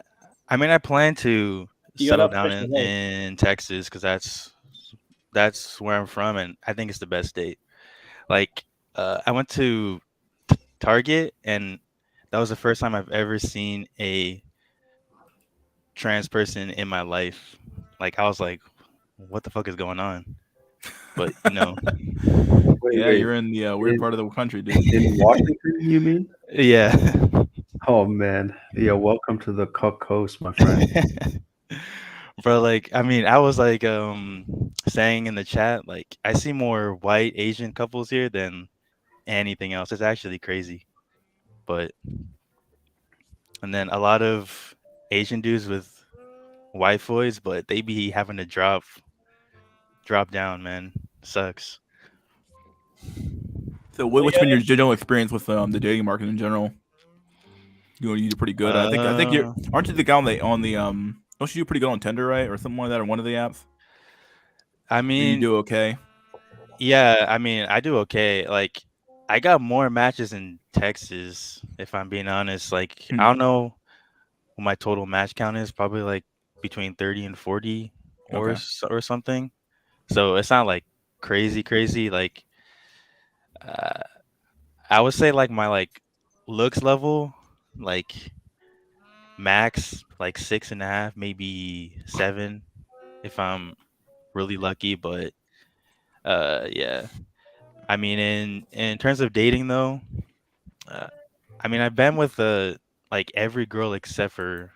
I plan to settle down in Texas because that's where I'm from, and I think it's the best state. Like, I went to Target, and that was the first time I've ever seen a trans person in my life. Like, I was like, what the fuck is going on? But Wait, you're in the weird part of the country, dude. In Washington, you mean? Yeah. Oh man, yeah. Welcome to the Cuck Coast, my friend. Bro, like I mean, I was like saying in the chat, like I see more white Asian couples here than anything else. It's actually crazy. But and then a lot of Asian dudes with white boys, but they be having to drop down, man. Sucks. So, what's been your general experience with the dating market in general? You do pretty good. I think you're. Aren't you the guy on the Don't you do pretty good on Tinder, right, or something like that, or one of the apps? I Or you mean, do okay. yeah, I mean, I do okay. Like, I got more matches in Texas, if I'm being honest. Like, I don't know what my total match count is. Probably like between 30 and 40 or Okay. or something. So it's not like crazy. Like, uh, I would say like my like looks level, like max like 6.5, maybe 7, if I'm really lucky. But yeah. I mean, in terms of dating though, uh, I mean, I've been with like every girl except for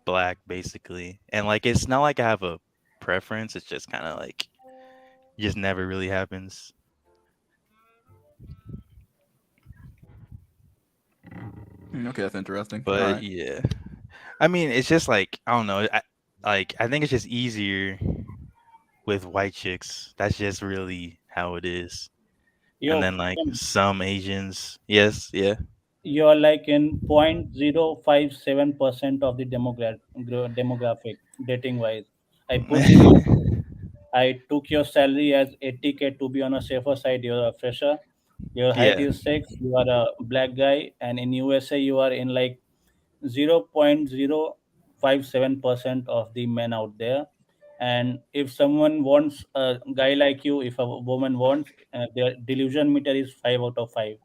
black, basically, and like it's not like I have a preference. It's just kind of like it just never really happens. Okay, that's interesting. All But right. yeah, I mean, it's just like I don't know. I think it's just easier with white chicks. That's just really how it is. And Yo, then like some Asians, yes, yeah. you are like in 0.057% of the demographic dating wise. I put in your I took your salary as 80K to be on a safer side. You're a fresher. Your height Yeah. is 6. You are a black guy, and in USA you are in like 0.057% of the men out there. And if someone wants a guy like you, if a woman wants, their delusion meter is 5 out of 5.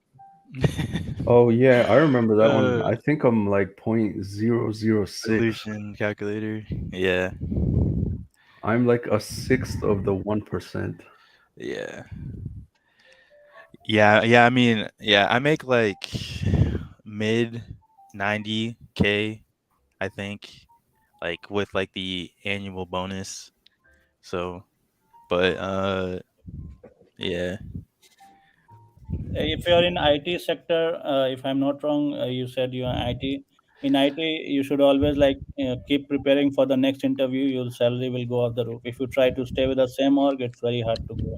Oh yeah, I remember that one. uh, I think I'm like 0.006. Solution calculator. Yeah. I'm like a sixth of the 1%. Yeah. Yeah, I mean, yeah, I make like mid 90K, I think, like with like the annual bonus. So, but yeah. If you're in IT sector, if I'm not wrong, you said you're IT. In IT, you should always like keep preparing for the next interview. Your salary will go off the roof. If you try to stay with the same org, it's very hard to go.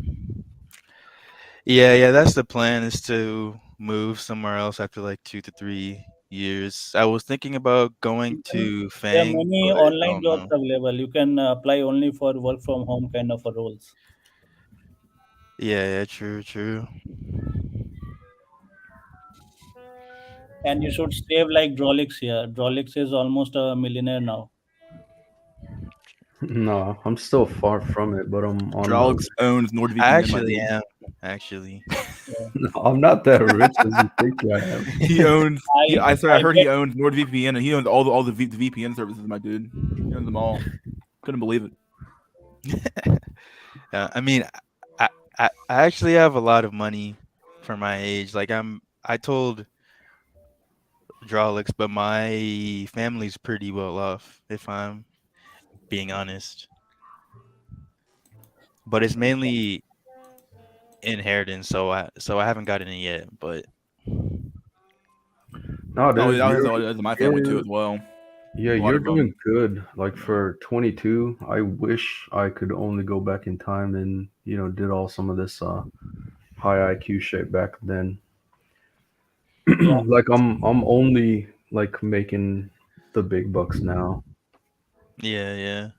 Yeah, that's the plan, is to move somewhere else after like 2 to 3 years. I was thinking about going to There are Fang, many but I online don't jobs know. available. You can apply only for work from home kind of a roles. Yeah, true. And you should save like Drolix here. Drolix is almost a millionaire now. No, I'm still far from it, but I'm on my Drolix way. owns I NordVPN, my actually dude. am, actually. Yeah. No, I'm not that rich as you think I am. He owns. I swear, I I heard bet he owns NordVPN, and he owns the VPN services, my dude. He owns them all. Couldn't believe it. I mean, I actually have a lot of money for my age. Like I told Drawlix, but my family's pretty well off, if I'm being honest. But it's mainly inheritance, so I haven't gotten it yet. But No, Oh, dude, that's my family too as well. yeah, A lot you're of them. doing good. Like for 22, I wish I could only go back in time and, did all some of this high IQ shit back then. yeah. Like I'm only like making the big bucks now. yeah.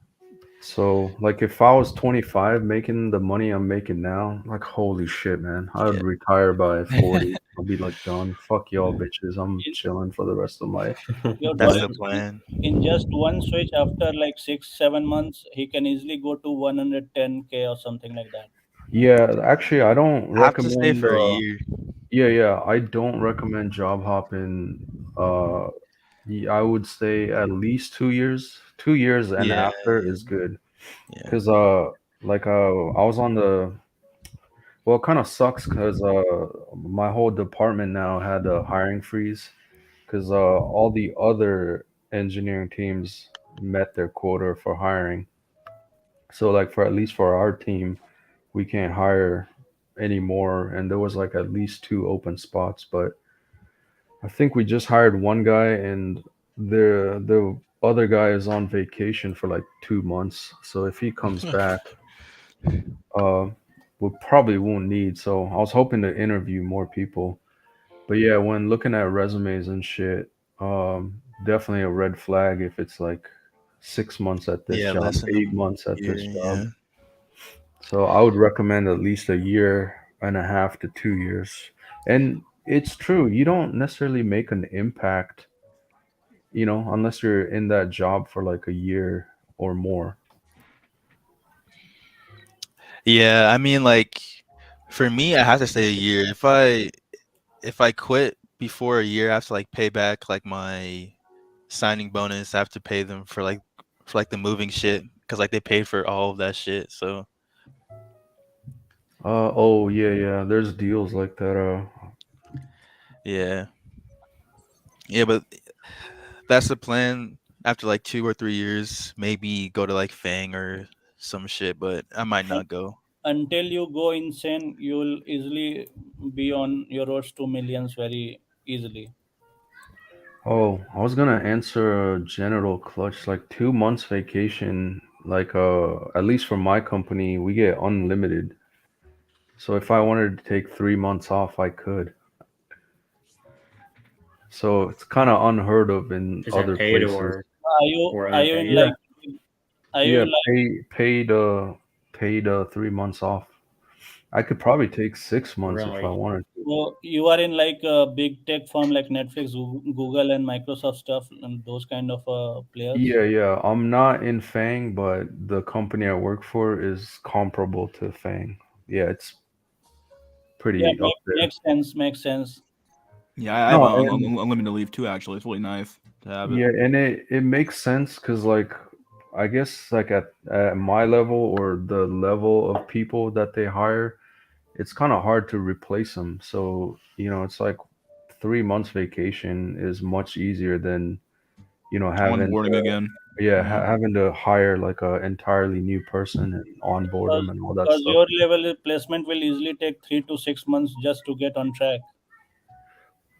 So like if I was 25 making the money I'm making now, like holy shit, man, I would retire by 40. I'll be like done. Fuck y'all bitches. I'm chilling for the rest of life. Your That's But the Drolix plan. in just one switch after like 6 7 months, he can easily go to 110K or something like that. yeah, actually I don't I have to stay recommend for a year. yeah, I don't recommend job hopping. I would say at least 2 years. 2 years and Yeah, after is good. yeah. Cause like I was on the well, it kind of sucks because my whole department now had a hiring freeze. because all the other engineering teams met their quota for hiring. So like for at least for our team, we can't hire anymore, and there was like at least two open spots, but I think we just hired one guy, and the other guy is on vacation for like 2 months. So if he comes back, uh, we probably won't need. So I was hoping to interview more people, but yeah, when looking at resumes and shit, definitely a red flag if it's like 6 months at this Yeah, job, less than a 8 months at year. this job. Yeah. So I would recommend at least a year and a half to 2 years. And it's true, you don't necessarily make an impact, unless you're in that job for like a year or more. Yeah, I mean, like for me, I have to stay a year. If I quit before a year, I have to like pay back like my signing bonus. I have to pay them for the moving shit because like they paid for all of that shit. So Oh yeah, yeah. There's deals like that. yeah, yeah, but that's the plan. After like 2 or 3 years, maybe go to like Fang or some shit, but I might But not go. until you go insane, you'll easily be on your roads to millions very easily. Oh, I was gonna answer a general clutch, like 2 months vacation, like at least for my company, we get unlimited. So if I wanted to take 3 months off, I could. So it's kind of unheard of in Is that other paid places. Are you in Yeah, unpaid? like are you yeah, in like paid 3 months off. I could probably take 6 months if I Really? wanted to. so you are in like a big tech firm like Netflix, Google, and Microsoft stuff, and those kind of players? Yeah, yeah. I'm not in Fang, but the company I work for is comparable to Fang. Yeah, it's Yeah, pretty up there. makes sense. Makes sense. Yeah, I have No, and unlimited leave too. Actually, it's really nice to have it. yeah, and it makes sense because like I guess like at my level or the level of people that they hire, it's kind of hard to replace them. So, it's like 3 months vacation is much easier than, having Onboarding to, again. yeah, Yeah. having to hire like a entirely new person and onboard Because them and all that because stuff. your level placement will easily take 3 to 6 months just to get on track.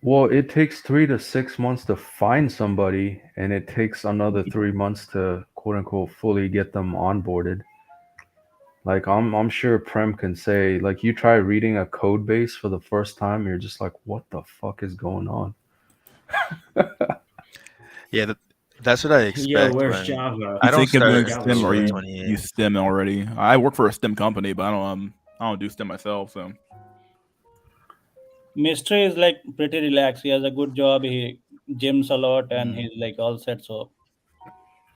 Well, it takes 3 to 6 months to find somebody, and it takes another 3 months to quote unquote fully get them onboarded. Like I'm sure Prem can say, like you try reading a code base for the first time, you're just like, what the fuck is going on? Yeah, that's what I Yo, expect where's when Java? I You don't think of start doing Java STEM, until or like script. you 28. STEM already? I work for a STEM company, but I don't do STEM myself. So Mystery is like pretty relaxed. He has a good job. He gyms a lot, and Mm. he's like all set. So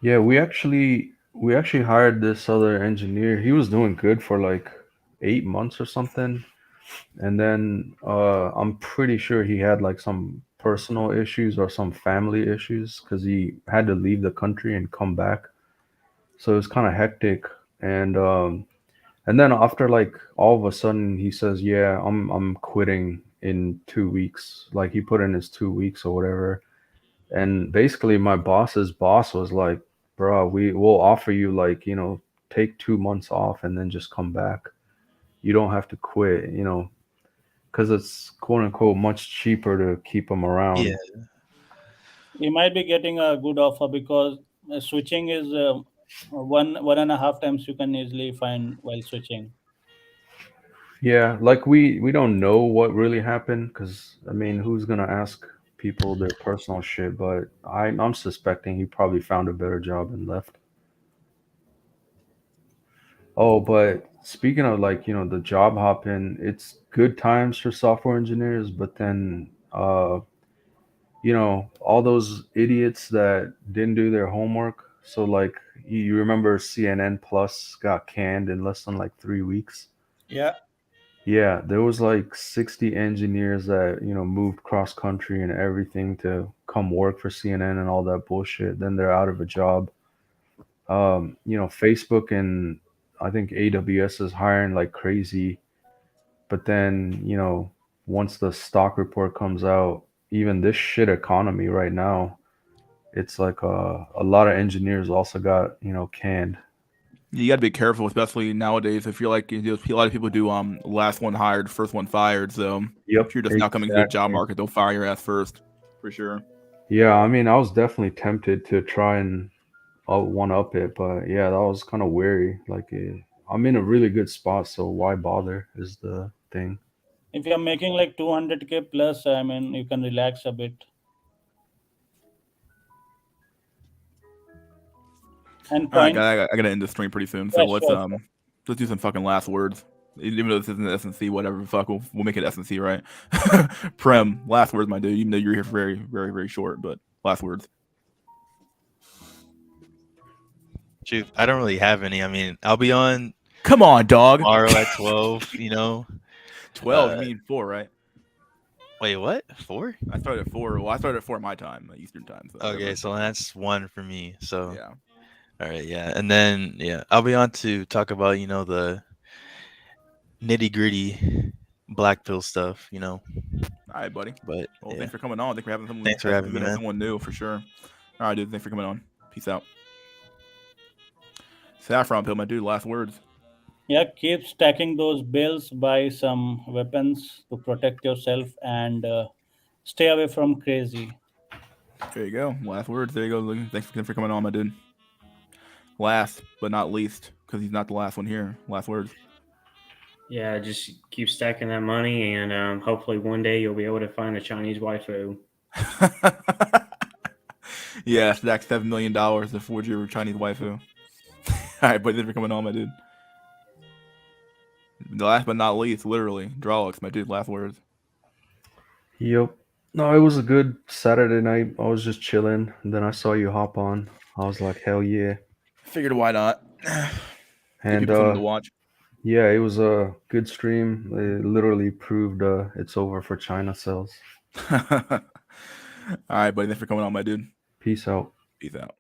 Yeah, we actually hired this other engineer. He was doing good for like 8 months or something. And then I'm pretty sure he had like some personal issues or some family issues because he had to leave the country and come back. So it was kind of hectic. And then after like all of a sudden he says, "Yeah, I'm quitting in 2 weeks." Like he put in his 2 weeks or whatever. And basically my boss's boss was like, "Bro, we will offer you like, take 2 months off and then just come back. You don't have to quit, because it's quote unquote much cheaper to keep them Yeah, around." he might be getting a good offer because switching is one and a half times you can easily find while switching. Yeah, like we don't know what really happened because I mean, who's gonna ask people their personal shit? But I'm suspecting he probably found a better job and left. Oh, but speaking of like, the job hopping, it's good times for software engineers, but then all those idiots that didn't do their homework. So like you remember CNN Plus got canned in less than like 3 weeks. Yeah. Yeah, there was like 60 engineers that, moved cross country and everything to come work for CNN and all that bullshit. Then they're out of a job. Facebook and I think AWS is hiring like crazy. But then, once the stock report comes out, even this shit economy right now, it's like a lot of engineers also got, you know, canned. You got to be careful, especially nowadays. If you're like, a lot of people do last one hired, first one fired. So Yep, if you're just not coming to the job market, they'll fire your ass first, for sure. Yeah, I mean, I was definitely tempted to try and one up it, but yeah, that was kind of weary. Like, I'm in a really good spot, so why bother? Is the thing. If you're making like 200K plus, I mean, you can relax a bit. And All right, point. guys, I gotta end the stream pretty soon. So Yeah, let's sure. do some fucking last words. Even though this isn't SNC, whatever. Fuck, we'll make it SNC, right? Prem, last words, my dude. Even though you're here for very, very, very short, but last words. Shoot, I don't really have any. I mean, I'll be on. Come on, dog. Tomorrow at 12. You know. 12. You mean 4, right? Wait, what? 4? I started at 4. Well, I started at 4 my time, Eastern time. So okay, so that's 1 for me. So yeah. All right, yeah, and then I'll be on to talk about the nitty gritty black pill stuff. All right, buddy. But thanks for coming on. I think we're having someone. Thanks for having me, man. Someone new for sure. All right, dude. Thanks for coming on. Peace out. Saffron pill, my dude. Last words. Yeah, keep stacking those bills, buy some weapons to protect yourself, and stay away from crazy. There you go. Last words. There you go. Thanks for coming on, my dude. Last but not least, because he's not the last one here. Last words. Yeah, just keep stacking that money, and hopefully one day you'll be able to find a Chinese waifu. Yeah, stack $7 million to forge your Chinese waifu. All right, but thanks for coming on, my dude. Last but not least, literally, Drawlux, my dude. Last words. Yep. No, it was a good Saturday night. I was just chilling, and then I saw you hop on. I was like, hell yeah. Figured why not. And something to watch. Yeah, it was a good stream. It literally proved it's over for China sales. All right, buddy. Thanks for coming on, my dude. Peace out. Peace out.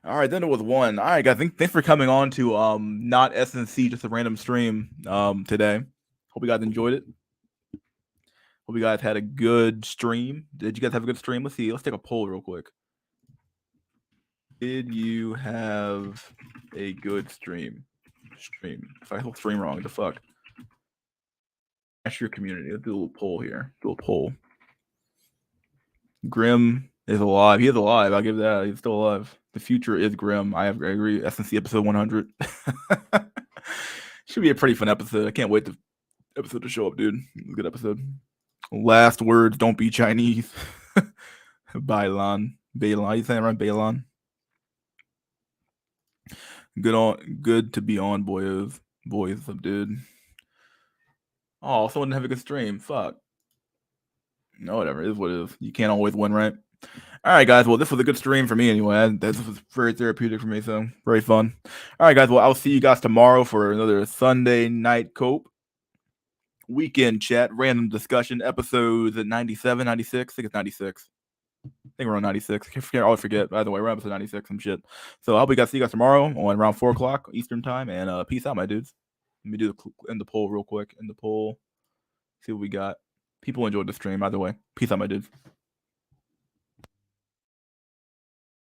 All right, then it was 1. All right, guys. Thanks for coming on to not SNC, just a random stream today. Hope you guys enjoyed it. Hope you guys had a good stream. Did you guys have a good stream? Let's see. Let's take a poll real quick. Did you have a good stream? If I spell stream wrong, what the fuck? Ask your community. Let's do a little poll here. Do a poll. Grim is alive. He is alive. I'll give that. He's still alive. The future is grim. I agree. SNC episode 100. Should be a pretty fun episode. I can't wait the episode to show up, dude. Good episode. Last words, don't be Chinese. Bailan. Bailan. You saying right? Bailan. Good to be on, boys. Boys, dude. Oh, someone didn't have a good stream. Fuck. No, whatever. It is what it is. You can't always win, right? All right, guys. Well, this was a good stream for me anyway. This was very therapeutic for me, so very fun. All right, guys. Well, I'll see you guys tomorrow for another Sunday night cope. Weekend chat, random discussion, episodes at 97, 96. I think it's 96. I think we're on 96. I always forget. By the way, we're on episode 96, some shit. So I hope we see you guys tomorrow on around 4 o'clock Eastern time. And peace out, my dudes. Let me do end the poll real quick. End the poll. See what we got. People enjoyed the stream, either way. Peace out, my dudes.